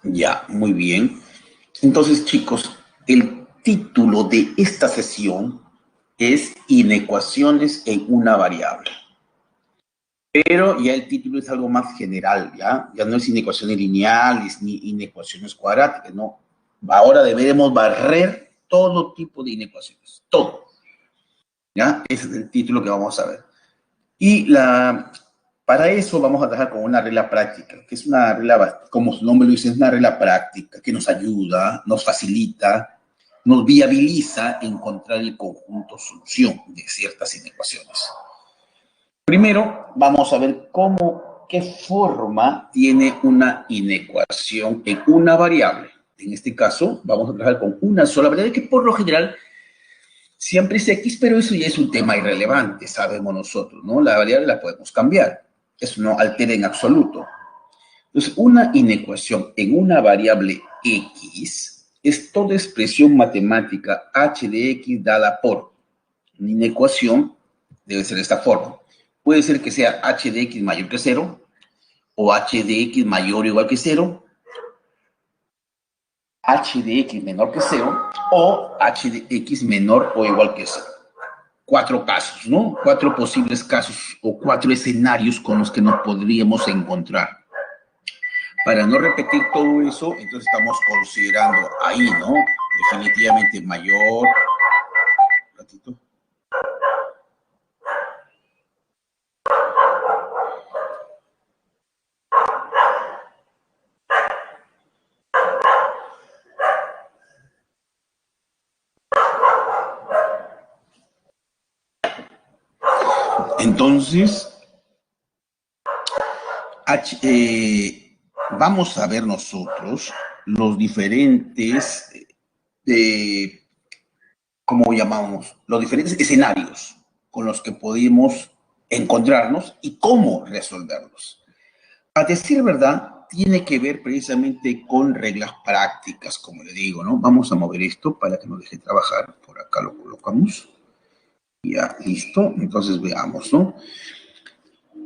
Ya, muy bien. Entonces, chicos, el título de esta sesión es Inecuaciones en una variable. Pero ya el título es algo más general, ¿ya? Ya no es inecuaciones lineales ni inecuaciones cuadráticas, no. Ahora deberemos barrer todo tipo de inecuaciones, todo, ¿ya? Ese es el título que vamos a ver. Para eso vamos a trabajar con una regla práctica, que es una regla, como su nombre lo dice, es una regla práctica que nos ayuda, nos facilita, nos viabiliza encontrar el conjunto solución de ciertas inecuaciones. Primero, vamos a ver qué forma tiene una inecuación en una variable. En este caso, vamos a trabajar con una sola variable que por lo general siempre es X, pero eso ya es un tema irrelevante, sabemos nosotros, ¿no? La variable la podemos cambiar. Eso no altera en absoluto. Entonces, una inecuación en una variable X es toda expresión matemática h de X dada por una inecuación, debe ser de esta forma. Puede ser que sea h de X mayor que 0, o h de X mayor o igual que 0, h de X menor que 0, o h de X menor o igual que 0. Cuatro casos, ¿no? Cuatro posibles casos o cuatro escenarios con los que nos podríamos encontrar. Para no repetir todo eso, entonces estamos considerando ahí, ¿no? Definitivamente mayor. Un ratito. Entonces, vamos a ver nosotros los diferentes, ¿cómo llamamos? Los diferentes escenarios con los que podemos encontrarnos y cómo resolverlos. A decir verdad, tiene que ver precisamente con reglas prácticas, como le digo, ¿no? Vamos a mover esto para que nos deje trabajar. Por acá lo colocamos. Ya, listo. Entonces veamos, ¿no?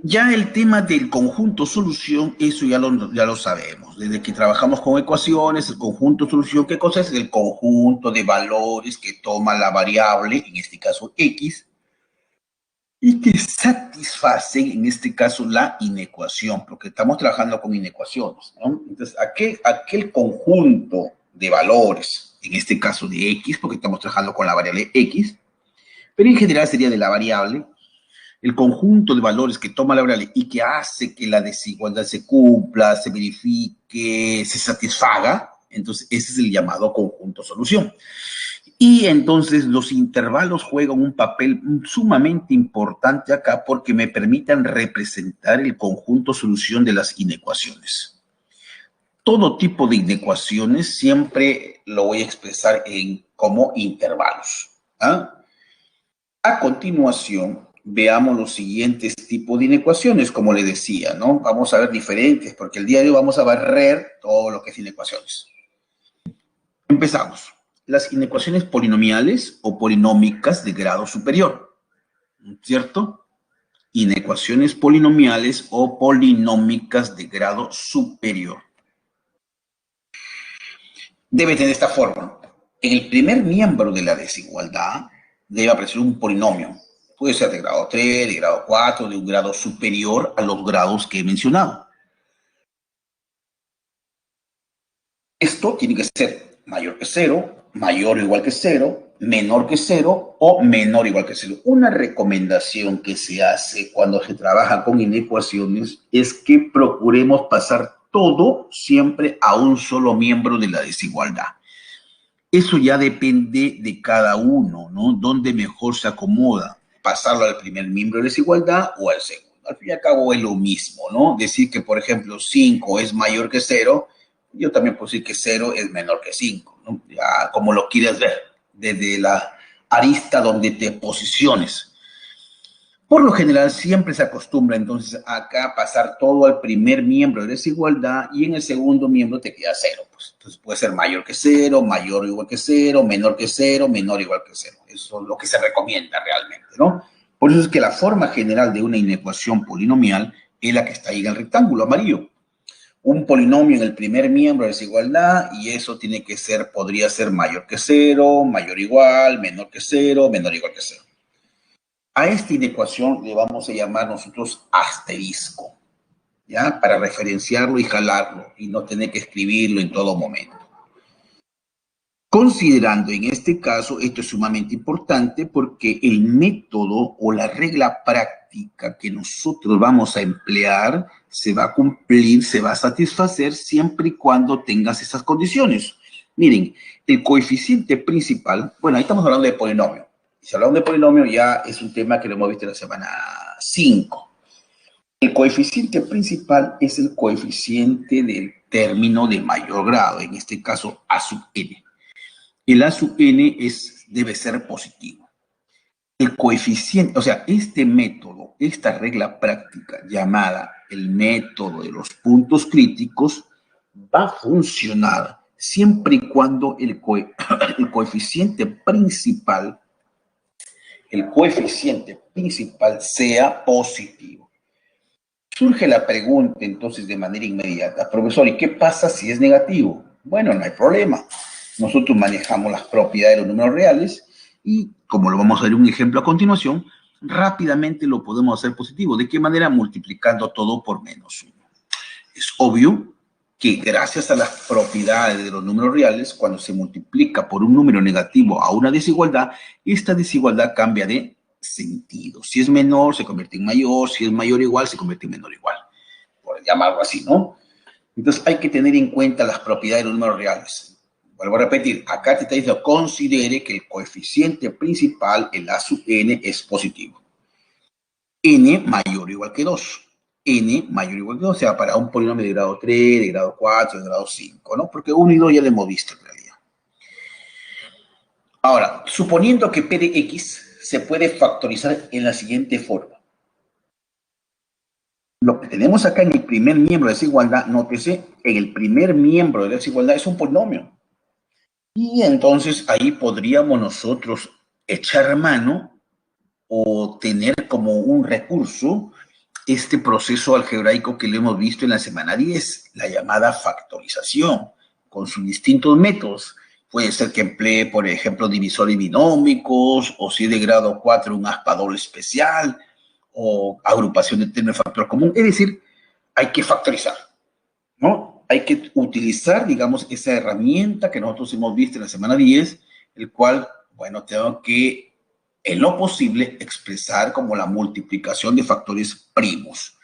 Ya el tema del conjunto solución, eso ya lo sabemos. Desde que trabajamos con ecuaciones, el conjunto solución, ¿qué cosa es? El conjunto de valores que toma la variable, en este caso X, y que satisfacen, en este caso, la inecuación, porque estamos trabajando con inecuaciones, ¿no? Entonces, aquel conjunto de valores, en este caso de X, porque estamos trabajando con la variable X, pero en general sería de la variable, el conjunto de valores que toma la variable y que hace que la desigualdad se cumpla, se verifique, se satisfaga, entonces ese es el llamado conjunto solución. Y entonces los intervalos juegan un papel sumamente importante acá porque me permiten representar el conjunto solución de las inecuaciones. Todo tipo de inecuaciones siempre lo voy a expresar como intervalos. ¿Ah? A continuación, veamos los siguientes tipos de inecuaciones, como le decía, ¿no? Vamos a ver diferentes, porque el día de hoy vamos a barrer todo lo que es inecuaciones. Empezamos. Las inecuaciones polinomiales o polinómicas de grado superior, ¿cierto? Inecuaciones polinomiales o polinómicas de grado superior. Debe tener esta forma. En el primer miembro de la desigualdad debe aparecer un polinomio. Puede ser de grado 3, de grado 4, de un grado superior a los grados que he mencionado. Esto tiene que ser mayor que 0, mayor o igual que 0, menor que 0 o menor o igual que 0. Una recomendación que se hace cuando se trabaja con inecuaciones es que procuremos pasar todo siempre a un solo miembro de la desigualdad. Eso ya depende de cada uno, ¿no? Dónde mejor se acomoda, pasarlo al primer miembro de desigualdad o al segundo. Al fin y al cabo es lo mismo, ¿no? Decir que, por ejemplo, 5 es mayor que 0, yo también puedo decir que 0 es menor que 5, ¿no? Ya, como lo quieras ver, desde la arista donde te posiciones. Por lo general, siempre se acostumbra entonces acá pasar todo al primer miembro de desigualdad y en el segundo miembro te queda 0. Pues. Entonces puede ser mayor que 0, mayor o igual que 0, menor que 0, menor o igual que 0. Eso es lo que se recomienda realmente, ¿no? Por eso es que la forma general de una inecuación polinomial es la que está ahí en el rectángulo amarillo. un polinomio en el primer miembro de desigualdad y eso tiene que ser, podría ser mayor que cero, mayor o igual, menor que cero, menor o igual que cero. A esta inecuación le vamos a llamar nosotros asterisco, ¿ya? Para referenciarlo y jalarlo y no tener que escribirlo en todo momento. Considerando en este caso, esto es sumamente importante porque el método o la regla práctica que nosotros vamos a emplear se va a cumplir, se va a satisfacer siempre y cuando tengas esas condiciones. Miren, el coeficiente principal, bueno, ahí estamos hablando de polinomio. Si hablamos de polinomio ya es un tema que lo hemos visto en la semana 5. El coeficiente principal es el coeficiente del término de mayor grado, en este caso A sub n. El A sub n debe ser positivo. El coeficiente, o sea, este método, esta regla práctica llamada el método de los puntos críticos, va a funcionar siempre y cuando el coeficiente principal sea positivo. Surge la pregunta entonces de manera inmediata, profesor, ¿y qué pasa si es negativo? Bueno, no hay problema. Nosotros manejamos las propiedades de los números reales y, como lo vamos a ver un ejemplo a continuación, rápidamente lo podemos hacer positivo. ¿De qué manera? Multiplicando todo por menos 1. Es obvio que gracias a las propiedades de los números reales, cuando se multiplica por un número negativo a una desigualdad, esta desigualdad cambia de sentido. Si es menor, se convierte en mayor. Si es mayor o igual, se convierte en menor o igual. Por llamarlo así, ¿no? Entonces hay que tener en cuenta las propiedades de los números reales. Vuelvo a repetir, acá te está diciendo, considere que el coeficiente principal, el A sub n, es positivo. N mayor o igual que 2. N mayor o igual que 2, o sea, para un polinomio de grado 3, de grado 4, de grado 5, ¿no? Porque 1 y 2 ya lo hemos visto en realidad. Ahora, suponiendo que P de X se puede factorizar en la siguiente forma. Lo que tenemos acá en el primer miembro de desigualdad, nótese, en el primer miembro de desigualdad es un polinomio. Y entonces ahí podríamos nosotros echar mano o tener como un recurso este proceso algebraico que lo hemos visto en la semana 10, la llamada factorización, con sus distintos métodos. Puede ser que emplee, por ejemplo, divisores binómicos, o si es de grado 4, un aspa doble especial, o agrupación de términos de factor común. Es decir, hay que factorizar, ¿no? Hay que utilizar, digamos, esa herramienta que nosotros hemos visto en la semana 10, el cual, bueno, tengo que, en lo posible, expresar como la multiplicación de factores primos.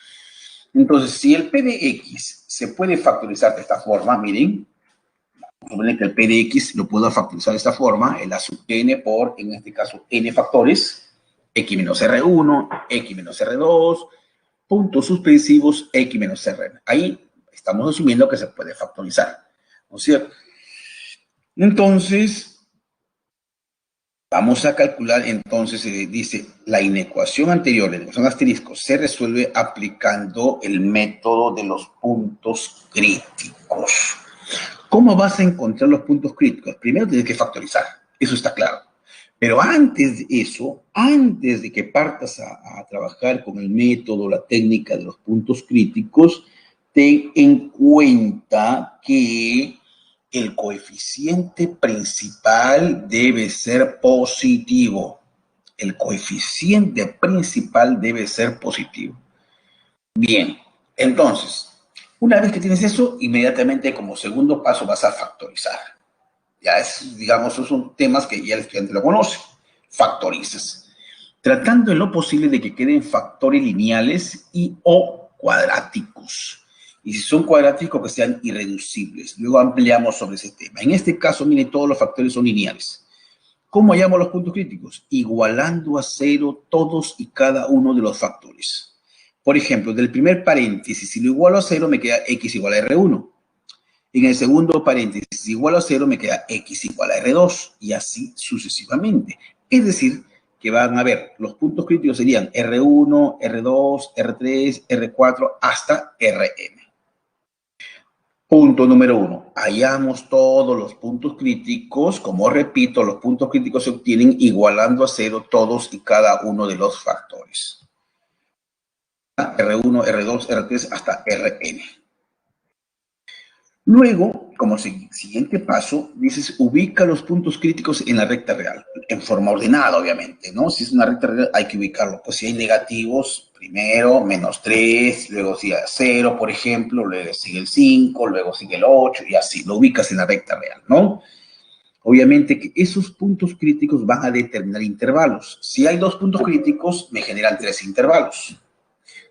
Entonces, si el P de X se puede factorizar de esta forma, miren, suponen que el P de X lo puedo factorizar de esta forma, el A sub n por, en este caso, n factores, X menos R1, X menos R2, puntos suspensivos, X menos R. Ahí estamos asumiendo que se puede factorizar, ¿no es cierto? Entonces, vamos a calcular, entonces, dice, la inecuación anterior, la inecuación asterisco, se resuelve aplicando el método de los puntos críticos. ¿Cómo vas a encontrar los puntos críticos? Primero tienes que factorizar, eso está claro. Pero antes de eso, antes de que partas a trabajar con el método, la técnica de los puntos críticos, ten en cuenta que el coeficiente principal debe ser positivo. El coeficiente principal debe ser positivo. Bien, entonces, una vez que tienes eso, inmediatamente como segundo paso vas a factorizar. Ya es, digamos, esos son temas que ya el estudiante lo conoce. Factorizas. Tratando en lo posible de que queden factores lineales y o cuadráticos. Y si son cuadráticos, que sean irreducibles. Luego ampliamos sobre ese tema. En este caso, miren, todos los factores son lineales. ¿Cómo hallamos los puntos críticos? Igualando a cero todos y cada uno de los factores. Por ejemplo, del primer paréntesis, si lo igualo a cero, me queda x igual a R1. En el segundo paréntesis igual a 0 me queda x igual a R2 y así sucesivamente. Es decir, que van a ver, los puntos críticos serían R1, R2, R3, R4 hasta Rm. Punto número 1. Hallamos todos los puntos críticos. Como repito, los puntos críticos se obtienen igualando a 0 todos y cada uno de los factores. R1, R2, R3 hasta Rn. Luego, como siguiente paso, dices, ubica los puntos críticos en la recta real, en forma ordenada, obviamente, ¿no? Si es una recta real, hay que ubicarlo. Pues si hay negativos, primero, -3, luego sigue 0, por ejemplo, luego sigue el 5, luego sigue el 8, y así, lo ubicas en la recta real, ¿no? Obviamente que esos puntos críticos van a determinar intervalos. Si hay 2 puntos críticos, me generan 3 intervalos.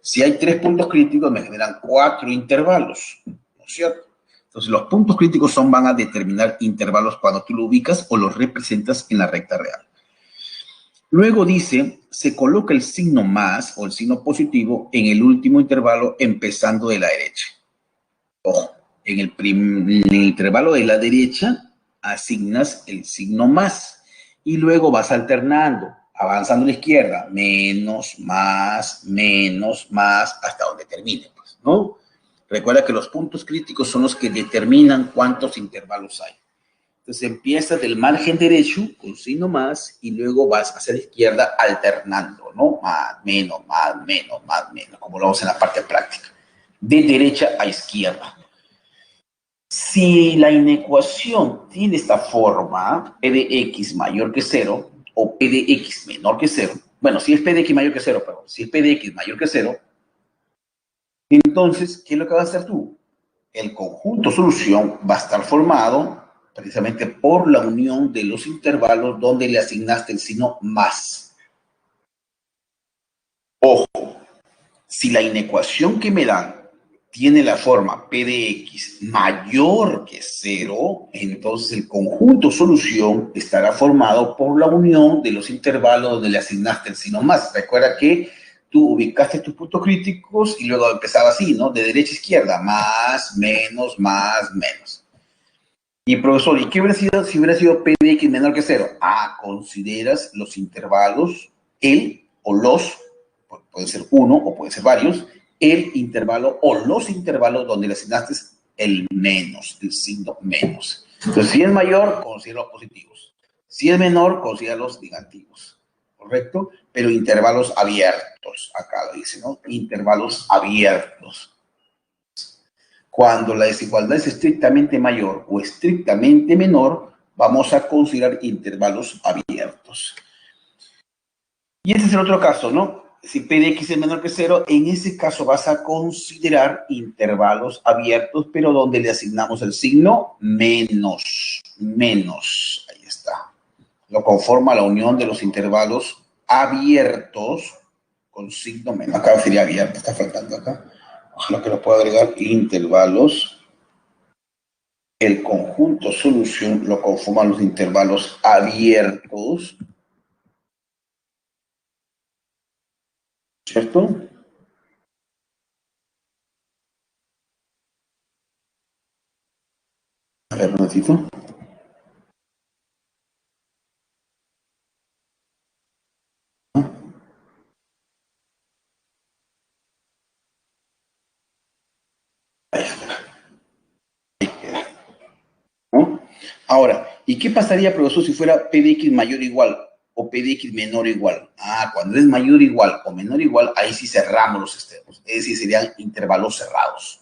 Si hay 3 puntos críticos, me generan 4 intervalos, ¿no es cierto? Entonces, los puntos críticos van a determinar intervalos cuando tú lo ubicas o los representas en la recta real. Luego dice, se coloca el signo más o el signo positivo en el último intervalo empezando de la derecha. Ojo, en el intervalo de la derecha asignas el signo más y luego vas alternando, avanzando a la izquierda, menos, más, hasta donde termine, pues, ¿no? Recuerda que los puntos críticos son los que determinan cuántos intervalos hay. Entonces empiezas del margen derecho con signo más y luego vas hacia la izquierda alternando, ¿no? Más, menos, como lo vamos en la parte práctica. De derecha a izquierda. Si la inecuación tiene esta forma, P de X mayor que 0 o P de X menor que 0, bueno, si es P de X mayor que 0, perdón, si es P de X mayor que 0, entonces, ¿qué es lo que vas a hacer tú? El conjunto solución va a estar formado precisamente por la unión de los intervalos donde le asignaste el signo más. Ojo, si la inecuación que me dan tiene la forma P de X mayor que 0, entonces el conjunto solución estará formado por la unión de los intervalos donde le asignaste el signo más. Recuerda que tú ubicaste tus puntos críticos y luego empezaba así, ¿no? De derecha a izquierda, más, menos. Y profesor, ¿y qué hubiera sido si hubiera sido P de X menor que 0? Consideras los intervalos, el o los, puede ser uno o puede ser varios, el intervalo o los intervalos donde le asignaste el menos, el signo menos. Entonces, si es mayor, considera los positivos. Si es menor, considera los negativos. ¿Correcto? Pero intervalos abiertos, acá lo dice, ¿no? Intervalos abiertos. Cuando la desigualdad es estrictamente mayor o estrictamente menor, vamos a considerar intervalos abiertos. Y este es el otro caso, ¿no? Si P de X es menor que 0, en ese caso vas a considerar intervalos abiertos, pero donde le asignamos el signo menos. Ahí está. Lo conforma la unión de los intervalos abiertos con signo menos. Acá sería abierto, está faltando acá. Ojalá que lo pueda agregar. Intervalos. El conjunto solución lo conforman los intervalos abiertos. ¿Cierto? A ver, un ratito. Ahí queda. ¿No? Ahora, ¿y qué pasaría, profesor, si fuera P de X mayor o igual o P de X menor o igual? Cuando es mayor o igual o menor o igual, ahí sí cerramos los extremos. Es decir, serían intervalos cerrados.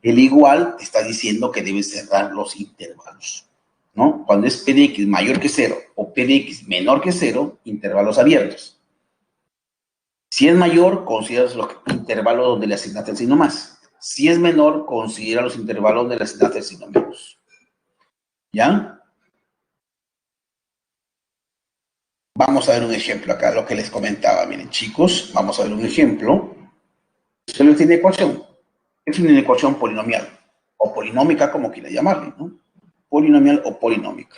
El igual te está diciendo que debes cerrar los intervalos, ¿no? Cuando es P de X mayor que 0 o P de X menor que 0, intervalos abiertos. Si es mayor, consideras los intervalos donde le asignaste el signo más. Si es menor, considera los intervalos donde le asignaste el signo menos. ¿Ya? Vamos a ver un ejemplo acá, lo que les comentaba. Miren, chicos, vamos a ver un ejemplo. Solo tiene ecuación. Es una ecuación polinomial, o polinómica, como quiera llamarle, ¿no? Polinomial o polinómica.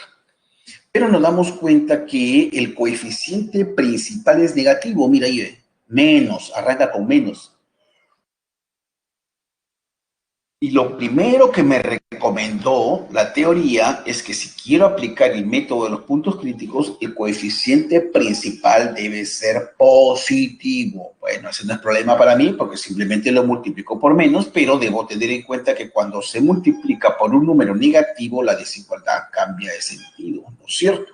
Pero nos damos cuenta que el coeficiente principal es negativo. Mira ahí, ve. Menos, arranca con menos. Y lo primero que me recomendó la teoría es que si quiero aplicar el método de los puntos críticos, el coeficiente principal debe ser positivo. Bueno, ese no es problema para mí porque simplemente lo multiplico por menos, pero debo tener en cuenta que cuando se multiplica por un número negativo, la desigualdad cambia de sentido, ¿no es cierto?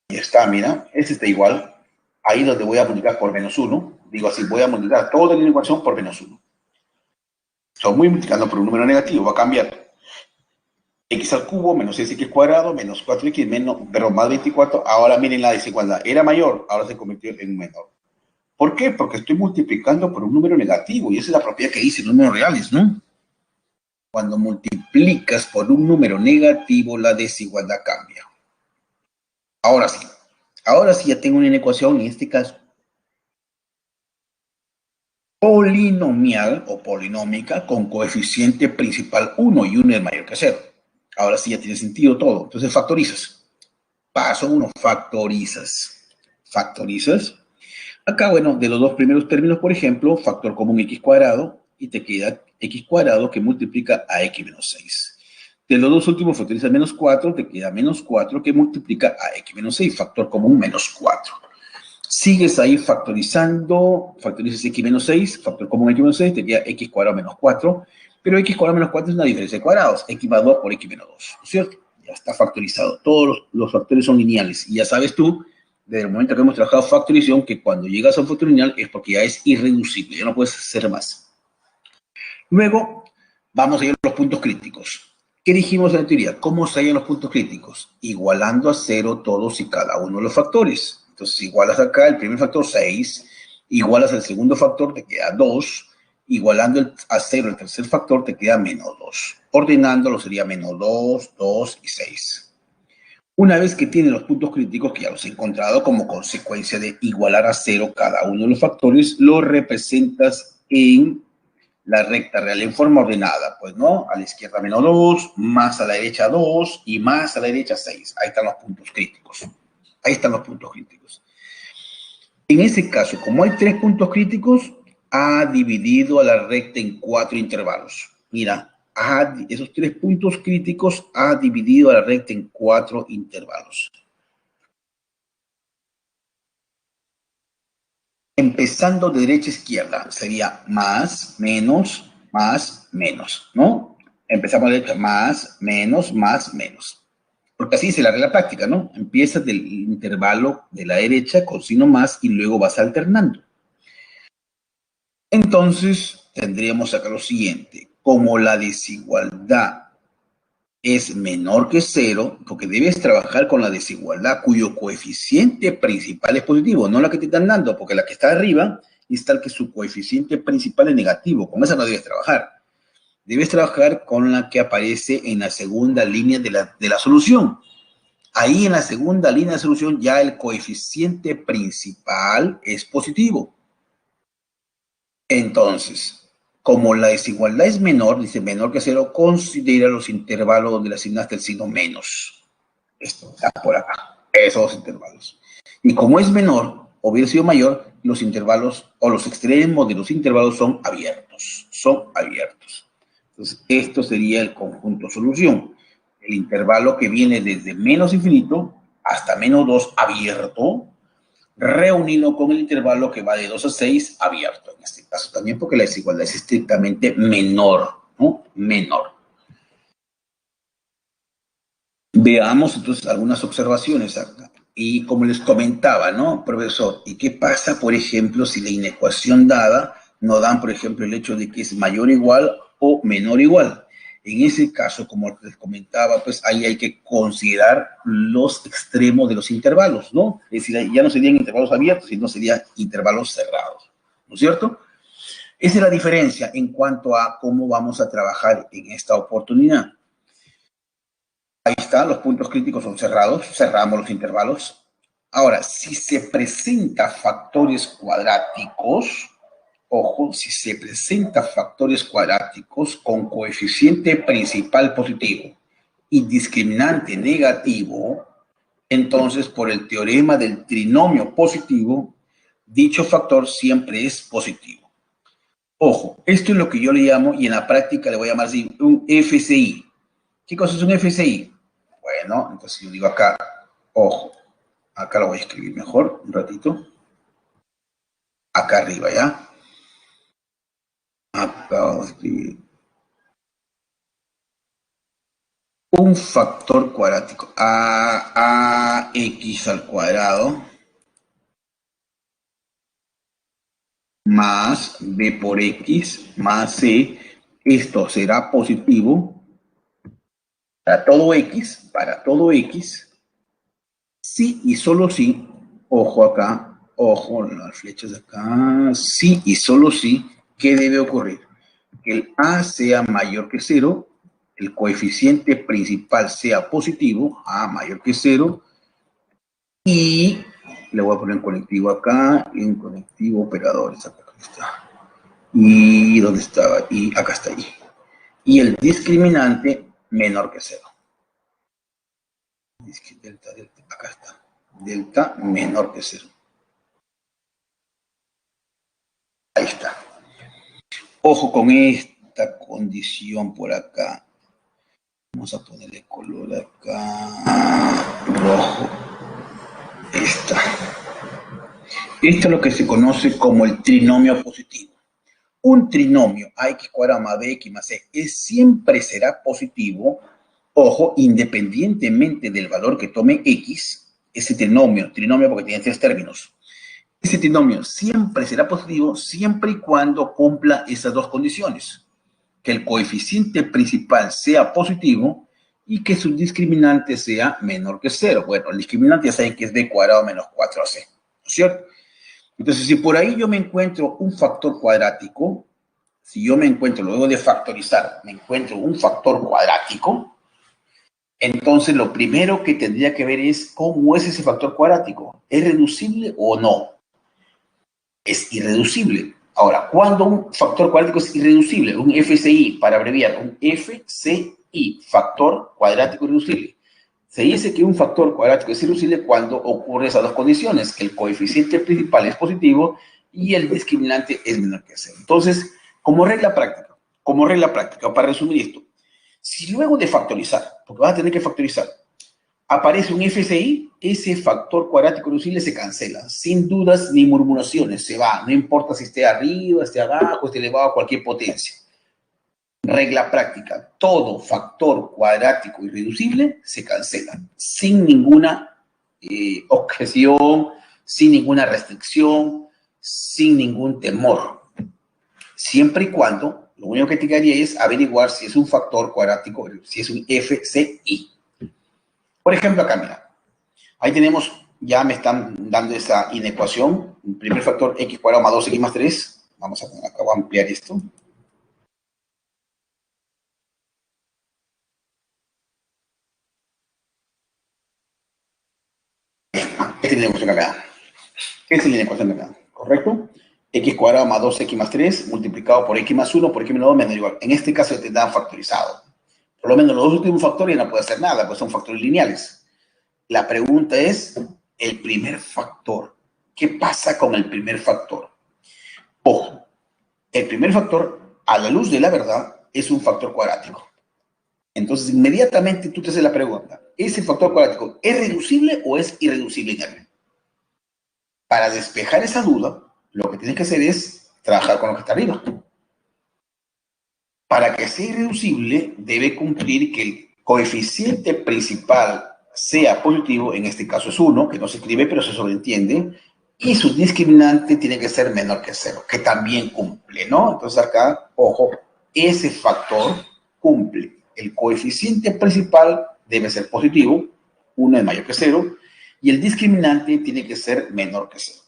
Y está, mira, este está igual. Ahí donde voy a multiplicar por menos 1, digo así, voy a multiplicar toda la ecuación por menos 1. Estoy multiplicando por un número negativo, va a cambiar. X al cubo menos 6x cuadrado menos 4x menos, pero más 24. Ahora miren la desigualdad. Era mayor, ahora se convirtió en menor. ¿Por qué? Porque estoy multiplicando por un número negativo y esa es la propiedad que dice números reales, ¿no? Cuando multiplicas por un número negativo, la desigualdad cambia. Ahora sí ya tengo una ecuación, en este caso, polinomial o polinómica con coeficiente principal 1 y 1 es mayor que 0. Ahora sí ya tiene sentido todo. Entonces factorizas. Paso 1, factorizas. Factorizas. Acá, bueno, de los dos primeros términos, por ejemplo, factor común x cuadrado y te queda x cuadrado que multiplica a x menos 6. De los dos últimos factorizas menos 4, te queda menos 4 que multiplica a x menos 6, factor común menos 4. Sigues ahí factorizando, factorizas x menos 6, factor común x menos 6, te queda x cuadrado menos 4, pero x cuadrado menos 4 es una diferencia de cuadrados, x más 2 por x menos 2, ¿no es cierto? Ya está factorizado, todos los factores son lineales, y ya sabes tú, desde el momento que hemos trabajado factorización, que cuando llegas a un factor lineal es porque ya es irreducible, ya no puedes hacer más. Luego, vamos a ir a los puntos críticos. ¿Qué dijimos en la teoría? ¿Cómo se hallan los puntos críticos? Igualando a 0 todos y cada uno de los factores. Entonces, igualas acá el primer factor 6, igualas el segundo factor, te queda 2, igualando a 0 el tercer factor, te queda menos 2. Ordenándolo sería menos 2, 2 y 6. Una vez que tienes los puntos críticos, que ya los he encontrado como consecuencia de igualar a 0 cada uno de los factores, los representas en la recta real en forma ordenada, pues, ¿no? A la izquierda menos 2, más a la derecha 2 y más a la derecha 6. Ahí están los puntos críticos. Ahí están los puntos críticos. En ese caso, como hay 3 puntos críticos, ha dividido a la recta en 4 intervalos. Mira, esos 3 puntos críticos ha dividido a la recta en 4 intervalos. Empezando de derecha a izquierda, sería más, menos, ¿no? Empezamos de derecha, más, menos, porque así dice la regla práctica, ¿no? Empiezas del intervalo de la derecha con signo más y luego vas alternando. Entonces, tendríamos acá lo siguiente. Como la desigualdad es menor que 0, porque debes trabajar con la desigualdad cuyo coeficiente principal es positivo, no la que te están dando, porque la que está arriba es tal que su coeficiente principal es negativo. Con esa no debes trabajar. Debes trabajar con la que aparece en la segunda línea de la solución. Ahí en la segunda línea de solución ya el coeficiente principal es positivo. Entonces, como la desigualdad es menor, dice menor que 0, considera los intervalos donde le asignaste el signo menos. Esto está por acá, esos dos intervalos. Y como es menor, o hubiera sido mayor, los intervalos o los extremos de los intervalos son abiertos. Son abiertos. Entonces, esto sería el conjunto solución. El intervalo que viene desde menos infinito hasta menos 2 abierto, reunido con el intervalo que va de 2 a 6 abierto, en este caso también porque la desigualdad es estrictamente menor, ¿no? Menor. Veamos entonces algunas observaciones acá. Y como les comentaba, ¿no, profesor? ¿Y qué pasa, por ejemplo, si la inecuación dada nos dan, por ejemplo, el hecho de que es mayor o igual o menor o igual? En ese caso, como les comentaba, pues ahí hay que considerar los extremos de los intervalos, ¿no? Es decir, ya no serían intervalos abiertos, sino serían intervalos cerrados, ¿no es cierto? Esa es la diferencia en cuanto a cómo vamos a trabajar en esta oportunidad. Ahí está, los puntos críticos son cerrados, cerramos los intervalos. Ahora, si se presenta factores cuadráticos, ojo, si se presenta factores cuadráticos con coeficiente principal positivo y discriminante negativo, entonces por el teorema del trinomio positivo, dicho factor siempre es positivo. Ojo, esto es lo que yo le llamo, y en la práctica le voy a llamar así, un FCI. ¿Qué cosa es un FCI? Bueno, entonces yo digo acá, ojo, acá lo voy a escribir mejor, un ratito. Acá arriba, ¿ya? Acá vamos a escribir un factor cuadrático, ax al cuadrado más b por x más c, esto será positivo, para todo X, sí y solo sí, ojo acá, ojo, las flechas de acá, sí y solo sí, ¿qué debe ocurrir? Que el A sea mayor que 0, el coeficiente principal sea positivo, A mayor que 0, y le voy a poner en conectivo acá, en conectivo operadores, acá está. ¿Y dónde estaba? Y acá está ahí. Y el discriminante menor que 0. Delta, delta, acá está. Delta menor que 0. Ahí está. Ojo con esta condición por acá. Vamos a ponerle color acá. Rojo. Esta. Esto es lo que se conoce como el trinomio positivo. Un trinomio ax cuadrado más bx más c siempre será positivo, ojo, independientemente del valor que tome x, ese trinomio porque tiene 3 términos, ese trinomio siempre será positivo siempre y cuando cumpla esas dos condiciones, que el coeficiente principal sea positivo y que su discriminante sea menor que 0. Bueno, el discriminante ya saben que es b cuadrado menos 4ac, ¿no es cierto? Entonces, si por ahí yo me encuentro un factor cuadrático, si yo me encuentro, luego de factorizar, me encuentro un factor cuadrático, entonces lo primero que tendría que ver es cómo es ese factor cuadrático. ¿Es reducible o no? Es irreducible. Ahora, ¿cuándo un factor cuadrático es irreducible? Un FCI, para abreviar, un FCI, factor cuadrático irreducible. Se dice que un factor cuadrático es irreducible cuando ocurre esas dos condiciones, que el coeficiente principal es positivo y el discriminante es menor que 0. Entonces, como regla práctica, para resumir esto, si luego de factorizar, porque vas a tener que factorizar, aparece un FCI, ese factor cuadrático irreducible se cancela, sin dudas ni murmuraciones, se va, no importa si esté arriba, esté abajo, esté elevado a cualquier potencia. Regla práctica, todo factor cuadrático irreducible se cancela, sin ninguna objeción, sin ninguna restricción, sin ningún temor. Siempre y cuando, lo único que te quedaría es averiguar si es un factor cuadrático, si es un FCI. Por ejemplo, acá, mira, ahí tenemos, ya me están dando esa inecuación, el primer factor x cuadrado más 2x más 3, vamos a poner acá, voy a ampliar esto. Esta es la inecuación acá. Esta es la inecuación acá, ¿correcto? X cuadrado más 2x más 3 multiplicado por x más 1 por x menos 2 menos igual. En este caso te dan factorizado. Por lo menos los dos últimos factores ya no puede hacer nada, pues son factores lineales. La pregunta es, el primer factor. ¿Qué pasa con el primer factor? Ojo, el primer factor, a la luz de la verdad, es un factor cuadrático. Entonces, inmediatamente tú te haces la pregunta, ¿ese factor cuadrático es reducible o es irreducible en R? Para despejar esa duda, lo que tienes que hacer es trabajar con lo que está arriba. Para que sea irreducible, debe cumplir que el coeficiente principal sea positivo, en este caso es 1, que no se escribe, pero se sobreentiende, y su discriminante tiene que ser menor que 0, que también cumple, ¿no? Entonces acá, ojo, ese factor cumple. El coeficiente principal debe ser positivo, 1 es mayor que 0, y el discriminante tiene que ser menor que 0.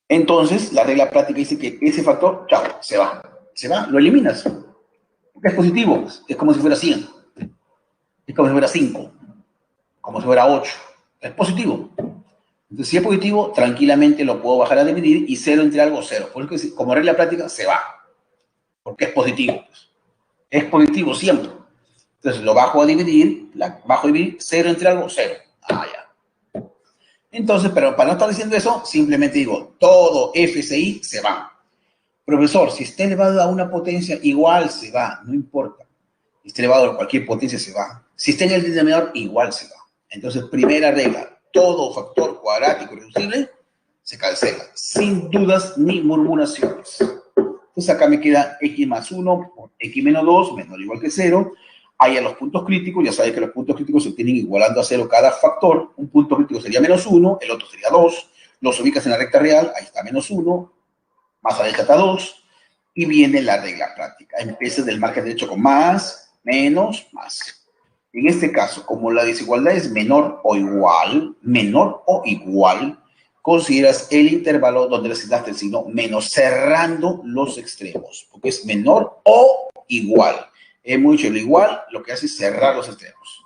Entonces, la regla práctica dice que ese factor, chao, se va, lo eliminas. Porque es positivo, es como si fuera 100, es como si fuera 5, como si fuera 8, es positivo. Entonces, si es positivo, tranquilamente lo puedo bajar a dividir y 0 entre algo, 0. Porque como regla práctica, se va, porque es positivo. Es positivo siempre. Entonces, lo bajo a dividir, 0 entre algo, 0. Ah, ya. Entonces, pero para no estar diciendo eso, simplemente digo, todo FCI se va. Profesor, si está elevado a una potencia, igual se va, no importa. Si está elevado a cualquier potencia, se va. Si está en el denominador, igual se va. Entonces, primera regla, todo factor cuadrático reducible se cancela, sin dudas ni murmuraciones. Entonces, acá me queda x más 1 por x menos 2, menor o igual que 0. Hay a los puntos críticos, ya sabes que los puntos críticos se obtienen igualando a 0 cada factor. Un punto crítico sería menos 1, el otro sería 2. Los ubicas en la recta real, ahí está menos 1, más aléjate a 2, y viene la regla práctica. Empieza del margen derecho con más, menos más. En este caso, como la desigualdad es menor o igual, consideras el intervalo donde le asignaste el signo menos, cerrando los extremos, porque es menor o igual. Hemos dicho lo igual, lo que hace es cerrar los extremos.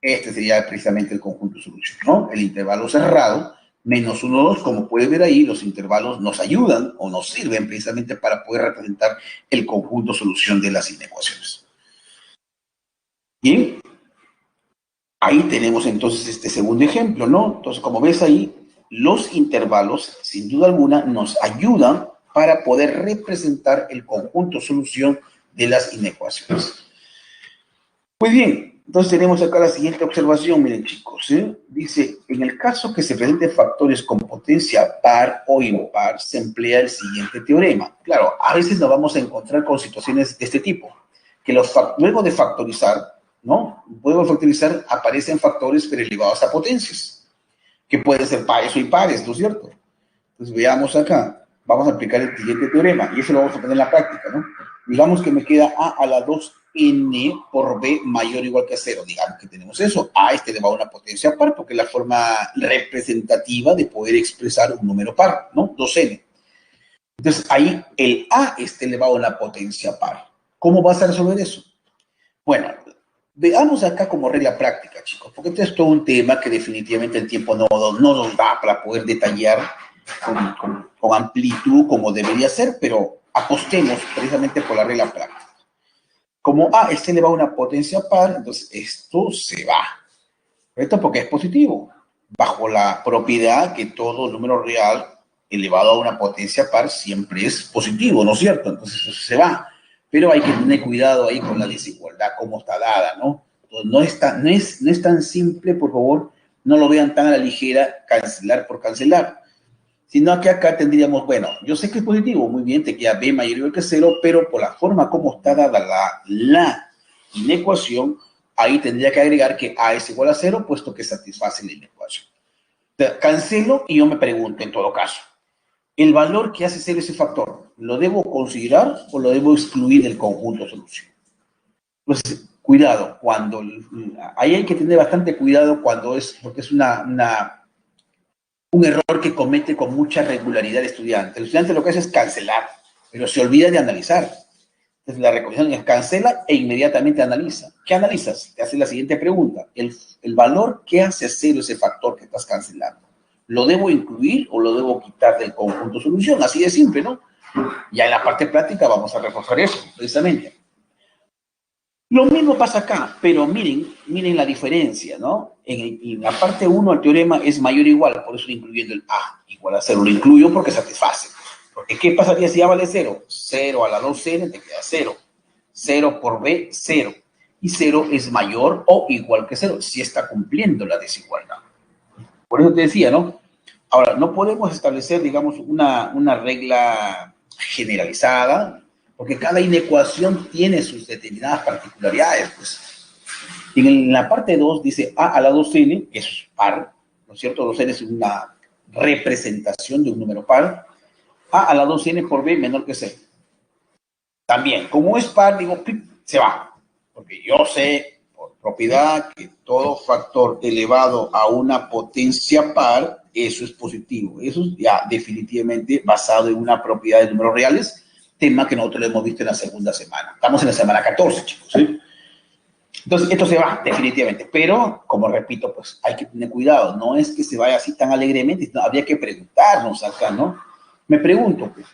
Este sería precisamente el conjunto de solución, ¿no? El intervalo cerrado, menos 1, 2, como puedes ver ahí, los intervalos nos ayudan o nos sirven precisamente para poder representar el conjunto de solución de las inecuaciones. Bien, ahí tenemos entonces este segundo ejemplo, ¿no? Entonces, como ves ahí, los intervalos, sin duda alguna, nos ayudan para poder representar el conjunto de solución de las inecuaciones. Muy bien, entonces tenemos acá la siguiente observación, miren chicos, ¿eh? Dice, en el caso que se presenten factores con potencia par o impar, se emplea el siguiente teorema. Claro, a veces nos vamos a encontrar con situaciones de este tipo, que luego de factorizar, ¿no? Luego de factorizar aparecen factores pero elevados a potencias, que pueden ser pares o impares, ¿no es cierto? Entonces veamos acá, vamos a aplicar el siguiente teorema, y eso lo vamos a poner en la práctica, ¿no? Digamos que me queda a la 2n por b mayor o igual que a 0. Digamos que tenemos eso. A elevado a una potencia par, porque es la forma representativa de poder expresar un número par, ¿no? 2n. Entonces, ahí el a elevado a una potencia par. ¿Cómo vas a resolver eso? Bueno, veamos acá como regla práctica, chicos, porque esto es todo un tema que definitivamente el tiempo no nos da para poder detallar con amplitud como debería ser, pero apostemos precisamente por la regla práctica. Como a elevado a una potencia par, entonces esto se va. ¿Correcto? Porque es positivo. Bajo la propiedad que todo número real elevado a una potencia par siempre es positivo, ¿no es cierto? Entonces eso se va. Pero hay que tener cuidado ahí con la desigualdad, cómo está dada, ¿no? Entonces, no es tan simple, por favor, no lo vean tan a la ligera, cancelar por cancelar. Sino que acá tendríamos, bueno, yo sé que es positivo, muy bien, te queda b mayor o igual que 0, pero por la forma como está dada la inecuación, ahí tendría que agregar que a es igual a 0, puesto que satisface la inecuación. Cancelo y yo me pregunto, en todo caso, ¿el valor que hace 0 ese factor, lo debo considerar o lo debo excluir del conjunto de solución? Entonces, cuidado, ahí hay que tener bastante cuidado porque es un error que comete con mucha regularidad el estudiante. El estudiante lo que hace es cancelar, pero se olvida de analizar. Entonces, la recomendación es cancela e inmediatamente analiza. ¿Qué analizas? Te hace la siguiente pregunta. ¿El valor que hace 0 ese factor que estás cancelando? ¿Lo debo incluir o lo debo quitar del conjunto solución? Así de simple, ¿no? Ya en la parte práctica vamos a reforzar eso, precisamente. Lo mismo pasa acá, pero miren la diferencia, ¿no? En la parte 1 el teorema es mayor o igual, por eso incluyendo el a igual a 0. Lo incluyo porque satisface. Porque ¿qué pasaría si a vale 0? 0 a la 2n te queda 0. 0 por b, 0. Y 0 es mayor o igual que 0, si está cumpliendo la desigualdad. Por eso te decía, ¿no? Ahora, no podemos establecer, digamos, una regla generalizada, porque cada inecuación tiene sus determinadas particularidades, pues. Y en la parte 2 dice a la 2n, que es par, ¿no es cierto? 2n es una representación de un número par. A la 2n por b menor que 0. También, como es par, digo, se va. Porque yo sé, por propiedad, que todo factor elevado a una potencia par, eso es positivo. Eso es ya definitivamente basado en una propiedad de números reales, tema que nosotros lo hemos visto en la segunda semana. Estamos en la semana 14, chicos, ¿sí? Entonces, esto se va definitivamente, pero, como repito, pues hay que tener cuidado. No es que se vaya así tan alegremente, no, habría que preguntarnos acá, ¿no? Me pregunto, pues,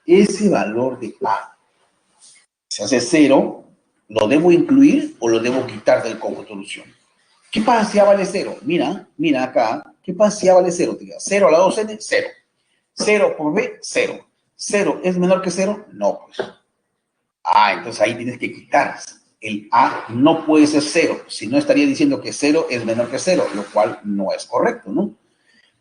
ese valor de A se hace 0, ¿lo debo incluir o lo debo quitar del conjunto de solución? ¿Qué pasa si A vale 0? Mira acá, ¿qué pasa si A vale 0? 0 a la 2n, 0. 0 por B, 0. 0 es menor que 0, no, pues. Entonces ahí tienes que quitar. El A no puede ser 0, si no estaría diciendo que 0 es menor que 0, lo cual no es correcto, ¿no?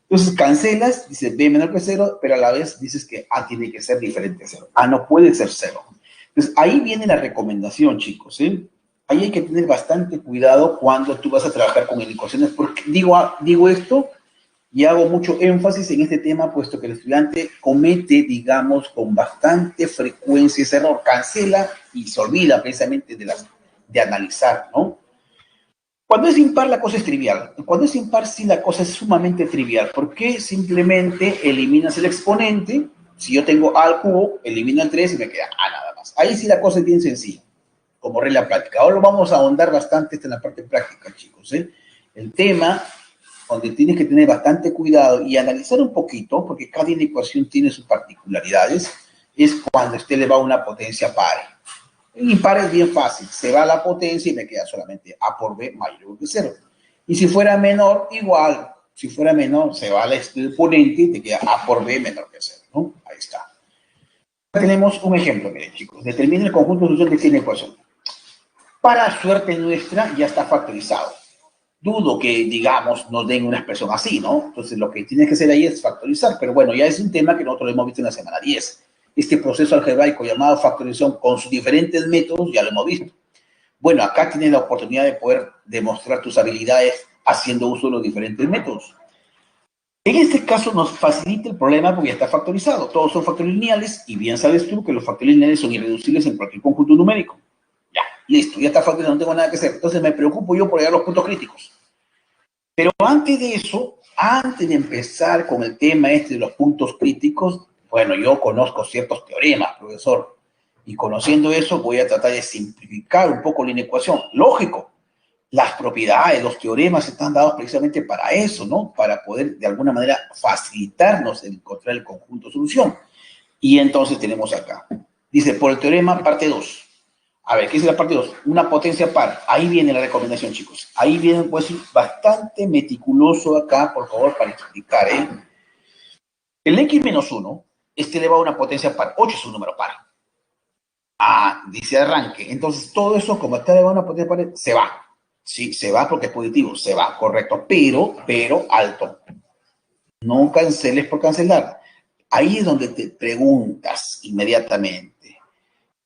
Entonces cancelas, dices B menor que 0, pero a la vez dices que A tiene que ser diferente a 0. A no puede ser 0. Entonces ahí viene la recomendación, chicos, ¿sí? Ahí hay que tener bastante cuidado cuando tú vas a trabajar con inecuaciones, porque digo esto y hago mucho énfasis en este tema, puesto que el estudiante comete, digamos, con bastante frecuencia ese error, cancela y se olvida precisamente de analizar, ¿no? Cuando es impar, la cosa es trivial. Cuando es impar, sí, la cosa es sumamente trivial, porque simplemente eliminas el exponente. Si yo tengo a al cubo, elimino el 3 y me queda a nada más. Ahí sí la cosa es bien sencilla, como regla práctica. Ahora lo vamos a ahondar bastante en la parte práctica, chicos, ¿eh? El tema donde tienes que tener bastante cuidado y analizar un poquito, porque cada inecuación tiene sus particularidades, es cuando esté elevado a una potencia par. El impar es bien fácil, se va la potencia y me queda solamente a por b mayor que 0. Y si fuera menor, igual. Si fuera menor, se va el exponente y te queda a por b menor que 0, ¿no? Ahí está. Tenemos un ejemplo, miren, chicos. Determina el conjunto de solución de esta inecuación. Para suerte nuestra, ya está factorizado. Dudo que, digamos, nos den una expresión así, ¿no? Entonces, lo que tienes que hacer ahí es factorizar. Pero bueno, ya es un tema que nosotros hemos visto en la semana 10. Este proceso algebraico llamado factorización con sus diferentes métodos ya lo hemos visto. Bueno, acá tienes la oportunidad de poder demostrar tus habilidades haciendo uso de los diferentes métodos. En este caso nos facilita el problema porque ya está factorizado. Todos son factores lineales y bien sabes tú que los factores lineales son irreducibles en cualquier conjunto numérico. Ya, listo, ya está factorizado, no tengo nada que hacer. Entonces me preocupo yo por hallar los puntos críticos. Pero antes de eso, antes de empezar con el tema este de los puntos críticos, bueno, yo conozco ciertos teoremas, profesor, y conociendo eso voy a tratar de simplificar un poco la inecuación. Lógico, las propiedades, los teoremas están dados precisamente para eso, ¿no? Para poder, de alguna manera, facilitarnos el encontrar el conjunto de solución. Y entonces tenemos acá, dice, por el teorema parte 2. A ver, ¿qué es la parte 2? Una potencia par. Ahí viene la recomendación, chicos. Ahí viene, pues, bastante meticuloso acá, por favor, para explicar, ¿eh? El x-1 es elevado a una potencia par. 8 es un número par. Ah, dice arranque. Entonces, todo eso, como está elevado a una potencia par, se va. Sí, se va porque es positivo. Se va, correcto. Pero, alto. No canceles por cancelar. Ahí es donde te preguntas inmediatamente.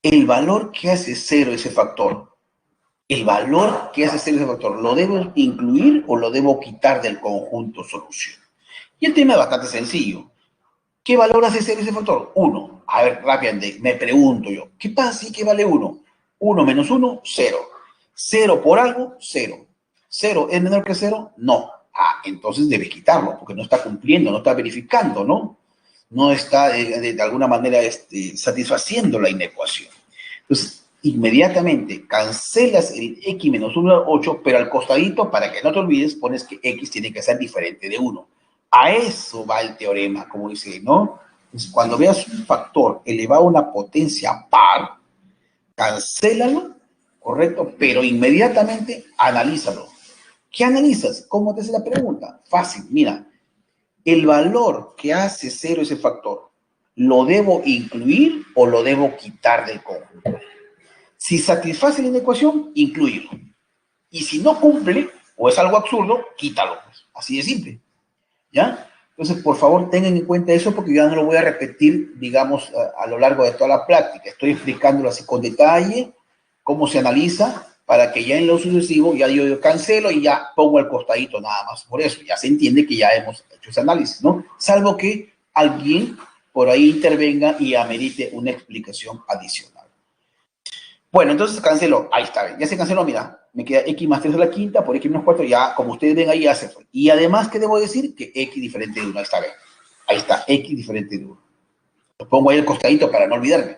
El valor que hace 0 ese factor, el valor que hace 0 ese factor, ¿lo debo incluir o lo debo quitar del conjunto solución? Y el tema es bastante sencillo. ¿Qué valor hace 0 ese factor? 1. A ver, rápidamente, me pregunto yo, ¿qué pasa si que vale 1? 1 menos 1, 0. 0 por algo, 0. 0 es menor que 0, no. Ah, entonces debe quitarlo, porque no está cumpliendo, no está verificando, ¿no? No está de alguna manera satisfaciendo la inecuación. Entonces, inmediatamente cancelas el x menos 1 al 8, pero al costadito, para que no te olvides, pones que x tiene que ser diferente de 1. A eso va el teorema, como dice, ¿no? Entonces, cuando veas un factor elevado a una potencia par, cancélalo, ¿correcto? Pero inmediatamente analízalo. ¿Qué analizas? ¿Cómo te hace la pregunta? Fácil, mira. El valor que hace 0 ese factor, ¿lo debo incluir o lo debo quitar del conjunto? Si satisface la inecuación, inclúyelo. Y si no cumple, o es algo absurdo, quítalo. Así de simple. ¿Ya? Entonces, por favor, tengan en cuenta eso porque yo ya no lo voy a repetir, digamos, a lo largo de toda la práctica. Estoy explicándolo así con detalle, cómo se analiza, para que ya en lo sucesivo ya yo cancelo y ya pongo el costadito nada más. Por eso ya se entiende que ya hemos hecho ese análisis, ¿no? Salvo que alguien por ahí intervenga y amerite una explicación adicional. Bueno, entonces canceló. Ahí está, ya se canceló, mira. Me queda x más 3 a la quinta por x menos 4, ya, como ustedes ven ahí, ya se fue. Y además, ¿qué debo decir? Que x diferente de 1, ahí está, bien. Ahí está, x diferente de 1. Lo pongo ahí al costadito para no olvidarme.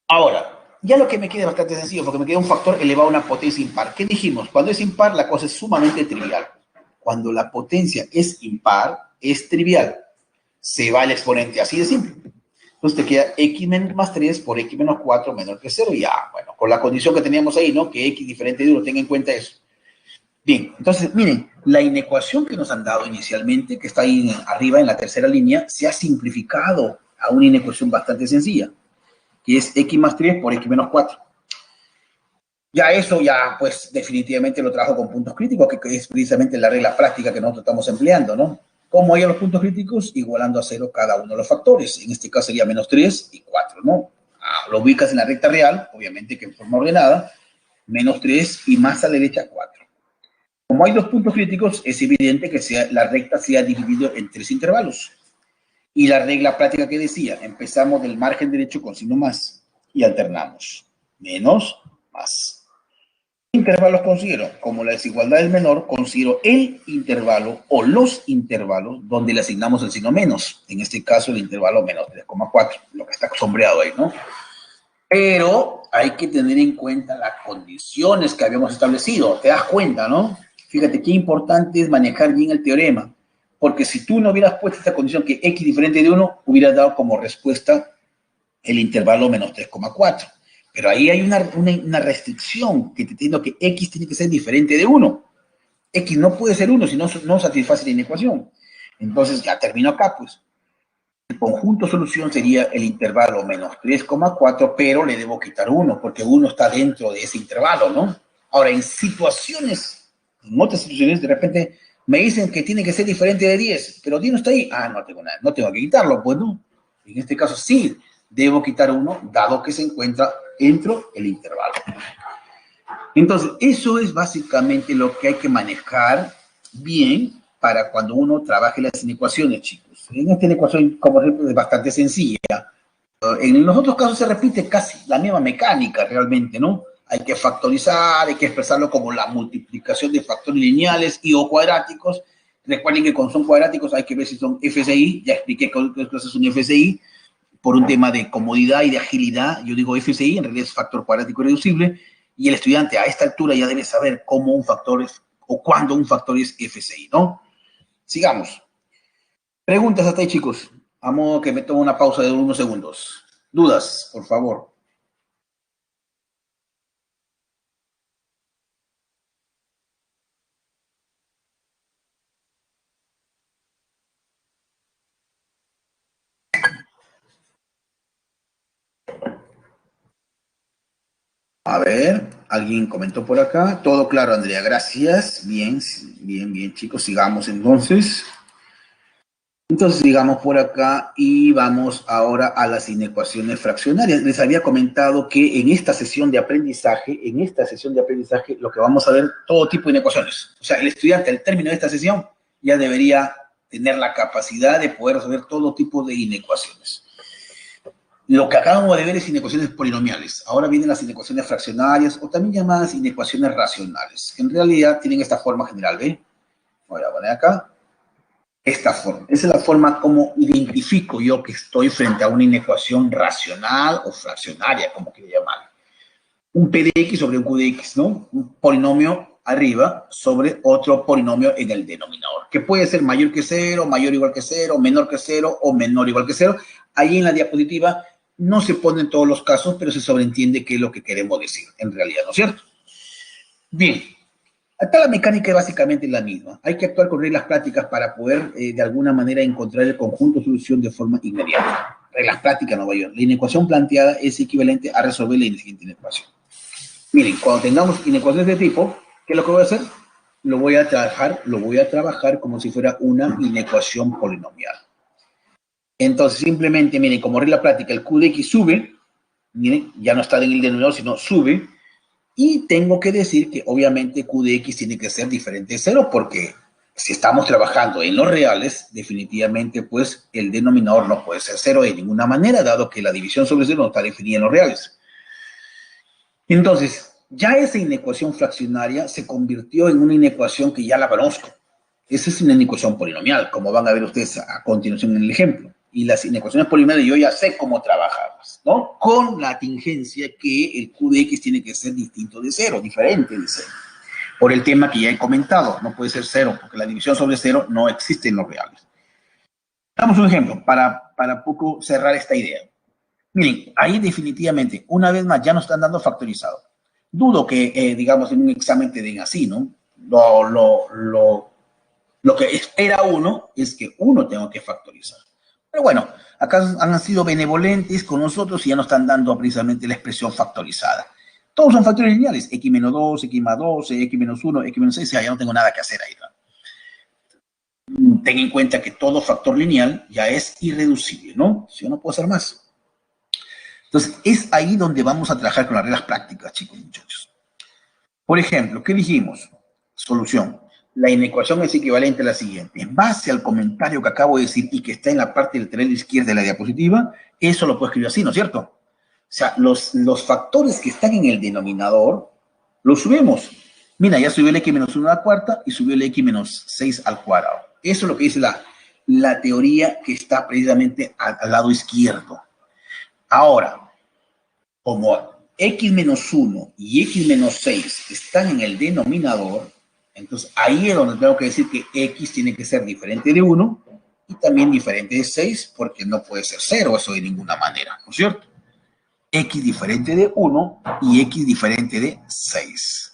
Ahora, ya lo que me queda es bastante sencillo, porque me queda un factor elevado a una potencia impar. ¿Qué dijimos? Cuando es impar, la cosa es sumamente trivial. Cuando la potencia es impar, es trivial. Se va el exponente, así de simple. Entonces te queda x más 3 por x menos 4 menor que 0. Y ya, bueno, con la condición que teníamos ahí, ¿no? Que x diferente de 1, tenga en cuenta eso. Bien, entonces, miren, la inecuación que nos han dado inicialmente, que está ahí arriba en la tercera línea, se ha simplificado a una inecuación bastante sencilla, que es x más 3 por x menos 4. Ya eso, ya, pues, definitivamente lo trabajo con puntos críticos, que es precisamente la regla práctica que nosotros estamos empleando, ¿no? ¿Cómo hallar los puntos críticos? Igualando a 0 cada uno de los factores. En este caso sería menos 3 y 4, ¿no? Lo ubicas en la recta real, obviamente que en forma ordenada, menos 3 y más a la derecha 4. Como hay dos puntos críticos, es evidente que la recta se ha dividido en 3 intervalos. Y la regla práctica que decía, empezamos del margen derecho con signo más y alternamos. menos más. Intervalos considero, como la desigualdad es menor, considero el intervalo o los intervalos donde le asignamos el signo menos. En este caso, el intervalo menos 3,4, lo que está sombreado ahí, ¿no? Pero hay que tener en cuenta las condiciones que habíamos establecido. ¿Te das cuenta, no? Fíjate qué importante es manejar bien el teorema. Porque si tú no hubieras puesto esta condición que x diferente de 1, hubieras dado como respuesta el intervalo menos 3,4. Pero ahí hay una restricción que te entiendo que x tiene que ser diferente de 1. X no puede ser 1, si no satisface la inecuación. Entonces ya termino acá, pues. El conjunto solución sería el intervalo menos 3,4, pero le debo quitar 1, porque 1 está dentro de ese intervalo, ¿no? Ahora, en otras situaciones, de repente me dicen que tiene que ser diferente de 10, pero 10 no está ahí. Ah, no tengo nada, no tengo que quitarlo, pues no. En este caso sí, debo quitar 1, dado que se encuentra dentro del intervalo. Entonces, eso es básicamente lo que hay que manejar bien para cuando uno trabaje las inecuaciones, chicos. En esta inecuación, como ejemplo, es bastante sencilla. En los otros casos se repite casi la misma mecánica realmente, ¿no? Hay que factorizar, hay que expresarlo como la multiplicación de factores lineales y o cuadráticos. Recuerden que cuando son cuadráticos hay que ver si son FCI. Ya expliqué que es un FCI por un tema de comodidad y de agilidad. Yo digo FCI, en realidad es factor cuadrático irreducible. Y el estudiante a esta altura ya debe saber cómo un factor es o cuándo un factor es FCI, ¿no? Sigamos. Preguntas hasta ahí, chicos. A modo que me tomo una pausa de unos segundos. Dudas, por favor. A ver, alguien comentó por acá. Todo claro, Andrea. Gracias. Bien, bien, bien, chicos. Sigamos entonces. Entonces, sigamos por acá y vamos ahora a las inecuaciones fraccionarias. Les había comentado que en esta sesión de aprendizaje, lo que vamos a ver, todo tipo de inecuaciones. O sea, el estudiante al término de esta sesión ya debería tener la capacidad de poder resolver todo tipo de inecuaciones. Lo que acabamos de ver es inecuaciones polinomiales. Ahora vienen las inecuaciones fraccionarias o también llamadas inecuaciones racionales. En realidad tienen esta forma general, ¿ve? Voy a poner acá. Esta forma. Esa es la forma como identifico yo que estoy frente a una inecuación racional o fraccionaria, como quiero llamar. Un p de x sobre un q de x, ¿no? Un polinomio arriba sobre otro polinomio en el denominador, que puede ser mayor que 0, mayor o igual que 0, menor que 0 o menor o igual que 0. Ahí en la diapositiva no se pone en todos los casos, pero se sobreentiende qué es lo que queremos decir en realidad, ¿no es cierto? Bien. Acá la mecánica es básicamente la misma. Hay que actuar con reglas prácticas para poder, de alguna manera, encontrar el conjunto de solución de forma inmediata. Reglas prácticas, no vaya. La inecuación planteada es equivalente a resolver la siguiente inecuación. Miren, cuando tengamos inecuaciones de tipo, ¿qué es lo que voy a hacer? Lo voy a trabajar como si fuera una inecuación polinomial. Entonces, simplemente, miren, como regla práctica, el q de x sube, miren, ya no está en el denominador, sino sube. Y tengo que decir que obviamente q de x tiene que ser diferente de 0 porque si estamos trabajando en los reales, definitivamente pues el denominador no puede ser 0 de ninguna manera, dado que la división sobre 0 no está definida en los reales. Entonces, ya esa inecuación fraccionaria se convirtió en una inecuación que ya la conozco. Esa es una inecuación polinomial, como van a ver ustedes a continuación en el ejemplo. Y las inecuaciones polinomiales yo ya sé cómo trabajarlas, ¿no? Con la tingencia que el q de x tiene que ser distinto de 0, diferente de 0. Por el tema que ya he comentado, no puede ser 0, porque la división sobre 0 no existe en los reales. Damos un ejemplo para poco cerrar esta idea. Miren, ahí definitivamente, una vez más, ya nos están dando factorizado. Dudo que, digamos, en un examen te den así, ¿no? Lo que espera uno es que uno tenga que factorizar. Pero bueno, acá han sido benevolentes con nosotros y ya nos están dando precisamente la expresión factorizada. Todos son factores lineales, x menos 2, x más 12, x menos 1, x menos 6, ya no tengo nada que hacer ahí, ¿no? Ten en cuenta que todo factor lineal ya es irreducible, ¿no? Si yo no puedo hacer más. Entonces, es ahí donde vamos a trabajar con las reglas prácticas, chicos, muchachos. Por ejemplo, ¿qué dijimos? Solución. La inecuación es equivalente a la siguiente. En base al comentario que acabo de decir y que está en la parte lateral izquierda de la diapositiva, eso lo puedo escribir así, ¿no es cierto? sea, los factores que están en el denominador los subimos. Mira, ya subió el x menos 1 a la cuarta y subió el x menos 6 al cuadrado. Eso es lo que dice la teoría que está precisamente al lado izquierdo. Ahora, como x menos 1 y x menos 6 están en el denominador, entonces ahí es donde tengo que decir que x tiene que ser diferente de 1 y también diferente de 6, porque no puede ser 0 eso de ninguna manera, ¿no es cierto? X diferente de 1 y x diferente de 6.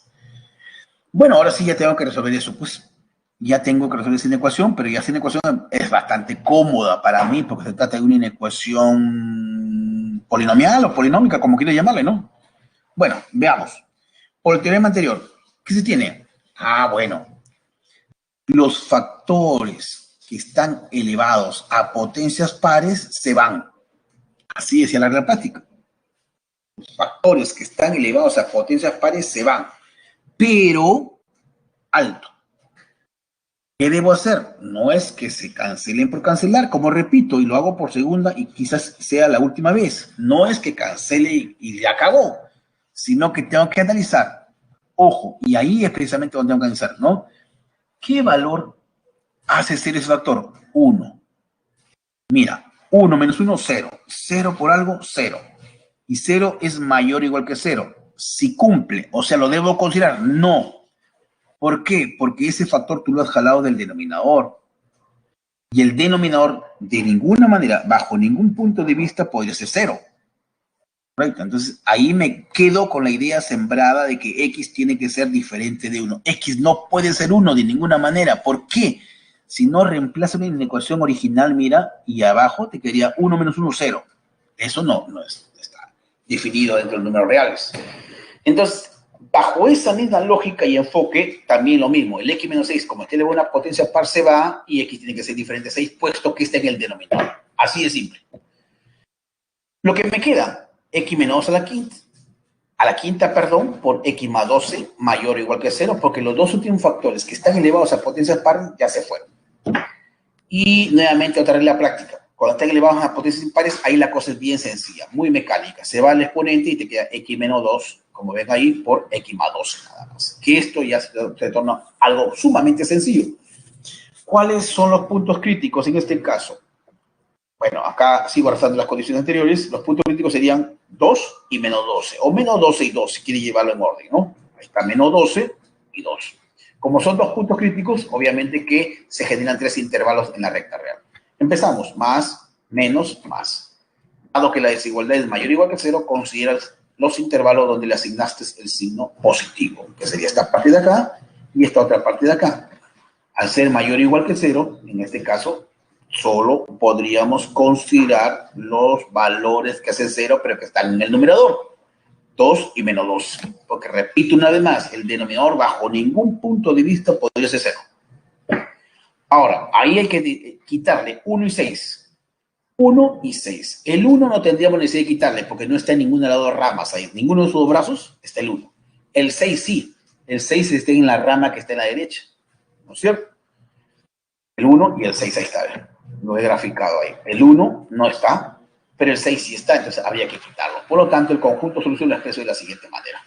Bueno, ahora sí ya tengo que resolver eso, pues ya tengo que resolver esa inecuación, pero ya esa inecuación es bastante cómoda para mí porque se trata de una inecuación polinomial o polinómica, como quiera llamarle, ¿no? Bueno, veamos. Por el teorema anterior, ¿qué se tiene? Bueno, los factores que están elevados a potencias pares se van. Así decía la regla práctica. Los factores que están elevados a potencias pares se van. Pero, alto. ¿Qué debo hacer? No es que se cancelen por cancelar, como repito, y lo hago por segunda y quizás sea la última vez. No es que cancele y ya acabó, sino que tengo que analizar. Ojo, y ahí es precisamente donde tengo que analizar, ¿no? ¿Qué valor hace ser ese factor? 1. Mira, 1 menos 1, 0. 0 por algo, 0. Y 0 es mayor o igual que 0. Si cumple, o sea, ¿lo debo considerar? No. ¿Por qué? Porque ese factor tú lo has jalado del denominador. Y el denominador, de ninguna manera, bajo ningún punto de vista, podría ser 0. Correcto. Entonces, ahí me quedo con la idea sembrada de que x tiene que ser diferente de 1. X no puede ser 1 de ninguna manera. ¿Por qué? Si no, reemplaza en la ecuación original, mira, y abajo te quedaría 1 menos 1, 0. Eso no está definido dentro de los números reales. Entonces, bajo esa misma lógica y enfoque, también lo mismo. El x menos 6, como tiene una potencia par, se va, y x tiene que ser diferente de 6, puesto que está en el denominador. Así de simple. Lo que me queda, x menos a la quinta, por x más 12 mayor o igual que 0, porque los dos últimos factores que están elevados a potencias pares ya se fueron. Y nuevamente otra regla práctica. Cuando están elevados a potencias impares, ahí la cosa es bien sencilla, muy mecánica. Se va al exponente y te queda x menos 2, como ven ahí, por x más 12 nada más. Que esto ya se torna algo sumamente sencillo. ¿Cuáles son los puntos críticos en este caso? Bueno, acá sigo arrastrando las condiciones anteriores. Los puntos críticos serían 2 y menos 12. O menos 12 y 2, si quiere llevarlo en orden, ¿no? Ahí está, menos 12 y 2. Como son dos puntos críticos, obviamente que se generan tres intervalos en la recta real. Empezamos. Más, menos, más. Dado que la desigualdad es mayor o igual que 0, consideras los intervalos donde le asignaste el signo positivo, que sería esta parte de acá y esta otra parte de acá. Al ser mayor o igual que 0, en este caso, solo podríamos considerar los valores que hacen 0, pero que están en el numerador. 2 y menos 2. Porque repito una vez más, el denominador bajo ningún punto de vista podría ser 0. Ahora, ahí hay que quitarle 1 y 6. 1 y 6. El 1 no tendríamos necesidad de quitarle porque no está en ninguna de las dos ramas ahí. Ninguno de sus dos brazos está el 1. El 6 sí. El 6 está en la rama que está en la derecha. ¿No es cierto? El 1 y el 6 ahí está. Lo he graficado ahí. El 1 no está, pero el 6 sí está, entonces habría que quitarlo. Por lo tanto, el conjunto solución lo expreso de la siguiente manera.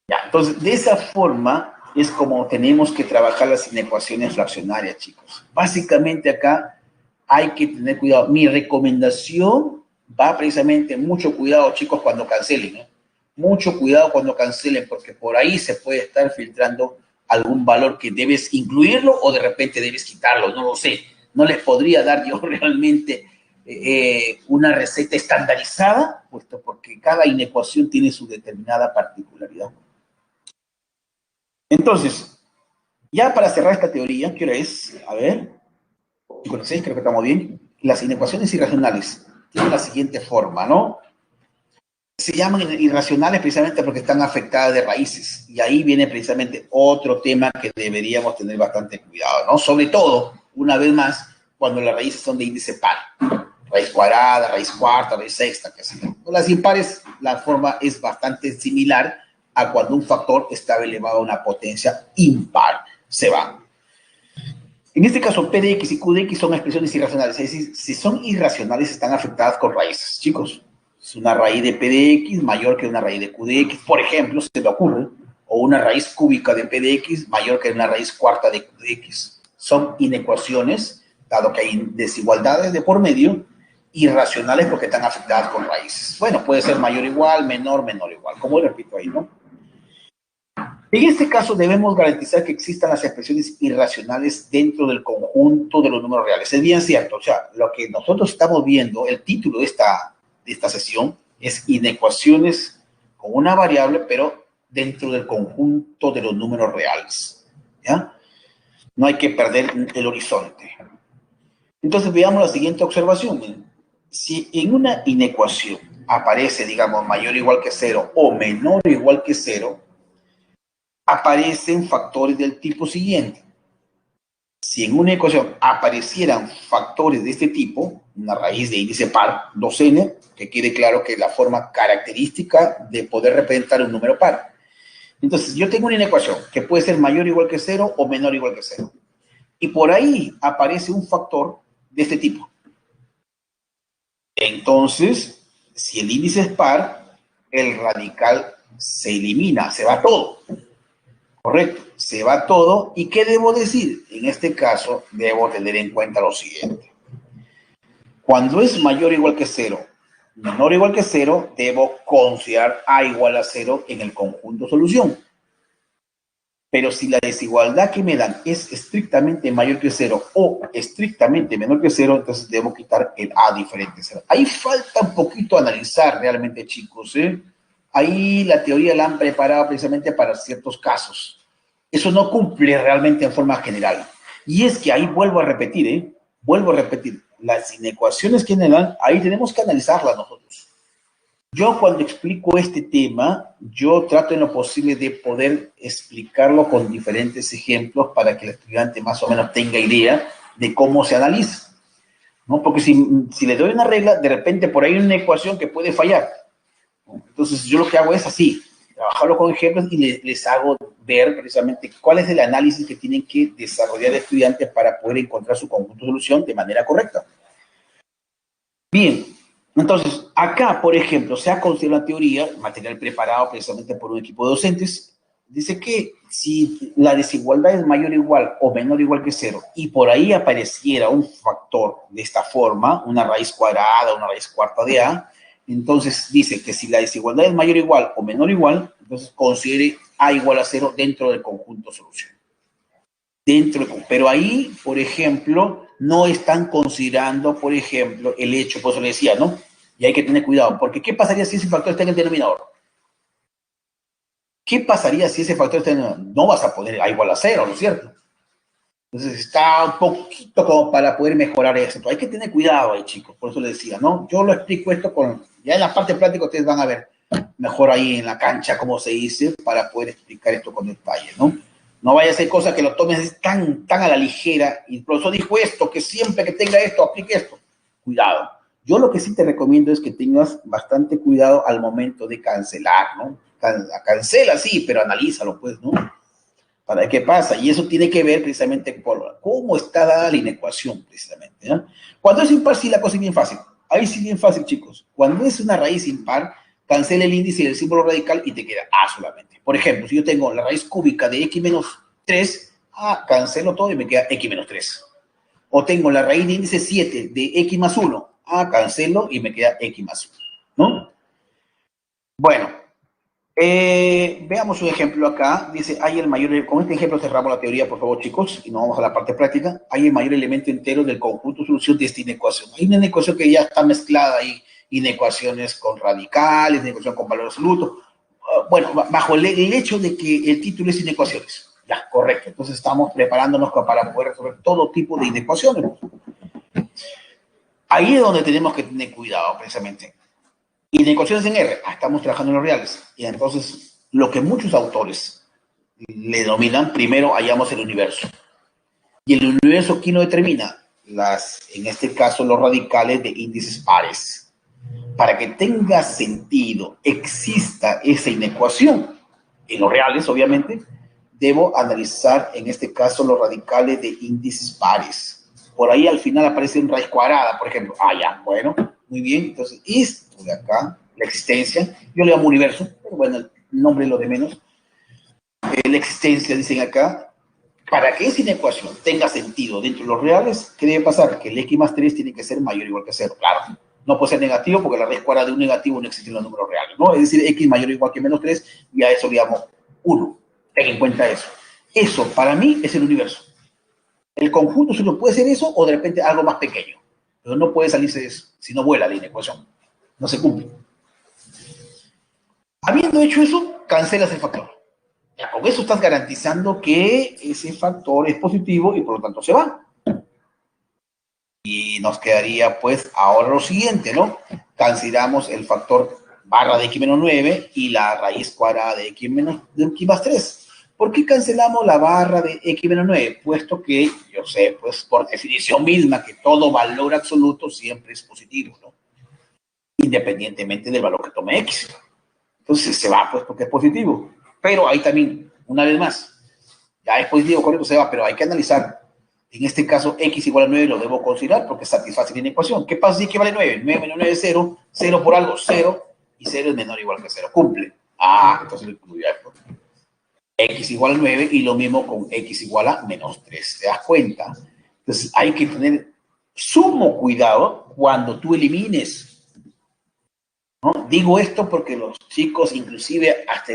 Ya, entonces, de esa forma es como tenemos que trabajar las inecuaciones fraccionarias, chicos. Básicamente acá hay que tener cuidado. Mi recomendación va precisamente, mucho cuidado, chicos, cuando cancelen, ¿eh? Mucho cuidado cuando cancelen, porque por ahí se puede estar filtrando algún valor que debes incluirlo o de repente debes quitarlo, no lo sé. No les podría dar yo realmente una receta estandarizada, puesto porque cada inecuación tiene su determinada particularidad. Entonces, ya para cerrar esta teoría, ¿qué hora es? A ver, 56, creo que estamos bien. Las inecuaciones irracionales tienen la siguiente forma, ¿no? Se llaman irracionales precisamente porque están afectadas de raíces. Y ahí viene precisamente otro tema que deberíamos tener bastante cuidado, ¿no? Sobre todo, una vez más, cuando las raíces son de índice par. Raíz cuadrada, raíz cuarta, raíz sexta, qué sé yo. Con las impares, la forma es bastante similar a cuando un factor está elevado a una potencia impar. Se va. En este caso, P de X y Q de X son expresiones irracionales. Es decir, si son irracionales, están afectadas con raíces. Chicos, Es una raíz de P de X mayor que una raíz de Q de X, por ejemplo, se me ocurre, o una raíz cúbica de P de X mayor que una raíz cuarta de Q de X. Son inecuaciones, dado que hay desigualdades de por medio, irracionales porque están afectadas con raíces. Bueno, puede ser mayor o igual, menor igual, como repito ahí, ¿no? En este caso debemos garantizar que existan las expresiones irracionales dentro del conjunto de los números reales. Es bien cierto, o sea, lo que nosotros estamos viendo, el título de esta sesión es inecuaciones con una variable, pero dentro del conjunto de los números reales, ¿ya? No hay que perder el horizonte. Entonces veamos la siguiente observación. Si en una inecuación aparece, digamos, mayor o igual que 0 o menor o igual que 0, aparecen factores del tipo siguiente. Si en una ecuación aparecieran factores de este tipo, una raíz de índice par, 2n, que quede claro que es la forma característica de poder representar un número par. Entonces, yo tengo una ecuación que puede ser mayor o igual que 0 o menor o igual que 0. Y por ahí aparece un factor de este tipo. Entonces, si el índice es par, el radical se elimina, se va todo. Correcto, se va todo. ¿Y qué debo decir? En este caso, debo tener en cuenta lo siguiente. Cuando es mayor o igual que 0, menor o igual que 0, debo considerar A igual a 0 en el conjunto solución. Pero si la desigualdad que me dan es estrictamente mayor que 0 o estrictamente menor que 0, entonces debo quitar el A diferente. Ahí falta un poquito analizar realmente, chicos, ¿eh? Ahí la teoría la han preparado precisamente para ciertos casos. Eso no cumple realmente en forma general. Y es que ahí vuelvo a repetir, las inecuaciones que me dan, ahí tenemos que analizarlas nosotros. Yo cuando explico este tema, yo trato en lo posible de poder explicarlo con diferentes ejemplos para que el estudiante más o menos tenga idea de cómo se analiza, ¿no? Porque si le doy una regla, de repente por ahí hay una ecuación que puede fallar. Entonces yo lo que hago es así, trabajarlo con ejemplos y les hago ver precisamente cuál es el análisis que tienen que desarrollar el estudiante para poder encontrar su conjunto de solución de manera correcta. Bien, entonces acá, por ejemplo, se ha considerado la teoría, material preparado precisamente por un equipo de docentes, dice que si la desigualdad es mayor o igual o menor o igual que 0 y por ahí apareciera un factor de esta forma, una raíz cuadrada, una raíz cuarta de A, entonces dice que si la desigualdad es mayor o igual o menor o igual, entonces considere A igual a 0 dentro del conjunto solución. Pero ahí, por ejemplo, no están considerando, por ejemplo, el hecho, por eso le decía, ¿no? Y hay que tener cuidado, porque ¿qué pasaría si ese factor está en el denominador? ¿Qué pasaría si ese factor está en el denominador? No vas a poner A igual a 0, ¿no es cierto? Entonces está un poquito como para poder mejorar eso. Hay que tener cuidado ahí, chicos, por eso les decía, ¿no? Yo lo explico esto ya en la parte práctica ustedes van a ver mejor ahí en la cancha, como se dice, para poder explicar esto con detalle, ¿no? No vaya a ser cosa que lo tomes tan a la ligera. Y el profesor dijo esto, que siempre que tenga esto, aplique esto. Cuidado. Yo lo que sí te recomiendo es que tengas bastante cuidado al momento de cancelar, ¿no? Cancela, sí, pero analízalo, pues, ¿no? Para ver qué pasa. Y eso tiene que ver precisamente con cómo está dada la inecuación, precisamente, ¿no? Cuando es impar, sí, la cosa es bien fácil. Ahí sí bien fácil, chicos. Cuando es una raíz impar, cancela el índice y el símbolo radical y te queda A solamente. Por ejemplo, si yo tengo la raíz cúbica de X menos 3, cancelo todo y me queda X menos 3. O tengo la raíz de índice 7 de X más 1, cancelo y me queda X más 1, ¿no? Bueno, veamos un ejemplo acá. Dice, hay el mayor, con este ejemplo cerramos la teoría, por favor, chicos, y nos vamos a la parte práctica. Hay el mayor elemento entero del conjunto de solución de esta inecuación. Hay una inecuación que ya está mezclada ahí, inecuaciones con radicales, inecuación con valor absoluto. Bueno, bajo el hecho de que el título es inecuaciones. Ya, correcto. Entonces estamos preparándonos para poder resolver todo tipo de inecuaciones. Ahí es donde tenemos que tener cuidado, precisamente. Inecuaciones en R, estamos trabajando en los reales. Y entonces, lo que muchos autores le denominan, primero hallamos el universo. Y el universo, ¿quién lo determina? En este caso, los radicales de índices pares. Para que tenga sentido, exista esa inecuación, en los reales, obviamente, debo analizar, en este caso, los radicales de índices pares. Por ahí al final aparece una raíz cuadrada, por ejemplo. Ya, bueno, Muy bien, entonces esto de acá, la existencia, yo le llamo universo, pero bueno, el nombre es lo de menos. La existencia, dicen acá, para que esa inecuación tenga sentido dentro de los reales, ¿qué debe pasar? Que el x más 3 tiene que ser mayor o igual que 0. Claro, no puede ser negativo porque la raíz cuadrada de un negativo no existe en los números reales, ¿no? Es decir, x mayor o igual que menos 3, y a eso le llamo 1. Ten en cuenta eso. Eso, para mí, es el universo. El conjunto solo puede ser eso o de repente algo más pequeño. Pero no puede salirse de eso, si no vuela la inecuación. No se cumple. Habiendo hecho eso, cancelas el factor. Ya, con eso estás garantizando que ese factor es positivo y por lo tanto se va. Y nos quedaría pues ahora lo siguiente, ¿no? Cancelamos el factor barra de x menos 9 y la raíz cuadrada de x más 3. ¿Por qué cancelamos la barra de x menos 9? Puesto que, yo sé, pues por definición misma, que todo valor absoluto siempre es positivo, ¿no? Independientemente del valor que tome x. Entonces se va, pues, porque es positivo. Pero ahí también, una vez más, ya es positivo, correcto, se va, pero hay que analizar. En este caso, x igual a 9 lo debo considerar porque satisface la ecuación. ¿Qué pasa si x vale 9? 9 menos 9 es 0, 0 por algo, 0, y 0 es menor o igual que 0. Cumple. Ah, entonces lo incluyo esto. X igual a 9 y lo mismo con x igual a menos 3. ¿Te das cuenta? Entonces hay que tener sumo cuidado cuando tú elimines, ¿no? Digo esto porque los chicos, inclusive hasta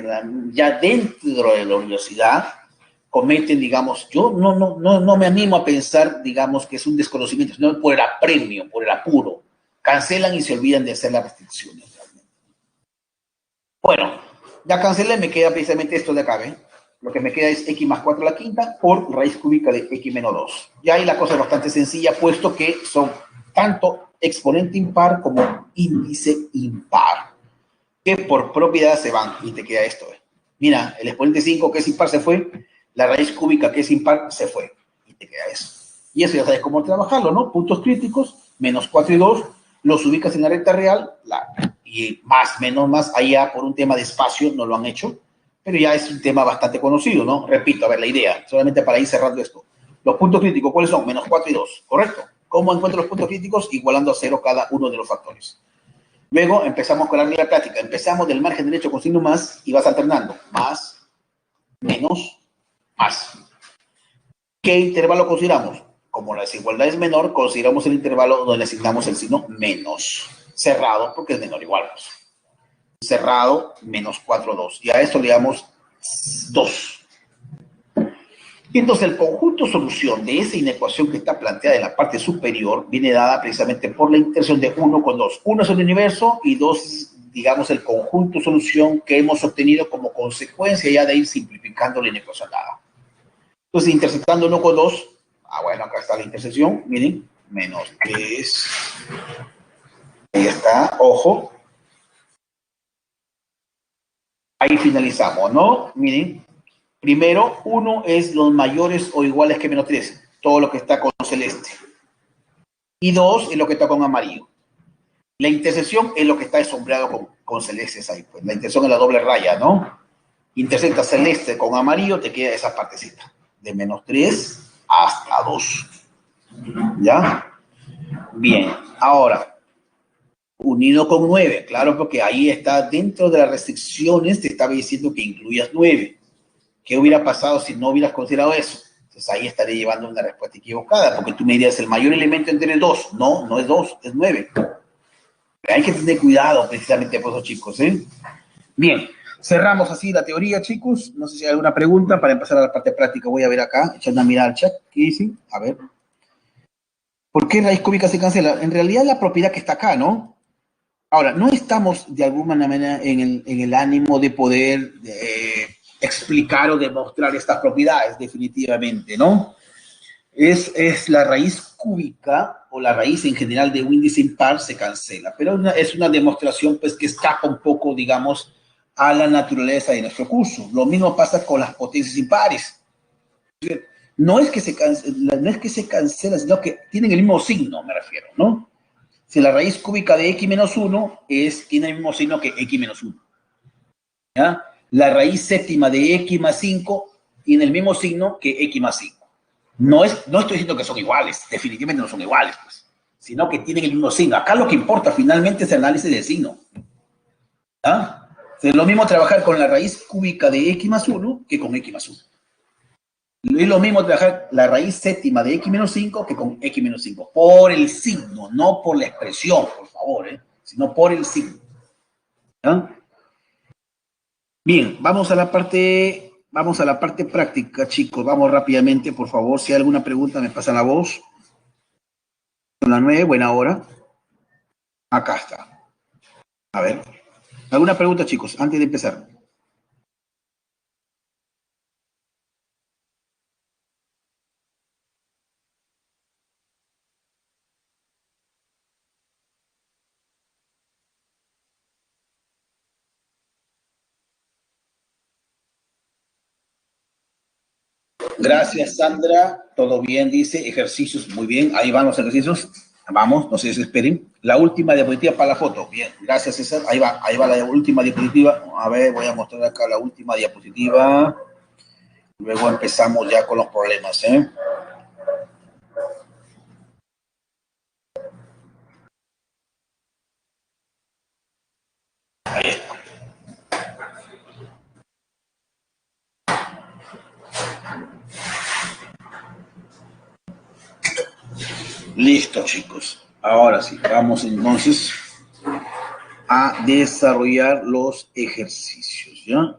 ya dentro de la universidad, cometen, digamos, yo no me animo a pensar, digamos, que es un desconocimiento, sino por el apremio, por el apuro. Cancelan y se olvidan de hacer las restricciones. Realmente. Bueno, ya cancelé, me queda precisamente esto de acá, ¿ven? Lo que me queda es x más 4 a la quinta por raíz cúbica de x menos 2. Ya ahí la cosa es bastante sencilla, puesto que son tanto exponente impar como índice impar, que por propiedad se van y te queda esto. Mira, el exponente 5 que es impar se fue, la raíz cúbica que es impar se fue y te queda eso. Y eso ya sabes cómo trabajarlo, ¿no? Puntos críticos, menos 4 y 2, los ubicas en la recta real, y más, menos, más, allá por un tema de espacio no lo han hecho, pero ya es un tema bastante conocido, ¿no? Repito, a ver, la idea, solamente para ir cerrando esto. Los puntos críticos, ¿cuáles son? Menos 4 y 2, ¿correcto? ¿Cómo encuentro los puntos críticos? Igualando a 0 cada uno de los factores. Luego empezamos con la regla práctica. Empezamos del margen derecho con signo más y vas alternando. Más, menos, más. ¿Qué intervalo consideramos? Como la desigualdad es menor, consideramos el intervalo donde le asignamos el signo menos. Cerrado, porque es menor o igual. Cerrado, menos 4, 2. Y a esto le damos 2. Y entonces el conjunto solución de esa inecuación que está planteada en la parte superior viene dada precisamente por la intersección de 1 con 2. 1 es el universo y 2 es, digamos, el conjunto solución que hemos obtenido como consecuencia ya de ir simplificando la inecuación dada. Entonces, intersectando 1 con 2, bueno, acá está la intersección, miren, menos 3. Ahí está, ojo. Ahí finalizamos, ¿no? Miren. Primero, 1 es los mayores o iguales que menos 3, todo lo que está con celeste. Y 2 es lo que está con amarillo. La intersección es lo que está sombreado con celestes ahí. Pues. La intersección es la doble raya, ¿no? Intersecta celeste con amarillo, te queda esa partecita. De menos 3 hasta 2. ¿Ya? Bien, ahora, unido con 9. Claro, porque ahí está dentro de las restricciones, te estaba diciendo que incluyas 9. ¿Qué hubiera pasado si no hubieras considerado eso? Entonces ahí estaré llevando una respuesta equivocada, porque tú me dirías el mayor elemento entre 2. No, no es 2, es 9. Hay que tener cuidado precisamente por esos chicos, ¿eh? Bien, cerramos así la teoría, chicos. No sé si hay alguna pregunta para empezar a la parte práctica. Voy a ver acá, echando una mirada al chat. ¿Qué dicen? A ver. ¿Por qué raíz cúbica se cancela? En realidad la propiedad que está acá, ¿no? Ahora, no estamos de alguna manera en el ánimo de poder explicar o demostrar estas propiedades, definitivamente, ¿no? Es la raíz cúbica o la raíz en general de un índice impar se cancela, pero es una demostración pues que escapa un poco, digamos, a la naturaleza de nuestro curso. Lo mismo pasa con las potencias impares. No es que se cancela, sino que tienen el mismo signo, me refiero, ¿no? Si la raíz cúbica de x menos 1 tiene el mismo signo que x menos 1. ¿Ya? La raíz séptima de x más 5 tiene el mismo signo que x más 5. No estoy diciendo que son iguales, definitivamente no son iguales, pues. sino que tienen el mismo signo. Acá lo que importa finalmente es el análisis del signo. ¿Ah? Es lo mismo trabajar con la raíz cúbica de x más 1 que con x más 1. Es lo mismo trabajar la raíz séptima de x menos 5 que con x menos 5. Por el signo, no por la expresión, por favor, sino por el signo. ¿Ah? Bien, vamos a la parte práctica, chicos. Vamos rápidamente, por favor. Si hay alguna pregunta, me pasan la voz. Son las 9, buena hora. Acá está. A ver. ¿Alguna pregunta, chicos, antes de empezar? Gracias, Sandra. Todo bien, dice. Ejercicios, muy bien. Ahí van los ejercicios. Vamos, no se desesperen. La última diapositiva para la foto. Bien, gracias, César. Ahí va la última diapositiva. A ver, voy a mostrar acá la última diapositiva. Luego empezamos ya con los problemas, ¿eh? Ahí está. Listo, chicos. Ahora sí, vamos entonces a desarrollar los ejercicios, ¿ya?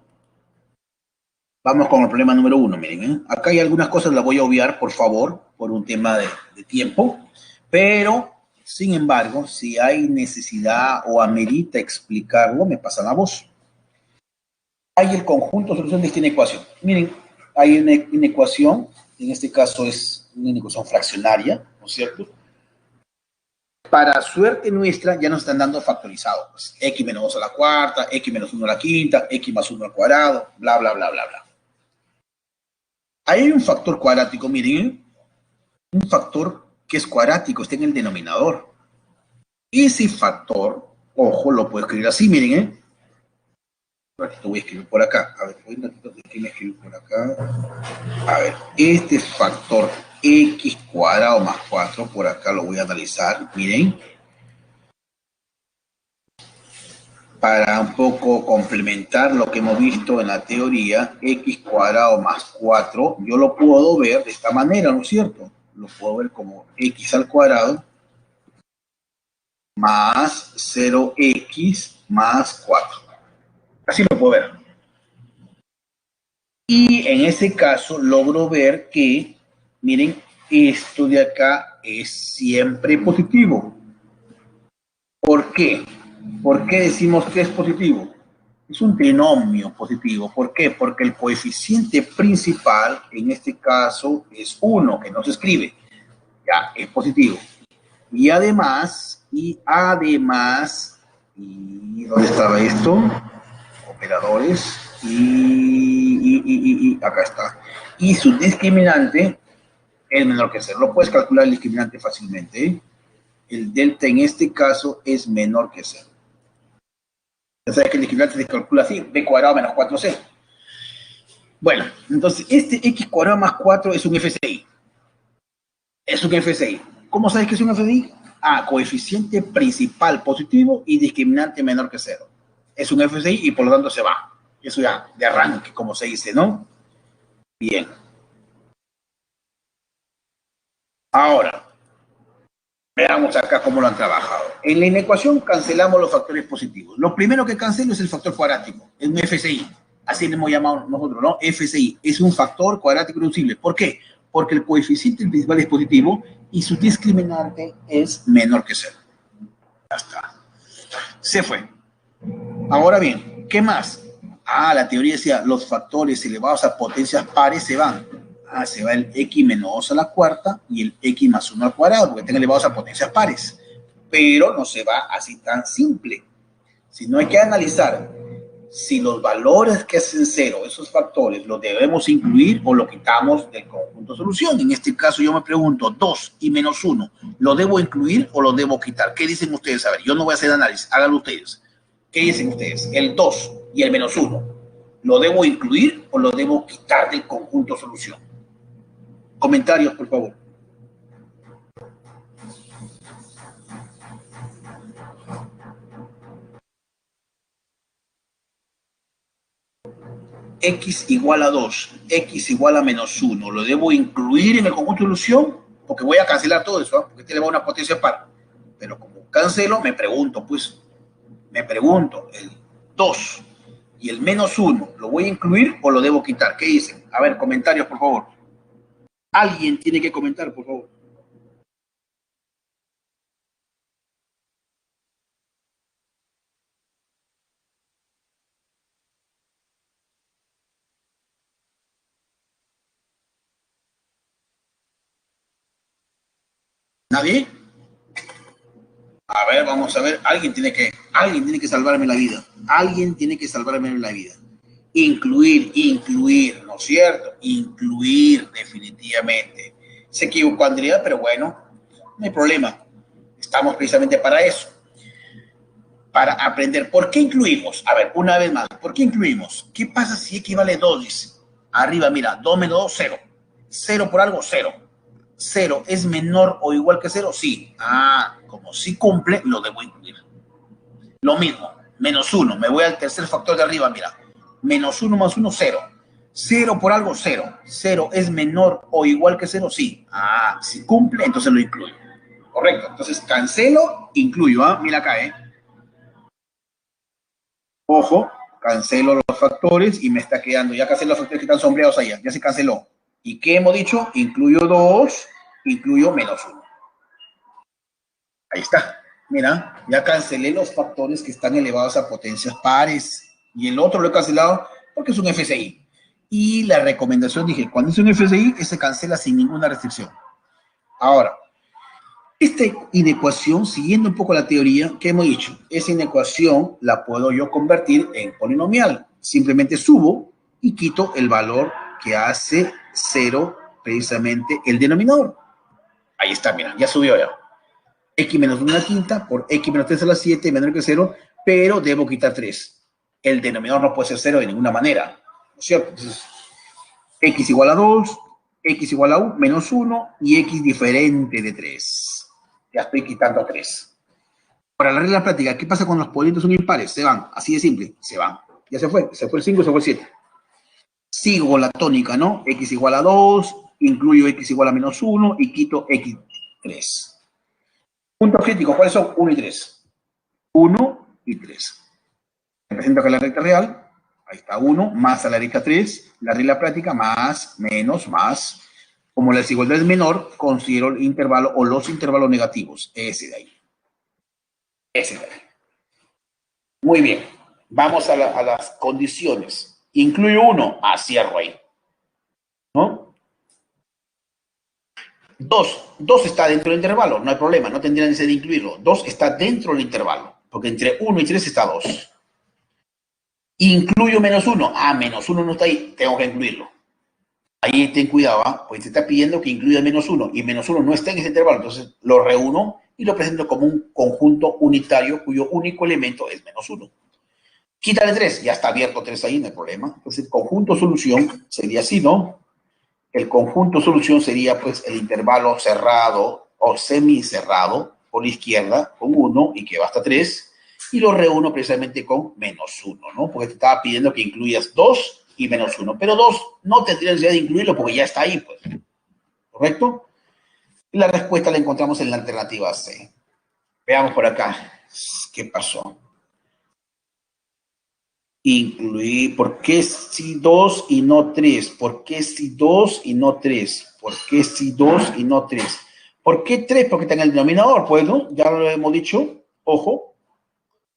Vamos con el problema número 1, miren, ¿eh? Acá hay algunas cosas, las voy a obviar, por favor, por un tema de tiempo, pero, sin embargo, si hay necesidad o amerita explicarlo, me pasa la voz. Hay el conjunto de solución de esta ecuación. Miren, hay una ecuación, en este caso es una ecuación fraccionaria, ¿no es cierto? Para suerte nuestra, ya nos están dando factorizado. Pues, x menos 2 a la cuarta, x menos 1 a la quinta, x más 1 al cuadrado, bla, bla, bla, bla, bla. Ahí hay un factor cuadrático, miren, un factor que es cuadrático, está en el denominador. Ese factor, ojo, lo puedo escribir así, miren, ¿eh? Un ratito voy a escribir por acá. A ver, un ratito voy a escribir por acá. A ver, este factor x cuadrado más 4, por acá lo voy a analizar, miren. Para un poco complementar lo que hemos visto en la teoría, x cuadrado más 4, yo lo puedo ver de esta manera, ¿no es cierto? Lo puedo ver como x al cuadrado más 0x más 4. Así lo puedo ver. Y en ese caso logro ver que, miren, esto de acá es siempre positivo. ¿Por qué? ¿Por qué decimos que es positivo? Es un trinomio positivo. ¿Por qué? Porque el coeficiente principal, en este caso, es 1, que no se escribe. Ya, es positivo. Y además, ¿y dónde estaba esto? Operadores. Y acá está. Y su discriminante es menor que 0. Lo puedes calcular el discriminante fácilmente, ¿eh? El delta en este caso es menor que 0. Ya sabes que el discriminante se calcula así, b cuadrado menos 4c. Bueno, entonces este x cuadrado más 4 es un FCI. Es un FCI. ¿Cómo sabes que es un FCI? Ah, coeficiente principal positivo y discriminante menor que 0. Es un FCI y por lo tanto se va. Eso ya de arranque, como se dice, ¿no? Bien. Ahora, veamos acá cómo lo han trabajado. En la ecuación cancelamos los factores positivos. Lo primero que cancelo es el factor cuadrático. Es un FCI. Así le hemos llamado nosotros, ¿no? FCI. Es un factor cuadrático reducible. ¿Por qué? Porque el coeficiente principal es positivo y su discriminante es menor que 0. Ya está. Se fue. Ahora bien, ¿qué más? Ah, la teoría decía, los factores elevados a potencias pares se van. Ah, se va el x menos 2 a la cuarta y el x más 1 al cuadrado, porque están elevados a potencias pares. Pero no se va así tan simple. Sino hay que analizar si los valores que hacen 0, esos factores, los debemos incluir o lo quitamos del conjunto de solución. En este caso yo me pregunto, 2 y menos 1, ¿lo debo incluir o lo debo quitar? ¿Qué dicen ustedes? A ver, yo no voy a hacer análisis, háganlo ustedes. ¿Qué dicen ustedes? El 2 y el menos 1, ¿lo debo incluir o lo debo quitar del conjunto de solución? Comentarios, por favor. X igual a 2, X igual a menos 1, ¿lo debo incluir en el conjunto de solución? Porque voy a cancelar todo eso, ¿eh? Porque este le va a una potencia par. Pero como cancelo, me pregunto, el 2 y el menos 1, ¿lo voy a incluir o lo debo quitar? ¿Qué dicen? A ver, comentarios, por favor. Alguien tiene que comentar, por favor. ¿Nadie? A ver, vamos a ver. Alguien tiene que salvarme la vida. Alguien tiene que salvarme la vida. Incluir, ¿no es cierto? Incluir, definitivamente. Se equivocó Andrea, pero bueno, no hay problema. Estamos precisamente para eso. Para aprender. ¿Por qué incluimos? A ver, una vez más. ¿Por qué incluimos? ¿Qué pasa si X vale 2? Dice. Arriba, mira, 2 menos 2, 0. 0 por algo, 0. 0 es menor o igual que 0, sí. Ah, como sí cumple, lo debo incluir. Lo mismo, menos 1. Me voy al tercer factor de arriba, mira. Menos 1 más 1, 0. 0 por algo, 0. 0 es menor o igual que 0, sí. Ah, si cumple, entonces lo incluyo. Correcto. Entonces cancelo, incluyo. ¿Ah? Mira acá, ¿eh? Ojo, cancelo los factores y me está quedando. Ya cancelé los factores que están sombreados allá. Ya se canceló. ¿Y qué hemos dicho? Incluyo 2, incluyo menos 1. Ahí está. Mira, ya cancelé los factores que están elevados a potencias pares. Y el otro lo he cancelado porque es un FCI. Y la recomendación, dije, cuando es un FCI, se cancela sin ninguna restricción. Ahora, esta inecuación, siguiendo un poco la teoría que hemos dicho, esa inecuación la puedo yo convertir en polinomial. Simplemente subo y quito el valor que hace 0, precisamente el denominador. Ahí está, mira, ya subió ya. X menos 1 a la quinta por X menos 3 a la 7 menor que 0, pero debo quitar 3. El denominador no puede ser 0 de ninguna manera, ¿no es cierto? Entonces, X igual a 2, X igual a 1, menos 1 y X diferente de 3. Ya estoy quitando 3. Para la regla práctica, ¿qué pasa cuando los polinomios son impares? Se van, así de simple, se van. Ya se fue el 5, se fue el 7. Sigo la tónica, ¿no? X igual a 2, incluyo X igual a menos 1 y quito X3. Puntos críticos, ¿cuáles son? 1 y 3. 1 y 3. Represento acá la recta real. Ahí está 1, más a la derecha 3. La regla práctica, más, menos, más. Como la desigualdad es menor, considero el intervalo o los intervalos negativos. Ese de ahí. Ese de ahí. Muy bien. Vamos a las condiciones. Incluyo 1. Ah, cierro ahí. ¿No? 2 está dentro del intervalo. No hay problema. No tendría necesidad de incluirlo. 2 está dentro del intervalo. Porque entre 1 y 3 está 2. Incluyo menos 1. Ah, menos 1 no está ahí. Tengo que incluirlo. Ahí ten cuidado, ¿eh? Pues te está pidiendo que incluya menos 1 y menos 1 no está en ese intervalo. Entonces lo reúno y lo presento como un conjunto unitario cuyo único elemento es menos 1. Quítale 3. Ya está abierto 3 ahí, no hay problema. Entonces el conjunto solución sería así, ¿no? El conjunto solución sería pues el intervalo cerrado o semicerrado por la izquierda con 1 y que va hasta 3. Y lo reúno precisamente con menos 1, ¿no? Porque te estaba pidiendo que incluyas 2 y menos 1. Pero 2 no tendría necesidad de incluirlo porque ya está ahí, pues. ¿Correcto? Y la respuesta la encontramos en la alternativa C. Veamos por acá. ¿Qué pasó? Incluir. ¿Por qué si 2 y no 3? ¿Por qué si 2 y no 3? ¿Por qué si 2 y no 3? ¿Por qué 3? Porque está en el denominador, pues, ¿no? Ya lo hemos dicho. Ojo.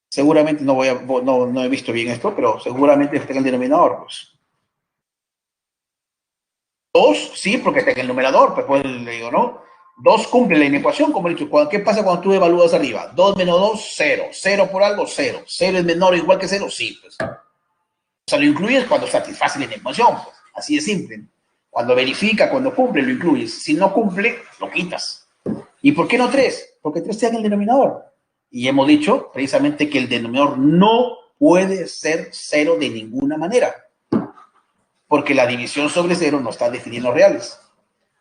Seguramente no he visto bien esto, pero seguramente está en el denominador, pues. 2, sí, porque está en el numerador, pues le digo, ¿no? 2 cumple la inecuación, como he dicho. ¿Qué pasa cuando tú evalúas arriba? 2 menos 2, 0. 0 por algo, 0. 0 es menor o igual que 0, sí, pues. O sea, lo incluyes cuando satisface la inecuación, pues. Así de simple. Cuando verifica, cuando cumple, lo incluyes. Si no cumple, lo quitas. ¿Y por qué no 3? Porque 3 está en el denominador. Y hemos dicho precisamente que el denominador no puede ser 0 de ninguna manera. Porque la división sobre 0 no está definiendo reales.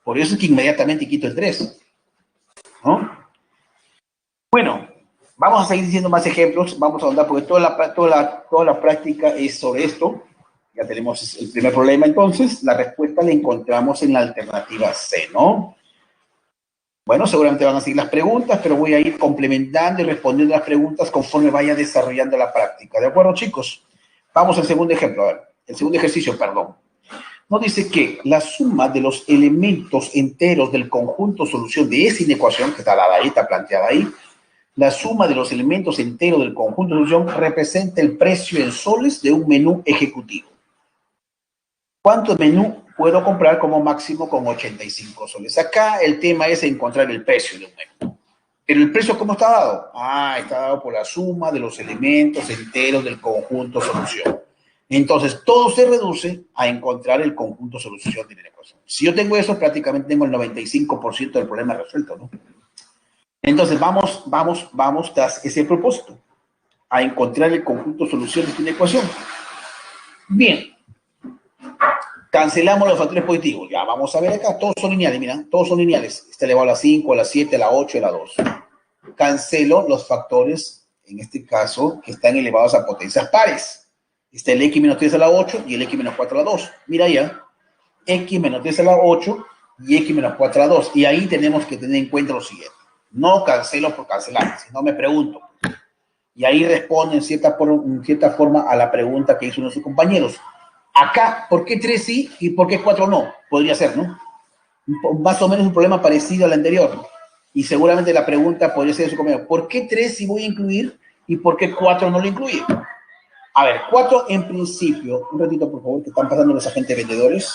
Por eso es que inmediatamente quito el 3. ¿No? Bueno, vamos a seguir diciendo más ejemplos. Vamos a ahondar porque toda la práctica es sobre esto. Ya tenemos el primer problema, entonces. La respuesta la encontramos en la alternativa C, ¿no? Bueno, seguramente van a seguir las preguntas, pero voy a ir complementando y respondiendo las preguntas conforme vaya desarrollando la práctica. ¿De acuerdo, chicos? Vamos al segundo ejemplo, a ver. El segundo ejercicio, perdón. Nos dice que la suma de los elementos enteros del conjunto solución de esa inecuación, que está dada ahí, está planteada ahí, la suma de los elementos enteros del conjunto solución representa el precio en soles de un menú ejecutivo. ¿Cuánto menú puedo comprar como máximo con 85 soles? Acá el tema es encontrar el precio de un menú. ¿Pero el precio cómo está dado? Está dado por la suma de los elementos enteros del conjunto solución. Entonces, todo se reduce a encontrar el conjunto solución de la ecuación. Si yo tengo eso, prácticamente tengo el 95% del problema resuelto, ¿no? Entonces, vamos tras ese propósito, a encontrar el conjunto solución de una ecuación. Bien. Cancelamos los factores positivos. Ya, vamos a ver acá. Todos son lineales, mira. Todos son lineales. Está elevado a la 5, a la 7, a la 8, a la 2. Cancelo los factores, en este caso, que están elevados a potencias pares. Está el x menos 3 a la 8 y el x menos 4 a la 2. Mira ya. X menos 3 a la 8 y x menos 4 a la 2. Y ahí tenemos que tener en cuenta lo siguiente. No cancelo por cancelar, sino me pregunto. Y ahí responde en cierta forma a la pregunta que hizo uno de sus compañeros. Acá, ¿por qué 3 sí y por qué 4 no? Podría ser, ¿no? Más o menos un problema parecido al anterior. Y seguramente la pregunta podría ser de su compañero. ¿Por qué 3 sí voy a incluir y por qué 4 no lo incluye? A ver, 4 en principio. Un ratito, por favor, que están pasando los agentes vendedores.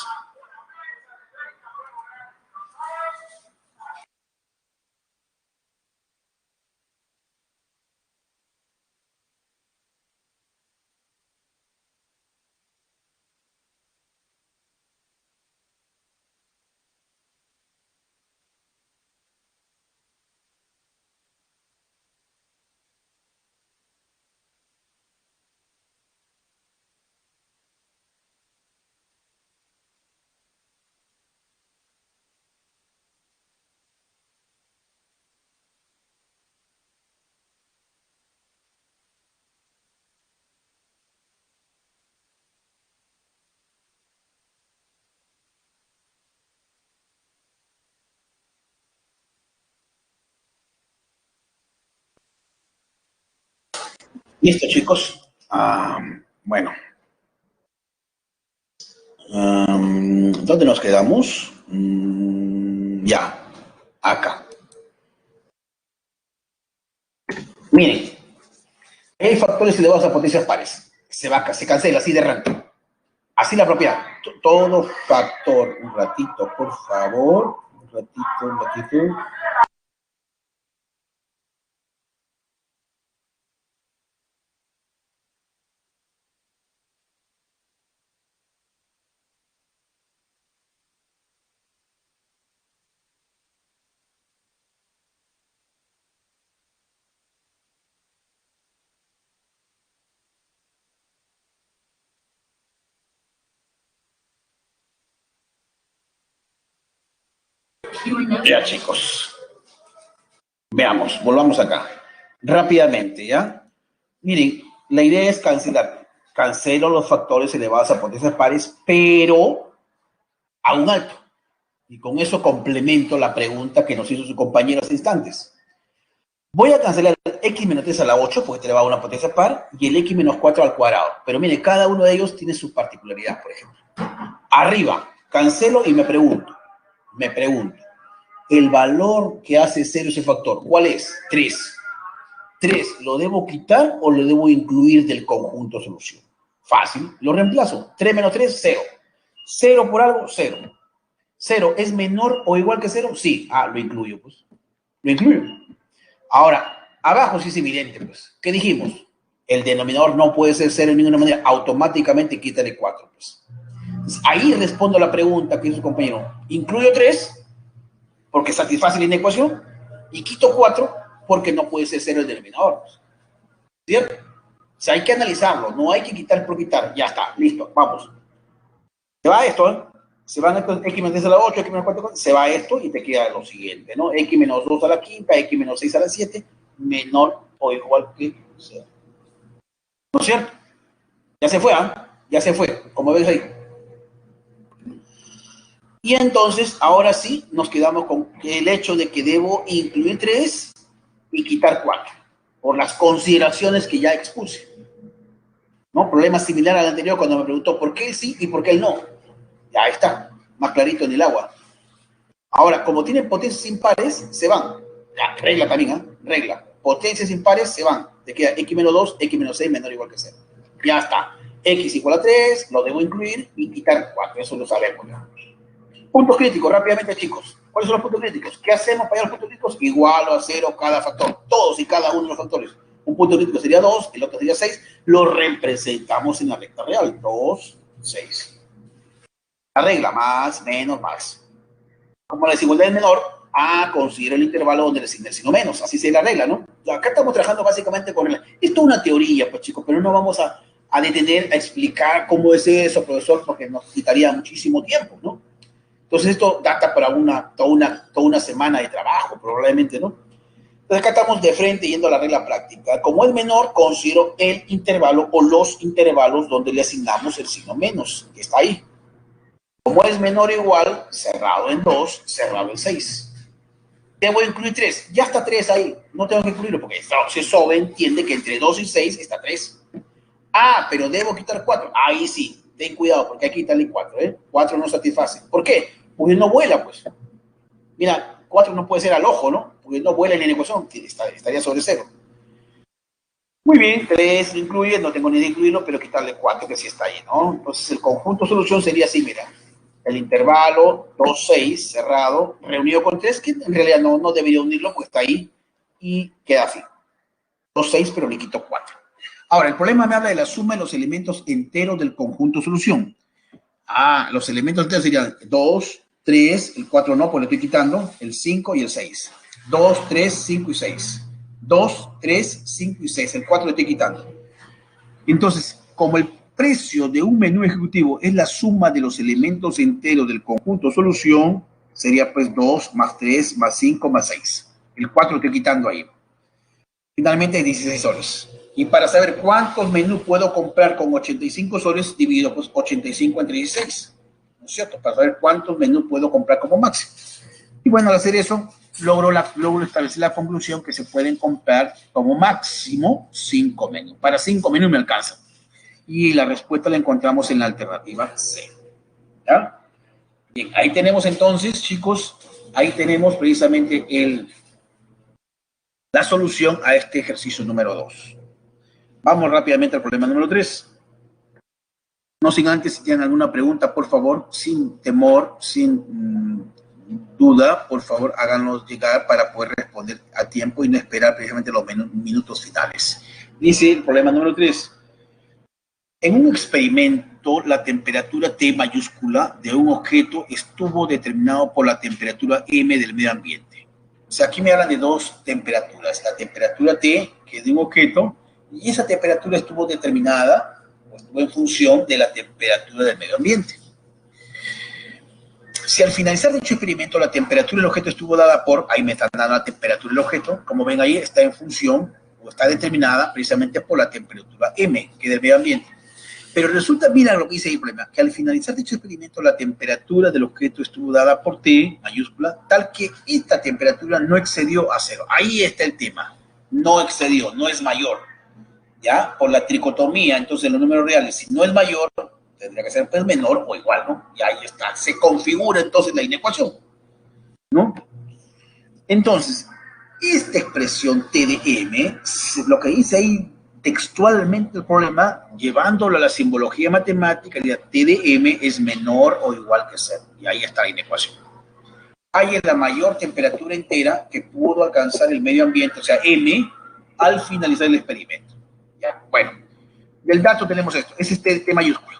Listo, chicos. Bueno. ¿Dónde nos quedamos? Ya, acá. Miren, hay factores elevados a potencias pares. Se cancela así de arranque. Así la propiedad. Todo factor. Un ratito, por favor. Un ratito. Ya, chicos. Veamos, volvamos acá. Rápidamente, ¿ya? Miren, la idea es cancelar. Cancelo los factores elevados a potencias pares, pero a un alto. Y con eso complemento la pregunta que nos hizo su compañero hace instantes. Voy a cancelar el x menos 3 a la 8, porque te elevado a una potencia par, y el x menos 4 al cuadrado. Pero mire, cada uno de ellos tiene su particularidad, por ejemplo. Arriba, cancelo y me pregunto, el valor que hace cero ese factor, ¿cuál es? 3. 3, ¿lo debo quitar o lo debo incluir del conjunto solución? Fácil, lo reemplazo. 3 menos 3, 0. 0 por algo, 0. 0 es menor o igual que 0, sí. Lo incluyo, pues. Lo incluyo. Ahora, abajo sí es evidente, pues. ¿Qué dijimos? El denominador no puede ser 0 de ninguna manera. Automáticamente quítale 4, pues. Entonces, ahí respondo a la pregunta que hizo su compañero. Incluyo 3 porque satisface la inecuación y quito 4 porque no puede ser 0 el denominador. Pues. ¿Cierto? O sea, hay que analizarlo. No hay que quitar por quitar. Ya está. Listo. Vamos. Se va esto, ¿eh? Se van x menos 3 a la 8, x menos 4, se va esto y te queda lo siguiente, ¿no? X menos 2 a la quinta, x menos 6 a la 7, menor o igual que 0. ¿No es cierto? Ya se fue, ¿ah? Ya se fue, como ves ahí. Y entonces, ahora sí, nos quedamos con el hecho de que debo incluir 3 y quitar 4, por las consideraciones que ya expuse. ¿No? Problema similar al anterior cuando me preguntó por qué el sí y por qué el no. Ya está, más clarito en el agua. Ahora, como tienen potencias impares, se van. Ya, regla también, ¿eh? Regla. Potencias impares se van. Te queda x-2, x-6 menor o igual que 0. Ya está. X igual a 3, lo debo incluir y quitar 4. Eso lo sabemos ya. Puntos críticos, rápidamente, chicos. ¿Cuáles son los puntos críticos? ¿Qué hacemos para hallar los puntos críticos? Igual a 0 cada factor. Todos y cada uno de los factores. Un punto crítico sería 2, el otro sería 6. Lo representamos en la recta real. 2, 6. La regla, más, menos, más. Como la desigualdad es menor, considera el intervalo donde le signa el signo menos. Así sería la regla, ¿no? Acá estamos trabajando básicamente con regla. Esto es una teoría, pues, chicos, pero no vamos a detener a explicar cómo es eso, profesor, porque nos quitaría muchísimo tiempo, ¿no? Entonces esto data para toda una semana de trabajo, probablemente, ¿no? Entonces acá estamos de frente yendo a la regla práctica. Como es menor, considero el intervalo o los intervalos donde le asignamos el signo menos, que está ahí. Como es menor o igual, cerrado en 2, cerrado en 6. Debo incluir 3. Ya está 3 ahí. No tengo que incluirlo porque si SOBE entiende que entre 2 y 6 está 3. Pero debo quitar 4. Ahí sí. Ten cuidado porque hay que quitarle 4. 4 no satisface. ¿Por qué? Porque no vuela, pues. Mira, 4 no puede ser al ojo, ¿no? Porque no vuela en la ecuación. Estaría sobre 0. Muy bien, 3 incluye. No tengo ni de incluirlo, pero quitarle 4 que sí está ahí, ¿no? Entonces el conjunto solución sería así, mira. El intervalo 2, 6 cerrado, reunido con 3, que en realidad no debería unirlo porque está ahí y queda así. 2, 6, pero le quito 4. Ahora, el problema me habla de la suma de los elementos enteros del conjunto solución. Los elementos enteros serían 2, 3, el 4 no, pues le estoy quitando, el 5 y el 6. 2, 3, 5 y 6. 2, 3, 5 y 6. El 4 le estoy quitando. Entonces, como el precio de un menú ejecutivo es la suma de los elementos enteros del conjunto solución, sería pues 2 más 3 más 5 más 6. El 4 lo estoy quitando ahí. Finalmente 16 soles. Y para saber cuántos menús puedo comprar con 85 soles, divido pues 85 entre 16. ¿No es cierto? Para saber cuántos menús puedo comprar como máximo. Y bueno, al hacer eso, logro establecer la conclusión que se pueden comprar como máximo 5 menús. Para 5 menús me alcanza. Y la respuesta la encontramos en la alternativa C. ¿Ya? Bien, ahí tenemos entonces, chicos, ahí tenemos precisamente la solución a este ejercicio número 2. Vamos rápidamente al problema número 3. No sin antes, si tienen alguna pregunta, por favor, sin temor, sin duda, por favor, háganos llegar para poder responder a tiempo y no esperar precisamente los minutos finales. Dice el problema número 3. En un experimento, la temperatura T mayúscula de un objeto estuvo determinado por la temperatura M del medio ambiente. O sea, aquí me hablan de dos temperaturas. La temperatura T, que es de un objeto, y esa temperatura estuvo determinada, estuvo en función de la temperatura del medio ambiente. Si al finalizar dicho experimento la temperatura del objeto estuvo dada por, ahí me están dando la temperatura del objeto, como ven ahí, está en función, o está determinada precisamente por la temperatura M, que es del medio ambiente. Pero resulta, mira lo que dice ahí el problema, que al finalizar dicho experimento la temperatura del objeto estuvo dada por T, mayúscula, tal que esta temperatura no excedió a 0. Ahí está el tema, no excedió, no es mayor, ¿ya? Por la tricotomía, entonces los números reales, si no es mayor, tendría que ser pues menor o igual, ¿no? Y ahí está, se configura entonces la inecuación, ¿no? Entonces, esta expresión T de M, lo que dice ahí textualmente el problema, llevándolo a la simbología matemática, T de M es menor o igual que 0. Y ahí está la inecuación. Hay en la mayor temperatura entera que pudo alcanzar el medio ambiente, o sea, M, al finalizar el experimento. ¿Ya? Bueno, del dato tenemos esto, es este T mayúsculo.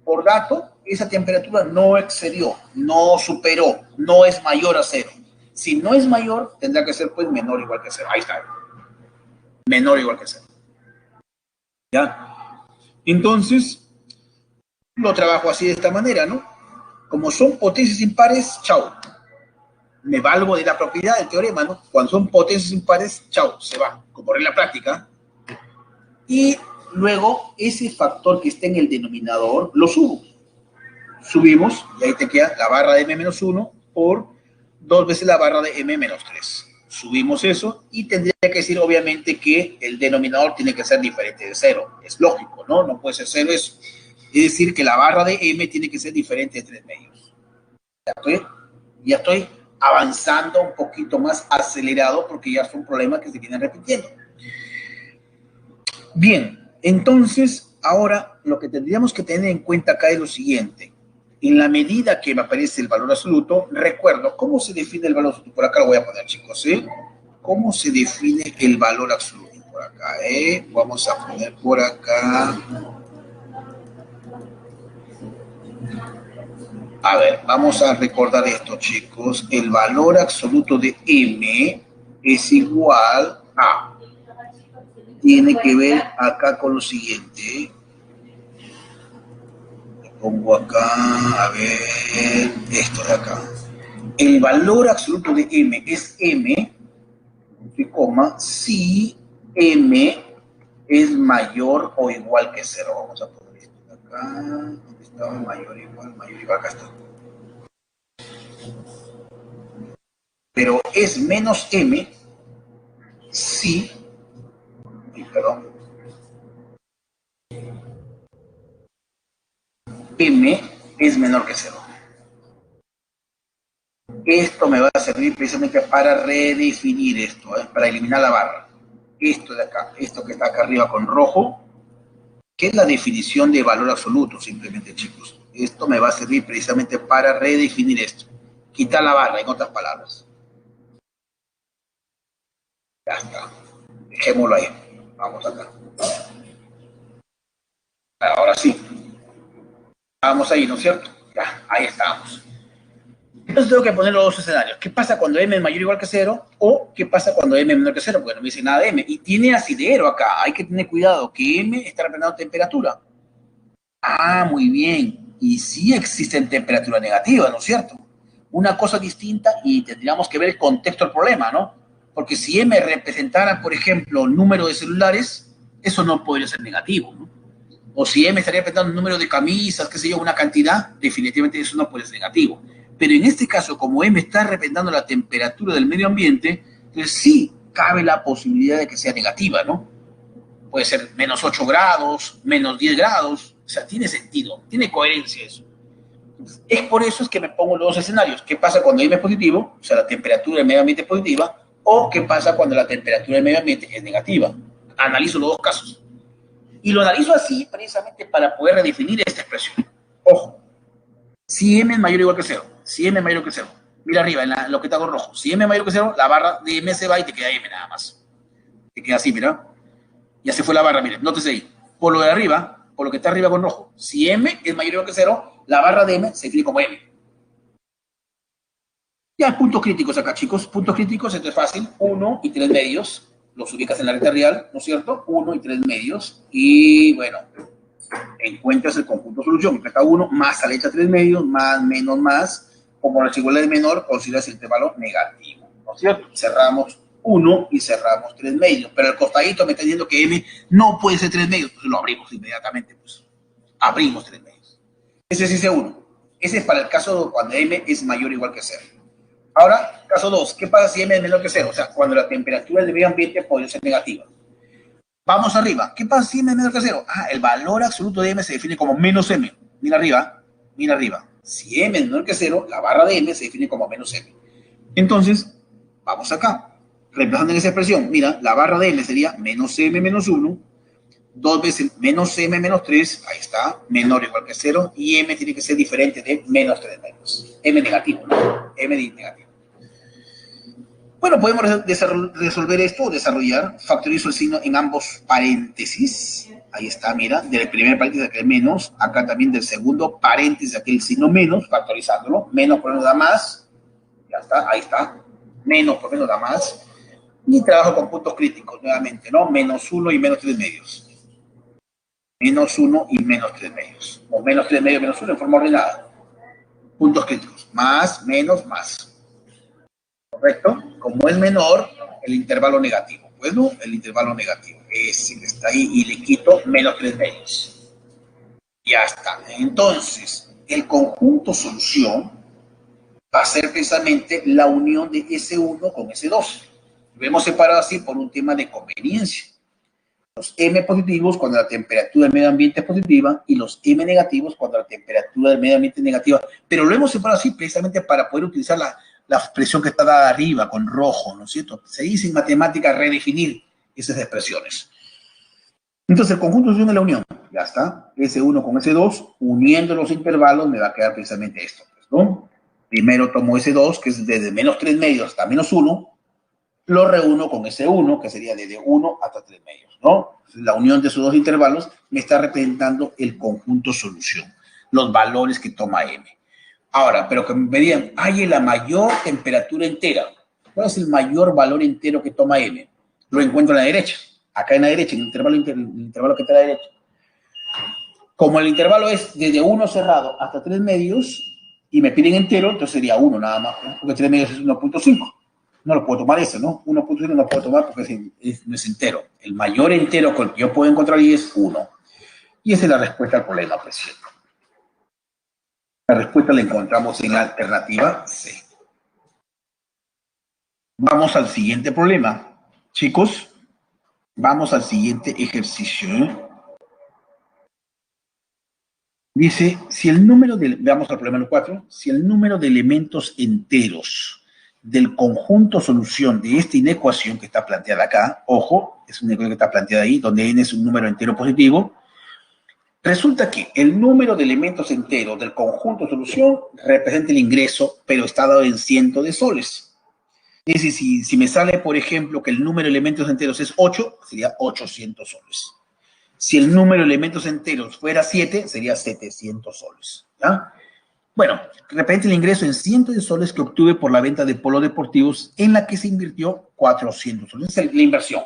Por dato, esa temperatura no excedió, no superó, no es mayor a 0. Si no es mayor, tendrá que ser pues menor o igual que 0. Ahí está. Menor o igual que 0. ¿Ya? Entonces, lo trabajo así de esta manera, ¿no? Como son potencias impares, chao. Me valgo de la propiedad del teorema, ¿no? Cuando son potencias impares, chao, se va, como regla práctica. Y Luego, ese factor que está en el denominador, lo subo. Subimos, y ahí te queda la barra de m-1 por 2 veces la barra de m-3. Subimos eso y tendría que decir, obviamente, que el denominador tiene que ser diferente de 0. Es lógico, ¿no? No puede ser 0 eso. Es decir, que la barra de m tiene que ser diferente de 3 medios. Ya estoy avanzando un poquito más acelerado porque ya son problemas que se vienen repitiendo. Bien, entonces, ahora lo que tendríamos que tener en cuenta acá es lo siguiente. En la medida que me aparece el valor absoluto, recuerdo, ¿cómo se define el valor absoluto? Por acá lo voy a poner, chicos, ¿eh? ¿Cómo se define el valor absoluto? Por acá, ¿eh? Vamos a poner por acá. A ver, vamos a recordar esto, chicos. El valor absoluto de m es igual a... Tiene que ver acá con lo siguiente. Pongo acá, a ver, esto de acá. El valor absoluto de m es m, coma, si m es mayor o igual que 0. Vamos a poner esto de acá. ¿Dónde estaba? Mayor, igual, acá está. Pero es menos m si, perdón, m es menor que 0. Esto me va a servir precisamente para redefinir esto, para eliminar la barra. Esto de acá, esto que está acá arriba con rojo, que es la definición de valor absoluto, simplemente, chicos. Esto me va a servir precisamente para redefinir esto. Quitar la barra, en otras palabras. Ya está. Dejémoslo ahí. Vamos acá. Ahora sí. Vamos ahí, ¿no es cierto? Ya, ahí estamos. Entonces tengo que poner los dos escenarios. ¿Qué pasa cuando m es mayor o igual que 0? O ¿qué pasa cuando m es menor que 0? Porque no me dice nada de m. Y tiene asidero acá. Hay que tener cuidado que m está representando temperatura. Ah, muy bien. Y sí existen temperaturas negativas, ¿no es cierto? Una cosa distinta y tendríamos que ver el contexto del problema, ¿no? Porque si m representara, por ejemplo, número de celulares, eso no podría ser negativo, ¿no? O si m estaría representando un número de camisas, qué sé yo, una cantidad, definitivamente eso no puede ser negativo. Pero en este caso, como m está representando la temperatura del medio ambiente, entonces sí cabe la posibilidad de que sea negativa, ¿no? Puede ser menos 8 grados, menos 10 grados, o sea, tiene sentido, tiene coherencia eso. Entonces, es por eso es que me pongo los dos escenarios. ¿Qué pasa cuando m es positivo? O sea, la temperatura del medio ambiente es positiva. ¿O qué pasa cuando la temperatura del medio ambiente es negativa? Analizo los dos casos. Y lo analizo así precisamente para poder redefinir esta expresión. Ojo, si m es mayor o igual que 0, si m es mayor que 0, mira arriba en lo que está con rojo, si m es mayor que 0, la barra de m se va y te queda m nada más. Te queda así, mira. Ya se fue la barra, miren, nótese ahí. Por lo de arriba, por lo que está arriba con rojo, si m es mayor o igual que 0, la barra de m se define como m. Ya, puntos críticos acá, chicos. Puntos críticos, esto es fácil. 1 y 3 medios. Los ubicas en la recta real, ¿no es cierto? 1 y 3 medios. Y, bueno, encuentras el conjunto de solución. Recta 1 más a la letra 3 medios, más, menos, más. Como la desigualdad es menor, consideras el intervalo negativo, ¿no es cierto? Cerramos 1 y cerramos 3 medios. Pero el costadito me está diciendo que m no puede ser 3 medios. Pues lo abrimos inmediatamente, pues. Abrimos 3 medios. Ese es ese 1. Ese es para el caso cuando m es mayor o igual que 0. Ahora, caso 2, ¿qué pasa si m es menor que 0? O sea, cuando la temperatura del medio ambiente puede ser negativa. Vamos arriba. ¿Qué pasa si m es menor que 0? Ah, el valor absoluto de m se define como menos m. Mira arriba, mira arriba. Si m es menor que 0, la barra de m se define como menos m. Entonces, vamos acá. Reemplazando en esa expresión, mira, la barra de m sería menos m menos 1, 2 veces menos m menos 3, ahí está, menor o igual que 0, y m tiene que ser diferente de menos 3 menos. M negativo, ¿no? M negativo. Bueno, podemos resolver esto o desarrollar. Factorizo el signo en ambos paréntesis. Ahí está, mira, del primer paréntesis aquel menos, acá también del segundo paréntesis aquel signo menos, factorizándolo. Menos por menos da más. Ya está, ahí está. Menos por menos da más. Y trabajo con puntos críticos nuevamente, ¿no? Menos 1 y menos 3 medios. Menos 1 y menos 3 medios. O menos 3 medios menos 1 en forma ordenada. Puntos críticos. Más, menos, más. ¿Correcto? Como es menor, el intervalo negativo. pues, ¿no? El intervalo negativo. Ese que está ahí y le quito menos 3 medios. Ya está. Entonces, el conjunto solución va a ser precisamente la unión de S1 con S2. Lo hemos separado así por un tema de conveniencia. Los M positivos cuando la temperatura del medio ambiente es positiva y los M negativos cuando la temperatura del medio ambiente es negativa. Pero lo hemos separado así precisamente para poder utilizar la expresión que está dada arriba con rojo, ¿no es cierto? Se dice en matemática redefinir esas expresiones. Entonces, el conjunto de solución es la unión. Ya está. S1 con S2, uniendo los intervalos me va a quedar precisamente esto, pues, ¿no? Primero tomo S2, que es desde menos 3 medios hasta menos 1, lo reúno con S1, que sería desde 1 hasta 3 medios, ¿no? La unión de esos dos intervalos me está representando el conjunto solución, los valores que toma M. Ahora, pero que me digan, hay la mayor temperatura entera. ¿Cuál es el mayor valor entero que toma M? Lo encuentro a la derecha, acá en la derecha, en el intervalo que está a la derecha. Como el intervalo es desde 1 cerrado hasta 3 medios, y me piden entero, entonces sería 1 nada más, ¿no? Porque 3 medios es 1.5. No lo puedo tomar ese, ¿no? 1.5 no lo puedo tomar porque no es entero. El mayor entero que yo puedo encontrar ahí es 1. Y esa es la respuesta al problema, pues. La respuesta la encontramos en la alternativa C. Vamos al siguiente problema. Chicos, vamos al siguiente ejercicio. Dice, si el número de, veamos al problema número 4, si el número de elementos enteros del conjunto solución de esta inecuación que está planteada acá, ojo, es una inecuación que está planteada ahí, donde n es un número entero positivo, resulta que el número de elementos enteros del conjunto solución representa el ingreso, pero está dado en cientos de soles. Es decir, si me sale, por ejemplo, que el número de elementos enteros es 8, sería 800 soles. Si el número de elementos enteros fuera 7, sería 700 soles. ¿Ya? Bueno, representa el ingreso en cientos de soles que obtuve por la venta de polos deportivos en la que se invirtió 400 soles. Esa es la inversión,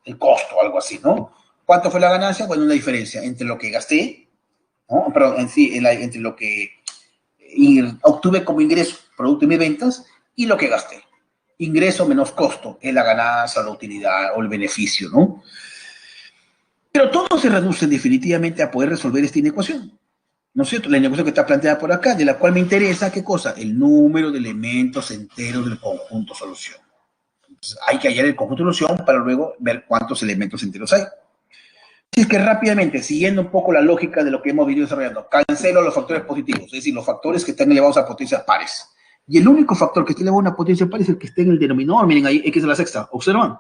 el costo, algo así, ¿no? ¿Cuánto fue la ganancia? Bueno, una diferencia entre lo que gasté, ¿no? Pero en sí, entre lo que obtuve como ingreso, producto de mis ventas, y lo que gasté. Ingreso menos costo es la ganancia, la utilidad o el beneficio, ¿no? Pero todo se reduce definitivamente a poder resolver esta inecuación. ¿No es cierto? La inecuación que está planteada por acá, de la cual me interesa, ¿qué cosa? El número de elementos enteros del conjunto solución. Entonces, hay que hallar el conjunto solución para luego ver cuántos elementos enteros hay. Así es que rápidamente, siguiendo un poco la lógica de lo que hemos venido desarrollando, cancelo los factores positivos, es decir, los factores que están elevados a potencias pares. Y el único factor que está elevado a una potencia par es el que está en el denominador. Miren ahí, x a la sexta, ¿observan?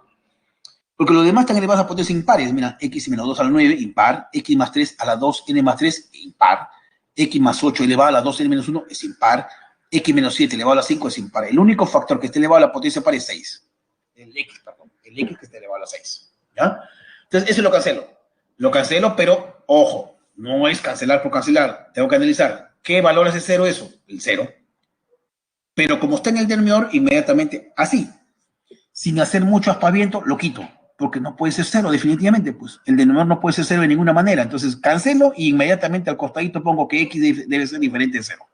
Porque los demás están elevados a potencias impares. Mira, x menos 2 a la 9, impar. X más 3 a la 2, n más 3, impar. X más 8 elevado a la 2, n menos 1, es impar. X menos 7 elevado a la 5 es impar. El único factor que está elevado a la potencia par es 6. El x, perdón. El x que está elevado a la 6. ¿Ya? Entonces, eso lo cancelo. Lo cancelo, pero, ojo, no es cancelar por cancelar. Tengo que analizar. ¿Qué valor es el 0 eso? El 0. Pero como está en el denominador, inmediatamente, así, sin hacer mucho aspaviento, lo quito. Porque no puede ser 0, definitivamente, pues. El denominador no puede ser 0 de ninguna manera. Entonces, cancelo y inmediatamente al costadito pongo que x debe ser diferente de 0.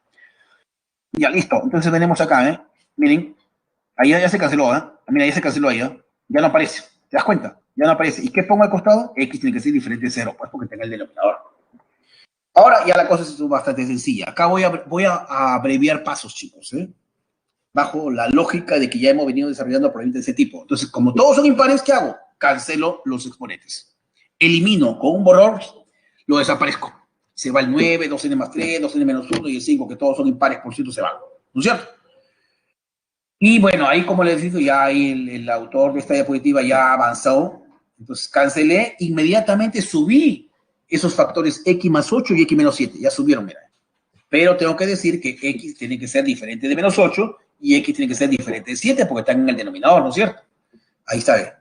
Ya, listo. Entonces venimos acá, ¿eh? Miren, ahí ya se canceló, ¿eh? Mira, ya se canceló ahí, ¿eh? Ya no aparece. ¿Te das cuenta? Ya no aparece. ¿Y qué pongo al costado? X tiene que ser diferente de 0, pues, porque tenga el denominador. Ahora ya la cosa es bastante sencilla. Acá voy a abreviar pasos, chicos, ¿eh? Bajo la lógica de que ya hemos venido desarrollando problemas de ese tipo. Entonces, como todos son impares, ¿qué hago? Cancelo los exponentes. Elimino con un borrador, lo desaparezco. Se va el 9, 2n más 3, 2n menos 1 y el 5, que todos son impares, por cierto, se van. ¿No es cierto? Y bueno, ahí como les digo, ya ahí el autor de esta diapositiva ya avanzó. Entonces, cancelé, inmediatamente subí esos factores x más 8 y x menos 7. Ya subieron, mira. Pero tengo que decir que x tiene que ser diferente de menos 8 y x tiene que ser diferente de 7 porque están en el denominador, ¿no es cierto? Ahí está,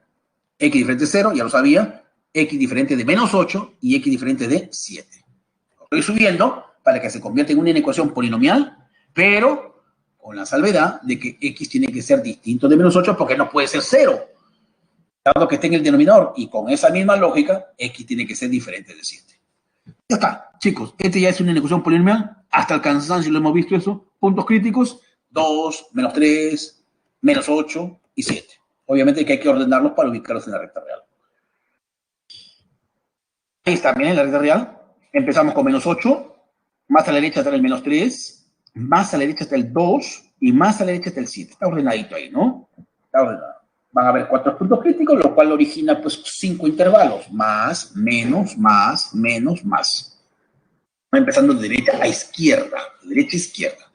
x diferente de 0, ya lo sabía, x diferente de menos 8 y x diferente de 7. Lo estoy subiendo para que se convierta en una inecuación polinomial, pero con la salvedad de que x tiene que ser distinto de menos 8 porque no puede ser 0, dado que esté en el denominador, y con esa misma lógica, x tiene que ser diferente de 7. Ya está, chicos, este ya es una inecuación polinomial, hasta el cansancio lo hemos visto eso, puntos críticos, 2, menos 3, menos 8 y 7. Obviamente que hay que ordenarlos para ubicarlos en la recta real. Ahí está, miren, en la recta real. Empezamos con menos 8, más a la derecha está el menos 3, más a la derecha está el 2 y más a la derecha está el 7. Está ordenadito ahí, ¿no? Está ordenado. Van a haber 4 puntos críticos, lo cual origina pues 5 intervalos. Más, menos, más, menos, más. Empezando de derecha a izquierda. De derecha a izquierda.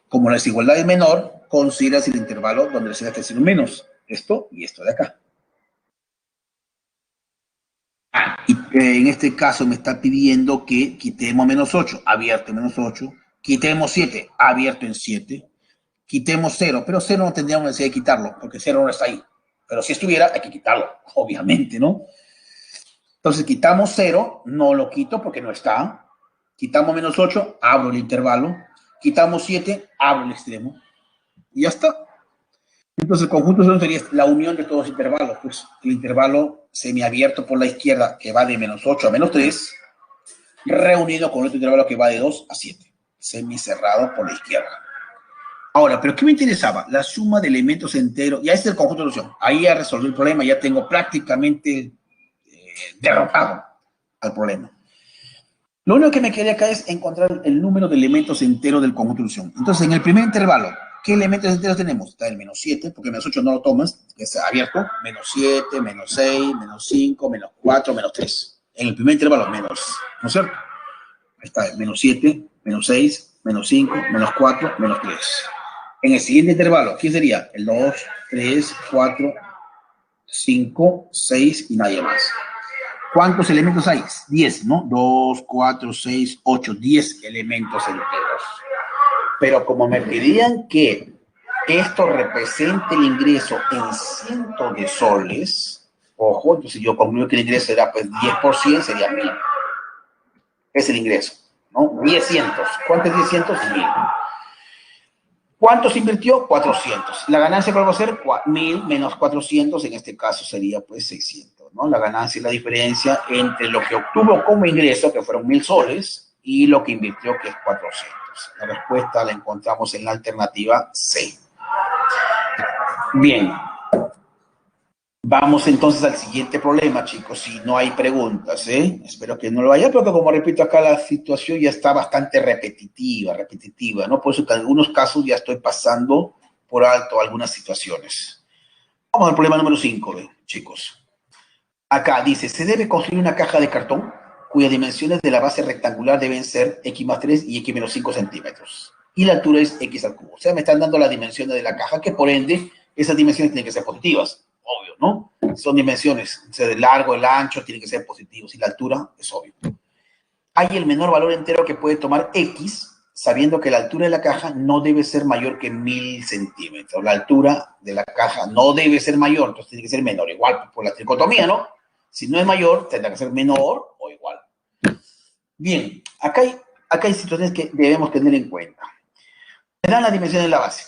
Como la desigualdad es menor, consideras el intervalo donde la desigualdad está menos. Esto y esto de acá. Y en este caso me está pidiendo que quitemos menos 8, abierto en menos 8. Quitemos 7, abierto en 7. Quitemos 0, pero 0 no tendríamos necesidad de quitarlo, porque 0 no está ahí. Pero si estuviera, hay que quitarlo, obviamente, ¿no? Entonces quitamos 0, no lo quito porque no está. Quitamos menos 8, abro el intervalo. Quitamos 7, abro el extremo. Y ya está. Entonces el conjunto sería la unión de todos los intervalos. Pues el intervalo semiabierto por la izquierda, que va de menos 8 a menos 3, reunido con otro intervalo que va de 2 a 7. Semicerrado por la izquierda. Ahora, ¿pero qué me interesaba? La suma de elementos enteros. Ya este es el conjunto de solución. Ahí ya resolví el problema, ya tengo prácticamente derrotado al problema. Lo único que me quería acá es encontrar el número de elementos enteros del conjunto de solución. Entonces, en el primer intervalo, ¿qué elementos enteros tenemos? Está el menos 7, porque menos 8 no lo tomas, que está abierto. Menos 7, menos 6, menos 5, menos 4, menos 3. En el primer intervalo, menos, ¿no es cierto? Está el menos 7, menos 6, menos 5, menos 4, menos 3. En el siguiente intervalo, ¿quién sería? El 2, 3, 4, 5, 6 y nadie más. ¿Cuántos elementos hay? 10, ¿no? 2, 4, 6, 8, 10 elementos enteros. Pero como me pedían que esto represente el ingreso en cientos de soles, ojo, entonces yo concluyo que el ingreso era pues 10%, sería 1000. Es el ingreso, ¿no? 10 cientos. ¿Cuánto es 10 cientos? 1000. ¿Cuánto se invirtió? 400. La ganancia, ¿cuál va a ser? 1000 menos 400, en este caso sería pues 600, ¿no? La ganancia es la diferencia entre lo que obtuvo como ingreso, que fueron 1000 soles, y lo que invirtió, que es 400. La respuesta la encontramos en la alternativa C. Bien. Vamos entonces al siguiente problema, chicos, si no hay preguntas, ¿eh? Espero que no lo haya, porque como repito, acá la situación ya está bastante repetitiva, ¿no? Por eso que en algunos casos ya estoy pasando por alto algunas situaciones. Vamos al problema número 5, chicos. Acá dice, se debe construir una caja de cartón cuyas dimensiones de la base rectangular deben ser x más 3 y x menos 5 centímetros. Y la altura es x al cubo. O sea, me están dando las dimensiones de la caja, que por ende, esas dimensiones tienen que ser positivas. Obvio, ¿no? Son dimensiones, o sea, el largo, el ancho, tienen que ser positivos, y la altura es obvio. Hay el menor valor entero que puede tomar X, sabiendo que la altura de la caja no debe ser mayor que 1000 centímetros. La altura de la caja no debe ser mayor, entonces tiene que ser menor, igual por la tricotomía, ¿no? Si no es mayor, tendrá que ser menor o igual. Bien, acá hay situaciones que debemos tener en cuenta. Me dan la dimensión de la base,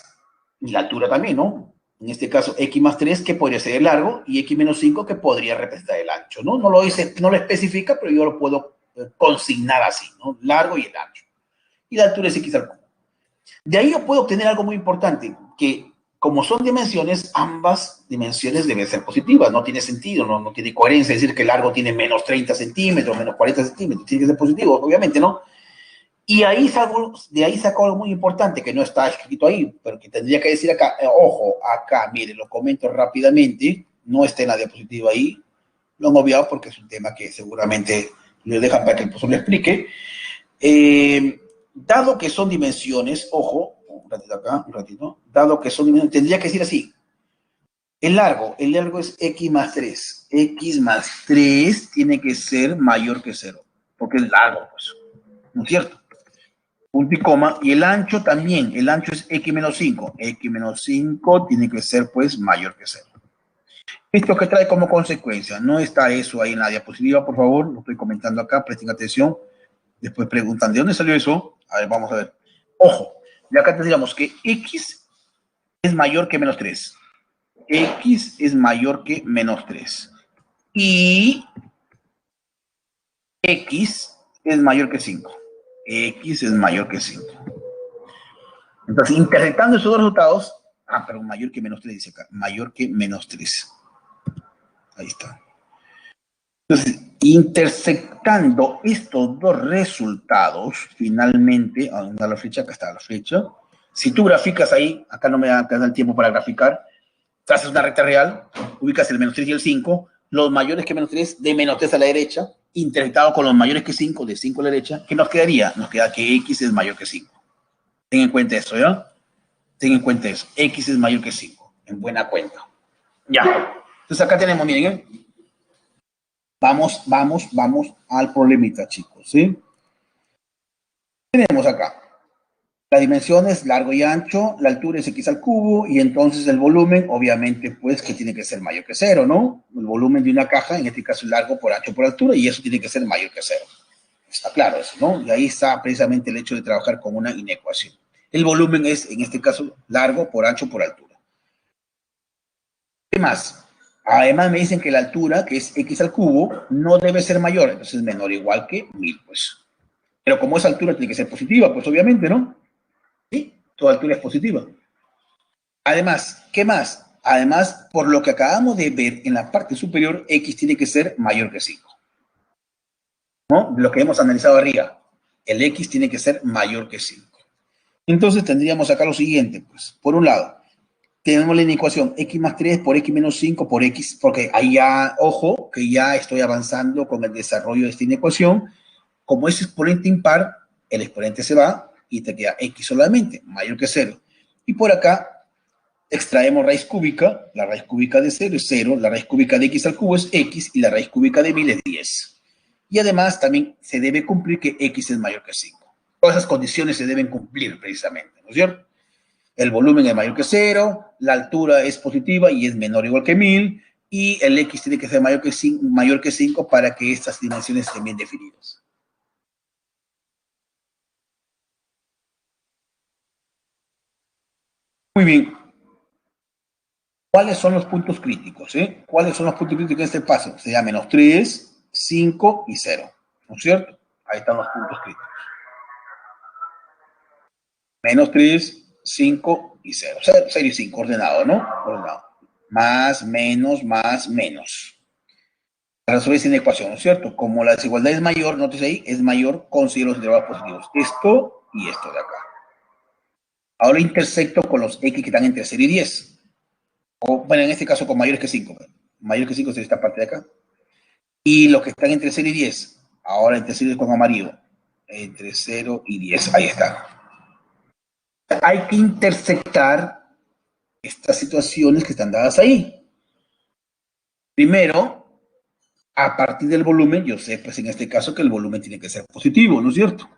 y la altura también, ¿no? En este caso, x más 3, que podría ser el largo, y x menos 5, que podría representar el ancho, ¿no? No lo especifica, pero yo lo puedo consignar así, ¿no? Largo y el ancho. Y la altura es x al cubo. De ahí yo puedo obtener algo muy importante, que como son dimensiones, ambas dimensiones deben ser positivas. No tiene sentido, no tiene coherencia decir que el largo tiene menos 30 centímetros, menos 40 centímetros. Tiene que ser positivo, obviamente, ¿no? Y de ahí saco algo muy importante que no está escrito ahí, pero que tendría que decir acá. Ojo, acá, miren, lo comento rápidamente. No está en la diapositiva ahí. Lo han obviado porque es un tema que seguramente le dejan para que el profesor le explique. Dado que son dimensiones, ojo, un ratito acá, un ratito. Dado que son dimensiones, tendría que decir así. El largo es x más 3. X más 3 tiene que ser mayor que 0, porque es largo, pues. ¿No es cierto? Punto y coma, y el ancho también, el ancho es x menos 5, x menos 5 tiene que ser pues mayor que 0. ¿Esto que trae como consecuencia? No está eso ahí en la diapositiva, por favor, lo estoy comentando acá, presten atención, después preguntan, ¿de dónde salió eso? A ver, vamos a ver. Ojo, de acá tendríamos que x es mayor que menos 3, x es mayor que menos 3, y x es mayor que 5, x es mayor que 5. Entonces, interpretando esos dos resultados, pero mayor que menos 3 dice acá. Mayor que menos 3. Ahí está. Entonces, intersectando estos dos resultados, finalmente, ¿a dónde está la flecha? Acá está la flecha. Si tú graficas ahí, acá no me da el tiempo para graficar, trazas una recta real, ubicas el menos 3 y el 5, los mayores que menos 3, de menos 3 a la derecha, intersectado con los mayores que 5, de 5 a la derecha, ¿qué nos quedaría? Nos queda que X es mayor que 5. Ten en cuenta eso, ¿ya? Ten en cuenta eso. X es mayor que 5, en buena cuenta. Ya. Entonces acá tenemos, miren, ¿eh? Vamos al problemita, chicos, ¿sí? Tenemos acá las dimensiones, largo y ancho, la altura es x al cubo, y entonces el volumen, obviamente, pues, que tiene que ser mayor que 0, ¿no? El volumen de una caja, en este caso, largo por ancho por altura, y eso tiene que ser mayor que 0. Está claro eso, ¿no? Y ahí está precisamente el hecho de trabajar con una inecuación. El volumen es, en este caso, largo por ancho por altura. ¿Qué más? Además me dicen que la altura, que es x al cubo, no debe ser mayor, entonces menor o igual que 1000, pues. Pero como esa altura tiene que ser positiva, pues obviamente, ¿no? Sí, toda altura es positiva. Además, ¿qué más? Además, por lo que acabamos de ver en la parte superior, x tiene que ser mayor que 5. ¿No? Lo que hemos analizado arriba, el x tiene que ser mayor que 5. Entonces tendríamos acá lo siguiente, pues, por un lado, tenemos la inecuación x más 3 por x menos 5 por x, porque ahí ya, ojo, que ya estoy avanzando con el desarrollo de esta inecuación. Como es exponente impar, el exponente se va y te queda x solamente, mayor que 0. Y por acá extraemos raíz cúbica, la raíz cúbica de 0 es 0, la raíz cúbica de x al cubo es x y la raíz cúbica de 1000 es 10. Y además también se debe cumplir que x es mayor que 5. Todas esas condiciones se deben cumplir precisamente, ¿no es cierto? El volumen es mayor que 0, la altura es positiva y es menor o igual que 1000, y el x tiene que ser mayor que 5 para que estas dimensiones estén bien definidas. Muy bien. ¿Cuáles son los puntos críticos? ¿Cuáles son los puntos críticos en este paso? Sería menos 3, 5 y 0. ¿No es cierto? Ahí están los puntos críticos. Menos 3, 5 y 0. 0 y 5, ordenado, ¿no? Ordenado. Más, menos, más, menos. Para resolver esta ecuación, ¿no es cierto? Como la desigualdad es mayor, nótese ahí, es mayor, considero los intervalos positivos. Esto y esto de acá. Ahora intersecto con los x que están entre 0 y 10. O, bueno, en este caso con mayores que 5. Mayor que 5 es esta parte de acá. Y los que están entre 0 y 10. Ahora entre 0 y 10 con amarillo. Entre 0 y 10. Ahí está. Hay que intersectar estas situaciones que están dadas ahí. Primero, a partir del volumen, yo sé, pues en este caso, que el volumen tiene que ser positivo, ¿no es cierto?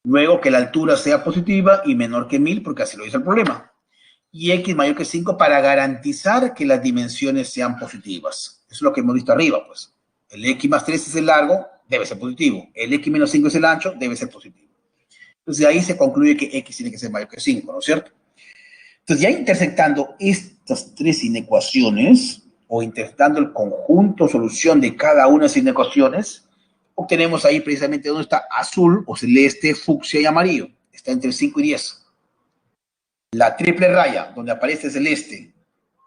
Luego que la altura sea positiva y menor que 1000, porque así lo dice el problema. Y x mayor que 5 para garantizar que las dimensiones sean positivas. Eso es lo que hemos visto arriba, pues. El x más 3 es el largo, debe ser positivo. El x menos 5 es el ancho, debe ser positivo. Entonces, de ahí se concluye que x tiene que ser mayor que 5, ¿no es cierto? Entonces, ya intersectando estas tres inecuaciones, o intersectando el conjunto solución de cada una de esas inecuaciones, obtenemos ahí precisamente donde está azul, o celeste, fucsia y amarillo. Está entre 5 y 10. La triple raya, donde aparece celeste,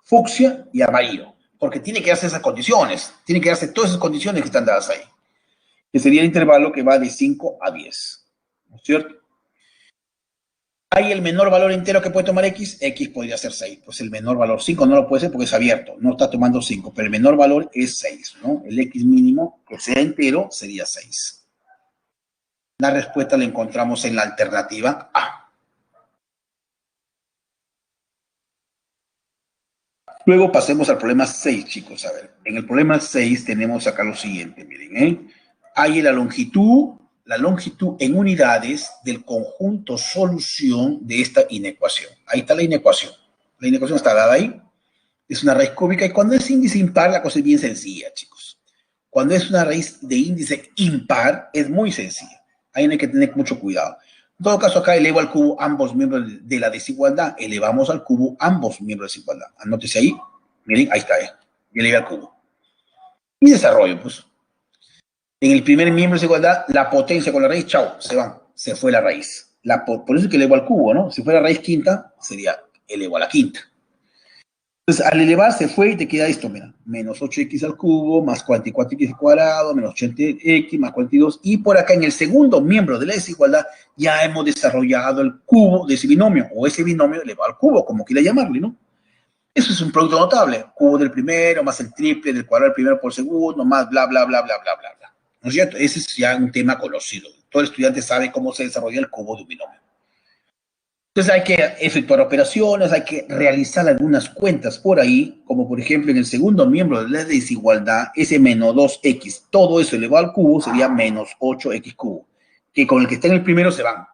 fucsia y amarillo. Porque tiene que darse esas condiciones, tiene que darse todas esas condiciones que están dadas ahí. Que sería el intervalo que va de 5 a 10. ¿No es cierto? ¿Hay el menor valor entero que puede tomar x? X podría ser 6. Pues el menor valor 5 no lo puede ser porque es abierto. No está tomando 5. Pero el menor valor es 6, ¿no? El x mínimo, que sea entero, sería 6. La respuesta la encontramos en la alternativa A. Luego pasemos al problema 6, chicos. A ver, en el problema 6 tenemos acá lo siguiente, miren, Hay la longitud en unidades del conjunto solución de esta inecuación. Ahí está la inecuación. La inecuación está dada ahí. Es una raíz cúbica y cuando es índice impar la cosa es bien sencilla, chicos. Cuando es una raíz de índice impar es muy sencilla. Ahí no hay que tener mucho cuidado. En todo caso, acá elevo al cubo ambos miembros de la desigualdad. Elevamos al cubo ambos miembros de desigualdad. Anótese ahí. Miren, ahí está. Y elevé al cubo. Y desarrollo, pues. En el primer miembro de desigualdad, la potencia con la raíz, chao, se van. Se fue la raíz. Por eso es que elevo al cubo, ¿no? Si fuera raíz quinta, sería elevó a la quinta. Entonces, al elevar se fue y te queda esto, mira, menos 8x al cubo, más 44x al cuadrado, menos 80x, más 42. Y por acá, en el segundo miembro de la desigualdad, ya hemos desarrollado el cubo de ese binomio, o ese binomio elevado al cubo, como quiera llamarle, ¿no? Eso es un producto notable. Cubo del primero, más el triple del cuadrado del primero por segundo, más bla, bla, bla, bla, bla, bla, bla. ¿No es cierto? Ese es ya un tema conocido. Todo el estudiante sabe cómo se desarrolla el cubo de un binomio. Entonces hay que efectuar operaciones, hay que realizar algunas cuentas por ahí, como por ejemplo en el segundo miembro de la desigualdad, ese menos 2x, todo eso elevado al cubo sería menos 8x cubo, que con el que está en el primero se van.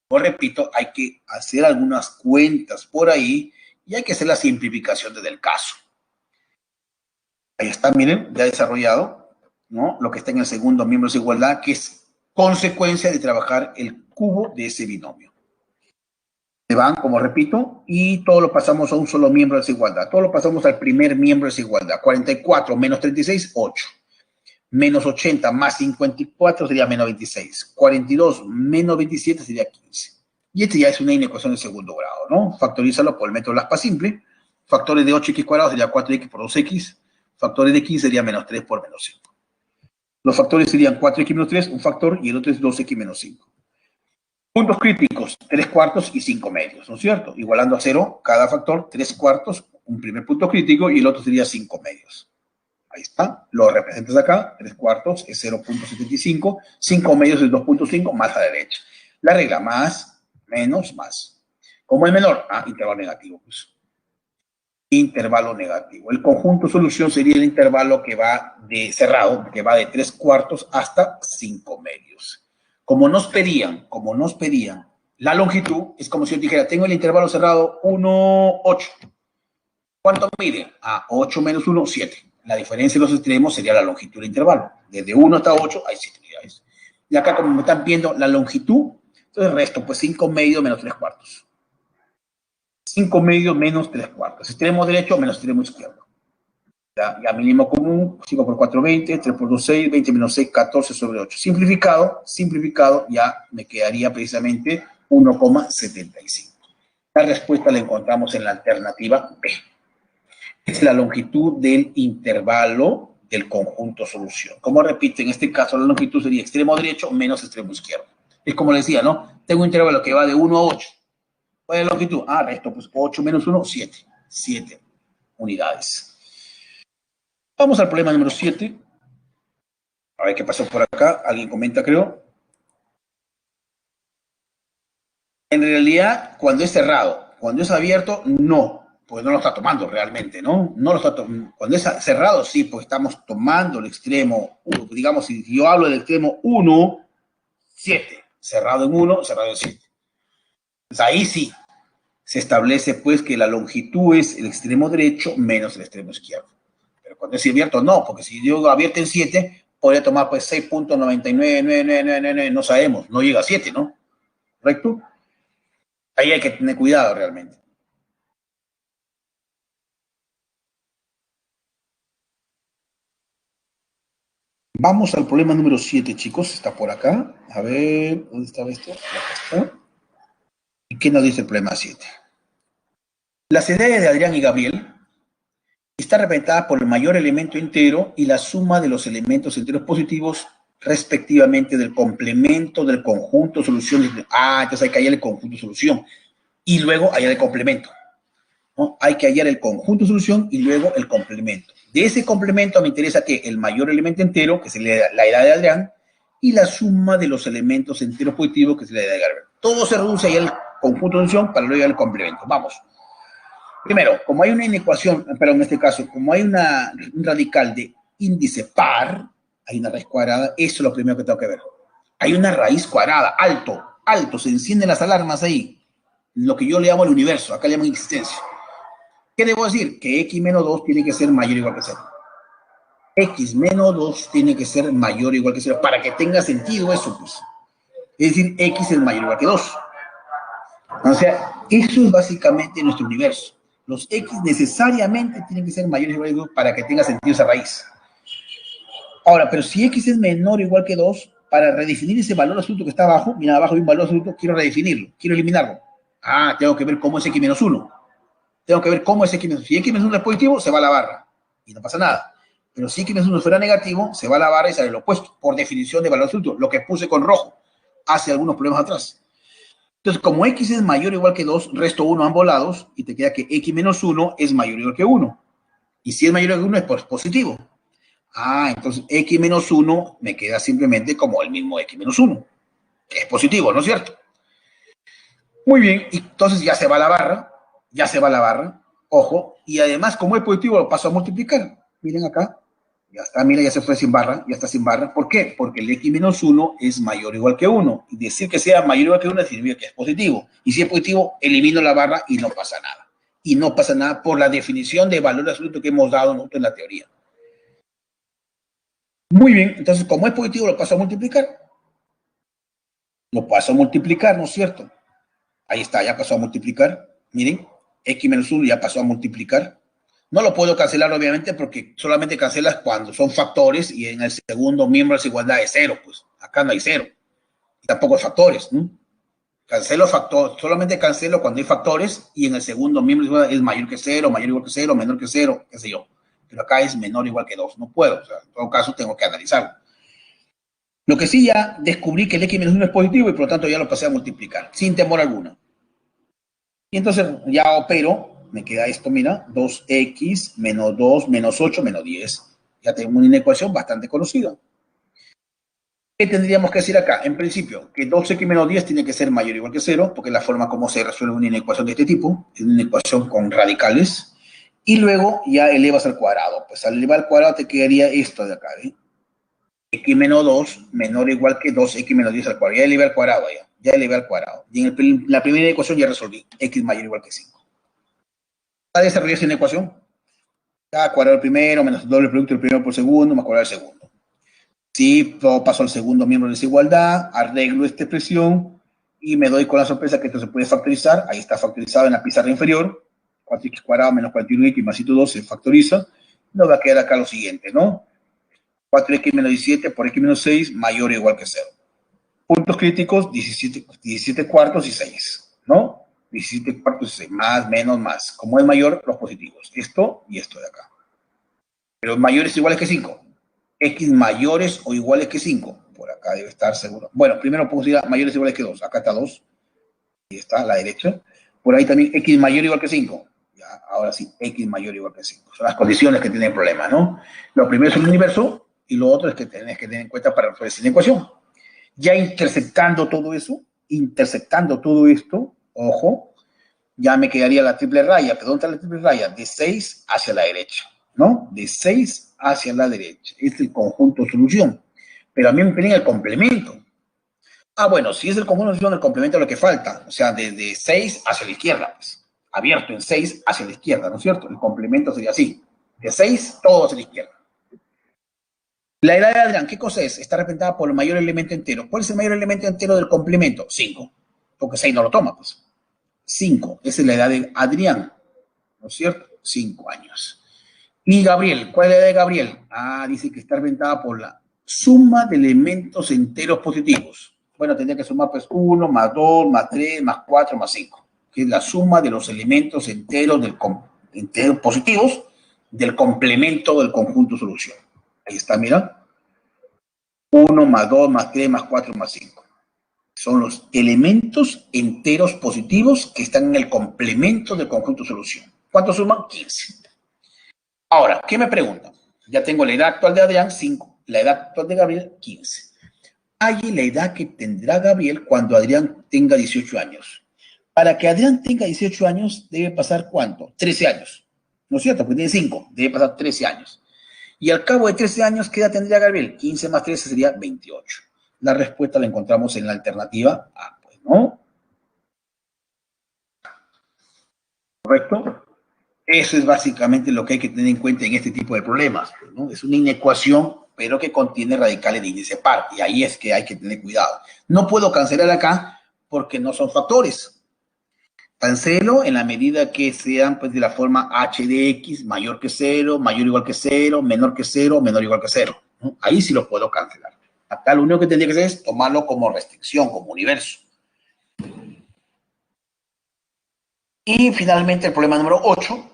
Como repito, hay que hacer algunas cuentas por ahí y hay que hacer la simplificación del caso. Ahí está, miren, ya desarrollado, ¿no? Lo que está en el segundo miembro de desigualdad, que es consecuencia de trabajar el cubo de ese binomio. Se van, como repito, y todo lo pasamos a un solo miembro de desigualdad. Todo lo pasamos al primer miembro de desigualdad. 44 menos 36, 8. Menos 80 más 54 sería menos 26. 42 menos 27 sería 15. Y este ya es una inecuación de segundo grado, ¿no? Factorízalo por el método Laspa simple. Factores de 8x cuadrado sería 4x por 2x. Factores de 15 sería menos 3 por menos 5. Los factores serían 4x menos 3, un factor, y el otro es 2x menos 5. Puntos críticos, 3 cuartos y 5 medios, ¿no es cierto? Igualando a 0, cada factor, 3 cuartos, un primer punto crítico, y el otro sería 5 medios. Ahí está, lo representas acá, 3 cuartos es 0.75, 5 medios es 2.5, más a la derecha. La regla, más, menos, más. ¿Cómo es menor? Intervalo negativo, pues. Intervalo negativo. El conjunto solución sería el intervalo que va de cerrado, que va de 3 cuartos hasta 5 medios. Como nos pedían la longitud, es como si yo dijera, tengo el intervalo cerrado 1, 8. ¿Cuánto mide? 8 menos 1, 7. La diferencia de los extremos sería la longitud del intervalo. Desde 1 hasta 8 hay 7 unidades. Y acá, como me están viendo la longitud, entonces resto, pues 5 medios menos 3 cuartos. 5 medios menos 3 cuartos. Extremo derecho menos extremo izquierdo. Ya mínimo común, 5 por 4, 20, 3 por 2, 6, 20 menos 6, 14 sobre 8. Simplificado, ya me quedaría precisamente 1,75. La respuesta la encontramos en la alternativa B. Es la longitud del intervalo del conjunto solución. Como repito, en este caso la longitud sería extremo derecho menos extremo izquierdo. Es como les decía, ¿no? Tengo un intervalo que va de 1 a 8. ¿Cuál es la longitud? Resto, pues 8 menos 1, 7. 7 unidades. Vamos al problema número 7. A ver qué pasó por acá. Alguien comenta, creo. En realidad, cuando es cerrado, cuando es abierto, no. Pues no lo está tomando realmente, ¿no? No lo está tomando. Cuando es cerrado, sí, pues estamos tomando el extremo 1. Digamos, si yo hablo del extremo 1, 7. Cerrado en 1, cerrado en 7. Pues ahí sí se establece, pues, que la longitud es el extremo derecho menos el extremo izquierdo. Pero cuando es abierto, no, porque si yo abierto en 7, podría tomar, pues, 6.999999, no sabemos, no llega a 7, ¿no? ¿Correcto? Ahí hay que tener cuidado realmente. Vamos al problema número 7, chicos. Está por acá. A ver, ¿dónde estaba esto? Acá está. ¿Y qué nos dice el problema 7? Las edades de Adrián y Gabriel está representada por el mayor elemento entero y la suma de los elementos enteros positivos respectivamente del complemento del conjunto solución. Entonces hay que hallar el conjunto solución y luego hallar el complemento, ¿no? Hay que hallar el conjunto solución y luego el complemento. De ese complemento me interesa que el mayor elemento entero, que es la edad de Adrián, y la suma de los elementos enteros positivos, que es la edad de Gabriel. Todo se reduce a hallar el conjunto solución para luego hallar el complemento. Vamos. Primero, como hay una inecuación, pero en este caso, como hay un radical de índice par, hay una raíz cuadrada, eso es lo primero que tengo que ver. Hay una raíz cuadrada, alto, se encienden las alarmas ahí. Lo que yo le llamo el universo, acá le llaman existencia. ¿Qué debo decir? Que x menos 2 tiene que ser mayor o igual que 0. X menos 2 tiene que ser mayor o igual que 0, para que tenga sentido eso, pues. Es decir, x es mayor o igual que 2. O sea, eso es básicamente nuestro universo. Los x necesariamente tienen que ser mayores o iguales que 2 para que tenga sentido esa raíz. Ahora, pero si x es menor o igual que 2, para redefinir ese valor absoluto que está abajo, mira, abajo hay un valor absoluto, quiero redefinirlo, quiero eliminarlo. Tengo que ver cómo es X menos 1. Tengo que ver cómo es X menos 1. Si X menos 1 es positivo, se va a la barra y no pasa nada. Pero si X menos 1 fuera negativo, se va a la barra y sale lo opuesto, por definición de valor absoluto, lo que puse con rojo hace algunos problemas atrás. Entonces, como X es mayor o igual que 2, resto 1 a ambos lados y te queda que X menos 1 es mayor o igual que 1. Y si es mayor o igual que 1 es positivo. Entonces X menos 1 me queda simplemente como el mismo X menos 1, que es positivo, ¿no es cierto? Muy bien, y entonces ya se va la barra, ojo, y además como es positivo lo paso a multiplicar. Miren acá, ya está, mira, ya se fue sin barra, ya está sin barra. ¿Por qué? Porque el X menos 1 es mayor o igual que 1. Y decir que sea mayor o igual que 1 significa que es positivo. Y si es positivo, elimino la barra y no pasa nada. Y no pasa nada por la definición de valor absoluto que hemos dado nosotros en la teoría. Muy bien, entonces como es positivo lo paso a multiplicar. Lo paso a multiplicar, ¿no es cierto? Ahí está, ya pasó a multiplicar. Miren, X menos 1 ya pasó a multiplicar. No lo puedo cancelar, obviamente, porque solamente cancelas cuando son factores y en el segundo miembro de desigualdad es 0, pues. Acá no hay 0. Y tampoco hay factores, ¿no? Cancelo factores, solamente cancelo cuando hay factores y en el segundo miembro de desigualdad es mayor que 0, mayor o igual que 0, menor que 0, qué sé yo. Pero acá es menor o igual que 2. No puedo, o sea, en todo caso tengo que analizarlo. Lo que sí ya descubrí que el X menos 1 es positivo y por lo tanto ya lo pasé a multiplicar, sin temor alguno. Y entonces ya opero, me queda esto, mira, 2x menos 2 menos 8 menos 10. Ya tengo una ecuación bastante conocida. ¿Qué tendríamos que decir acá? En principio, que 2x menos 10 tiene que ser mayor o igual que 0, porque es la forma como se resuelve una inecuación de este tipo, es una ecuación con radicales, y luego ya elevas al cuadrado. Pues al elevar al cuadrado te quedaría esto de acá, ¿eh? X menos 2 menor o igual que 2x menos 10 al cuadrado. Ya elevé al cuadrado, ya elevé al cuadrado. Y en la primera ecuación ya resolví, x mayor o igual que 5. A desarrollarse una ecuación. A cuadrado el primero menos el doble producto del primero por segundo más cuadrado el segundo. Sí, todo pasó al segundo miembro de desigualdad, arreglo esta expresión y me doy con la sorpresa que esto se puede factorizar. Ahí está factorizado en la pizarra inferior. 4x cuadrado menos 41x más 2 se factoriza. Nos va a quedar acá lo siguiente, ¿no? 4x menos 17 por x menos 6 mayor o igual que 0. Puntos críticos, 17 cuartos y 6, ¿no? 17 cuartos y 6, más, menos, más. Como es mayor, los positivos. Esto y esto de acá. Pero mayores o iguales que 5. X mayores o iguales que 5. Por acá debe estar seguro. Bueno, primero pongo mayores o iguales que 2. Acá está 2. Ahí está, a la derecha. Por ahí también X mayor o igual que 5. Ya, ahora sí, X mayor o igual que 5. Son las condiciones que tienen el problema, ¿no? Lo primero es el universo y lo otro es que tenés que tener en cuenta para resolver esa ecuación. Ya intersectando todo esto, ojo, ya me quedaría la triple raya. ¿Dónde está la triple raya? De 6 hacia la derecha, ¿no? De 6 hacia la derecha. Este es el conjunto solución. Pero a mí me piden el complemento. Bueno, si es el conjunto solución, el complemento es lo que falta. O sea, desde 6 hacia la izquierda, pues. Abierto en 6 hacia la izquierda, ¿no es cierto? El complemento sería así. De 6, todo hacia la izquierda. La edad de Adrián, ¿qué cosa es? Está representada por el mayor elemento entero. ¿Cuál es el mayor elemento entero del complemento? 5. Porque 6 no lo toma, pues. 5. Esa es la edad de Adrián. ¿No es cierto? 5 años. Y Gabriel, ¿cuál es la edad de Gabriel? Dice que está representada por la suma de elementos enteros positivos. Bueno, tendría que sumar pues 1, más 2, más 3, más 4, más 5. Que es la suma de los elementos enteros, enteros positivos del complemento del conjunto solución. Ahí está, mira. 1 más 2 más 3 más 4 más 5. Son los elementos enteros positivos que están en el complemento del conjunto solución. ¿Cuántos suman? 15. Ahora, ¿qué me preguntan? Ya tengo la edad actual de Adrián, 5. La edad actual de Gabriel, 15. Hay la edad que tendrá Gabriel cuando Adrián tenga 18 años. Para que Adrián tenga 18 años, debe pasar ¿cuánto? 13 años. ¿No es cierto? Porque tiene 5. Debe pasar 13 años. Y al cabo de 13 años, ¿qué edad tendría Gabriel? 15 más 13 sería 28. La respuesta la encontramos en la alternativa A, pues, ¿no? ¿Correcto? Eso es básicamente lo que hay que tener en cuenta en este tipo de problemas, ¿no? Es una inecuación, pero que contiene radicales de índice par, y ahí es que hay que tener cuidado. No puedo cancelar acá porque no son factores. Cancelo en la medida que sean pues, de la forma h de x mayor que 0, mayor o igual que 0, menor que 0, menor o igual que 0, ¿no? Ahí sí lo puedo cancelar. Acá lo único que tendría que hacer es tomarlo como restricción, como universo. Y finalmente el problema número 8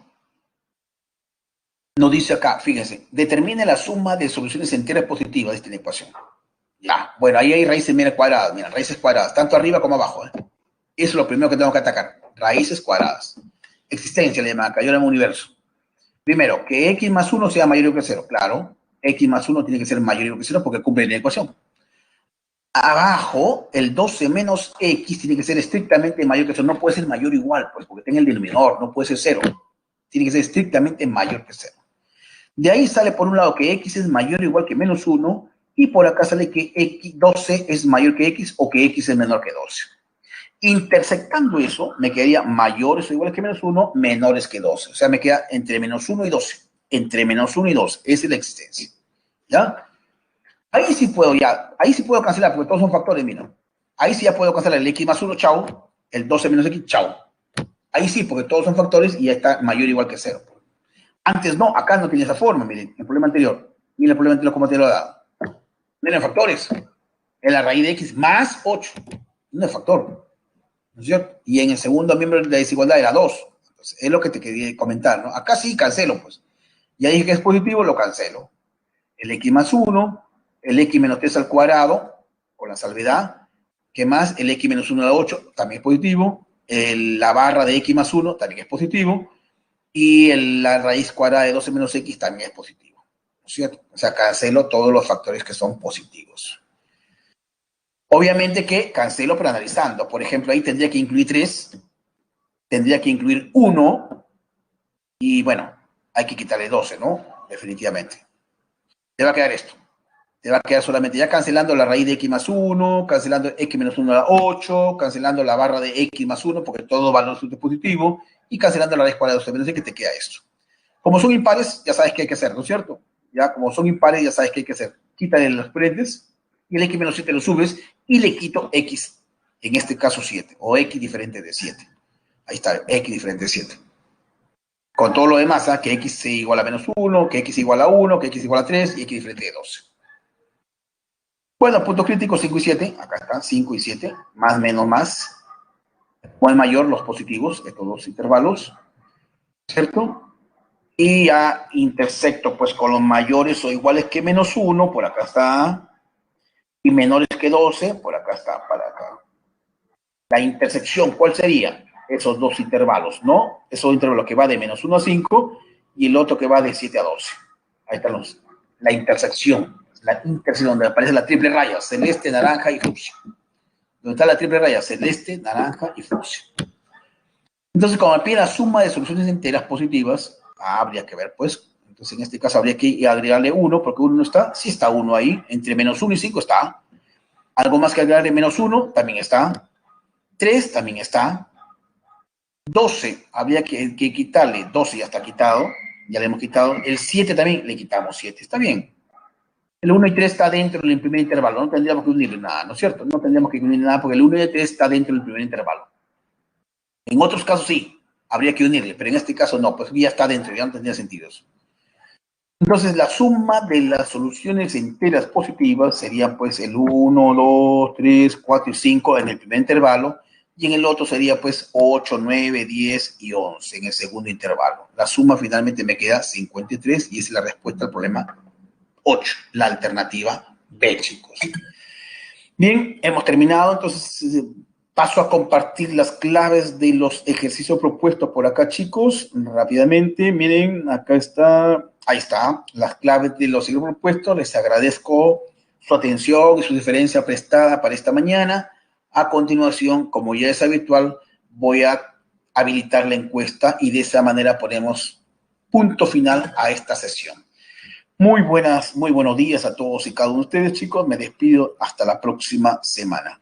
nos dice acá, fíjense, determine la suma de soluciones enteras positivas de esta ecuación. Ya, bueno, ahí hay raíces cuadradas, mira, raíces cuadradas, tanto arriba como abajo. Eso es lo primero que tengo que atacar, raíces cuadradas. Existencia le llaman acá, yo le llamo universo. Primero, que x más 1 sea mayor que 0, claro, x más 1 tiene que ser mayor que 0 porque cumple la ecuación. Abajo, el 12 menos x tiene que ser estrictamente mayor que 0, no puede ser mayor o igual, pues, porque tenga el denominador, no puede ser 0, tiene que ser estrictamente mayor que 0. De ahí sale por un lado que x es mayor o igual que menos 1, y por acá sale que x, 12 es mayor que x o que x es menor que 12. Intersectando eso, me quedaría mayores o iguales que menos 1, menores que 12. O sea, me queda entre menos 1 y 12. Entre menos 1 y 12. Esa es la existencia. ¿Ya? Ahí sí puedo cancelar, porque todos son factores, mira. Ahí sí ya puedo cancelar el x más 1, chao. El 12 menos x, chao. Ahí sí, porque todos son factores y ya está mayor o igual que 0. Antes no, acá no tenía esa forma, miren, el problema anterior. Miren el problema anterior cómo te lo he dado. Miren factores. Es la raíz de x más 8. No es factor. ¿No es cierto? Y en el segundo miembro de la desigualdad era 2. Entonces, es lo que te quería comentar, ¿no? Acá sí cancelo, pues. Ya dije que es positivo, lo cancelo. El x más 1, el x menos 3 al cuadrado, con la salvedad. ¿Qué más? El x menos 1 a la 8, también es positivo. La barra de x más 1 también es positivo. Y la raíz cuadrada de 12 menos x también es positivo. ¿No es cierto? O sea, cancelo todos los factores que son positivos. Obviamente que cancelo, pero analizando. Por ejemplo, ahí tendría que incluir 3, tendría que incluir 1, y bueno, hay que quitarle 12, ¿no? Definitivamente. Te va a quedar esto. Te va a quedar solamente ya cancelando la raíz de x más 1, cancelando x menos 1 a la 8, cancelando la barra de x más 1, porque todo valor es positivo, y cancelando la raíz cuadrada de 12 menos x, que te queda esto. Como son impares, ya sabes qué hay que hacer, ¿no es cierto? Ya, como son impares, ya sabes qué hay que hacer. Quítale los exponentes, y el x menos 7 lo subes, y le quito x, en este caso 7, o x diferente de 7. Ahí está, x diferente de 7. Con todo lo demás, ¿eh? Que x sea igual a menos 1, que x igual a 1, que x igual a 3, y x diferente de 12. Bueno, puntos críticos 5 y 7, acá están 5 y 7, más, menos, más. ¿Cuál mayor? Los positivos, estos dos intervalos, ¿cierto? Y ya intersecto pues con los mayores o iguales que menos 1, por acá está, y menores que 12, por acá está, para acá. La intersección, ¿cuál sería? Esos dos intervalos, ¿no? Esos intervalos que va de menos 1 a 5 y el otro que va de 7 a 12. Ahí están la intersección donde aparece la triple raya, celeste, naranja y fucsia. Donde está la triple raya, celeste, naranja y fucsia. Entonces, como me pide la suma de soluciones enteras positivas, habría que ver, pues, entonces en este caso habría que agregarle 1, porque 1 no está, sí está 1 ahí, entre menos 1 y 5 está. Algo más que agregarle menos 1, también está. 3 también está. 12, habría que quitarle, 12 ya está quitado, ya le hemos quitado. El 7 también, le quitamos 7, está bien. El 1 y 3 está dentro del primer intervalo, no tendríamos que unirle nada, ¿no es cierto? No tendríamos que unirle nada porque el 1 y el 3 está dentro del primer intervalo. En otros casos sí, habría que unirle, pero en este caso no, pues ya está dentro, ya no tendría sentido eso. Entonces, la suma de las soluciones enteras positivas sería pues el 1, 2, 3, 4 y 5 en el primer intervalo, y en el otro sería pues 8, 9, 10 y 11 en el segundo intervalo. La suma finalmente me queda 53 y esa es la respuesta al problema 8, la alternativa B, chicos. Bien, hemos terminado, entonces paso a compartir las claves de los ejercicios propuestos por acá, chicos, rápidamente. Miren, acá está, ahí está, las claves de los ejercicios propuestos. Les agradezco su atención y su diferencia prestada para esta mañana. A continuación, como ya es habitual, voy a habilitar la encuesta y de esa manera ponemos punto final a esta sesión. Muy buenos días a todos y cada uno de ustedes, chicos. Me despido hasta la próxima semana.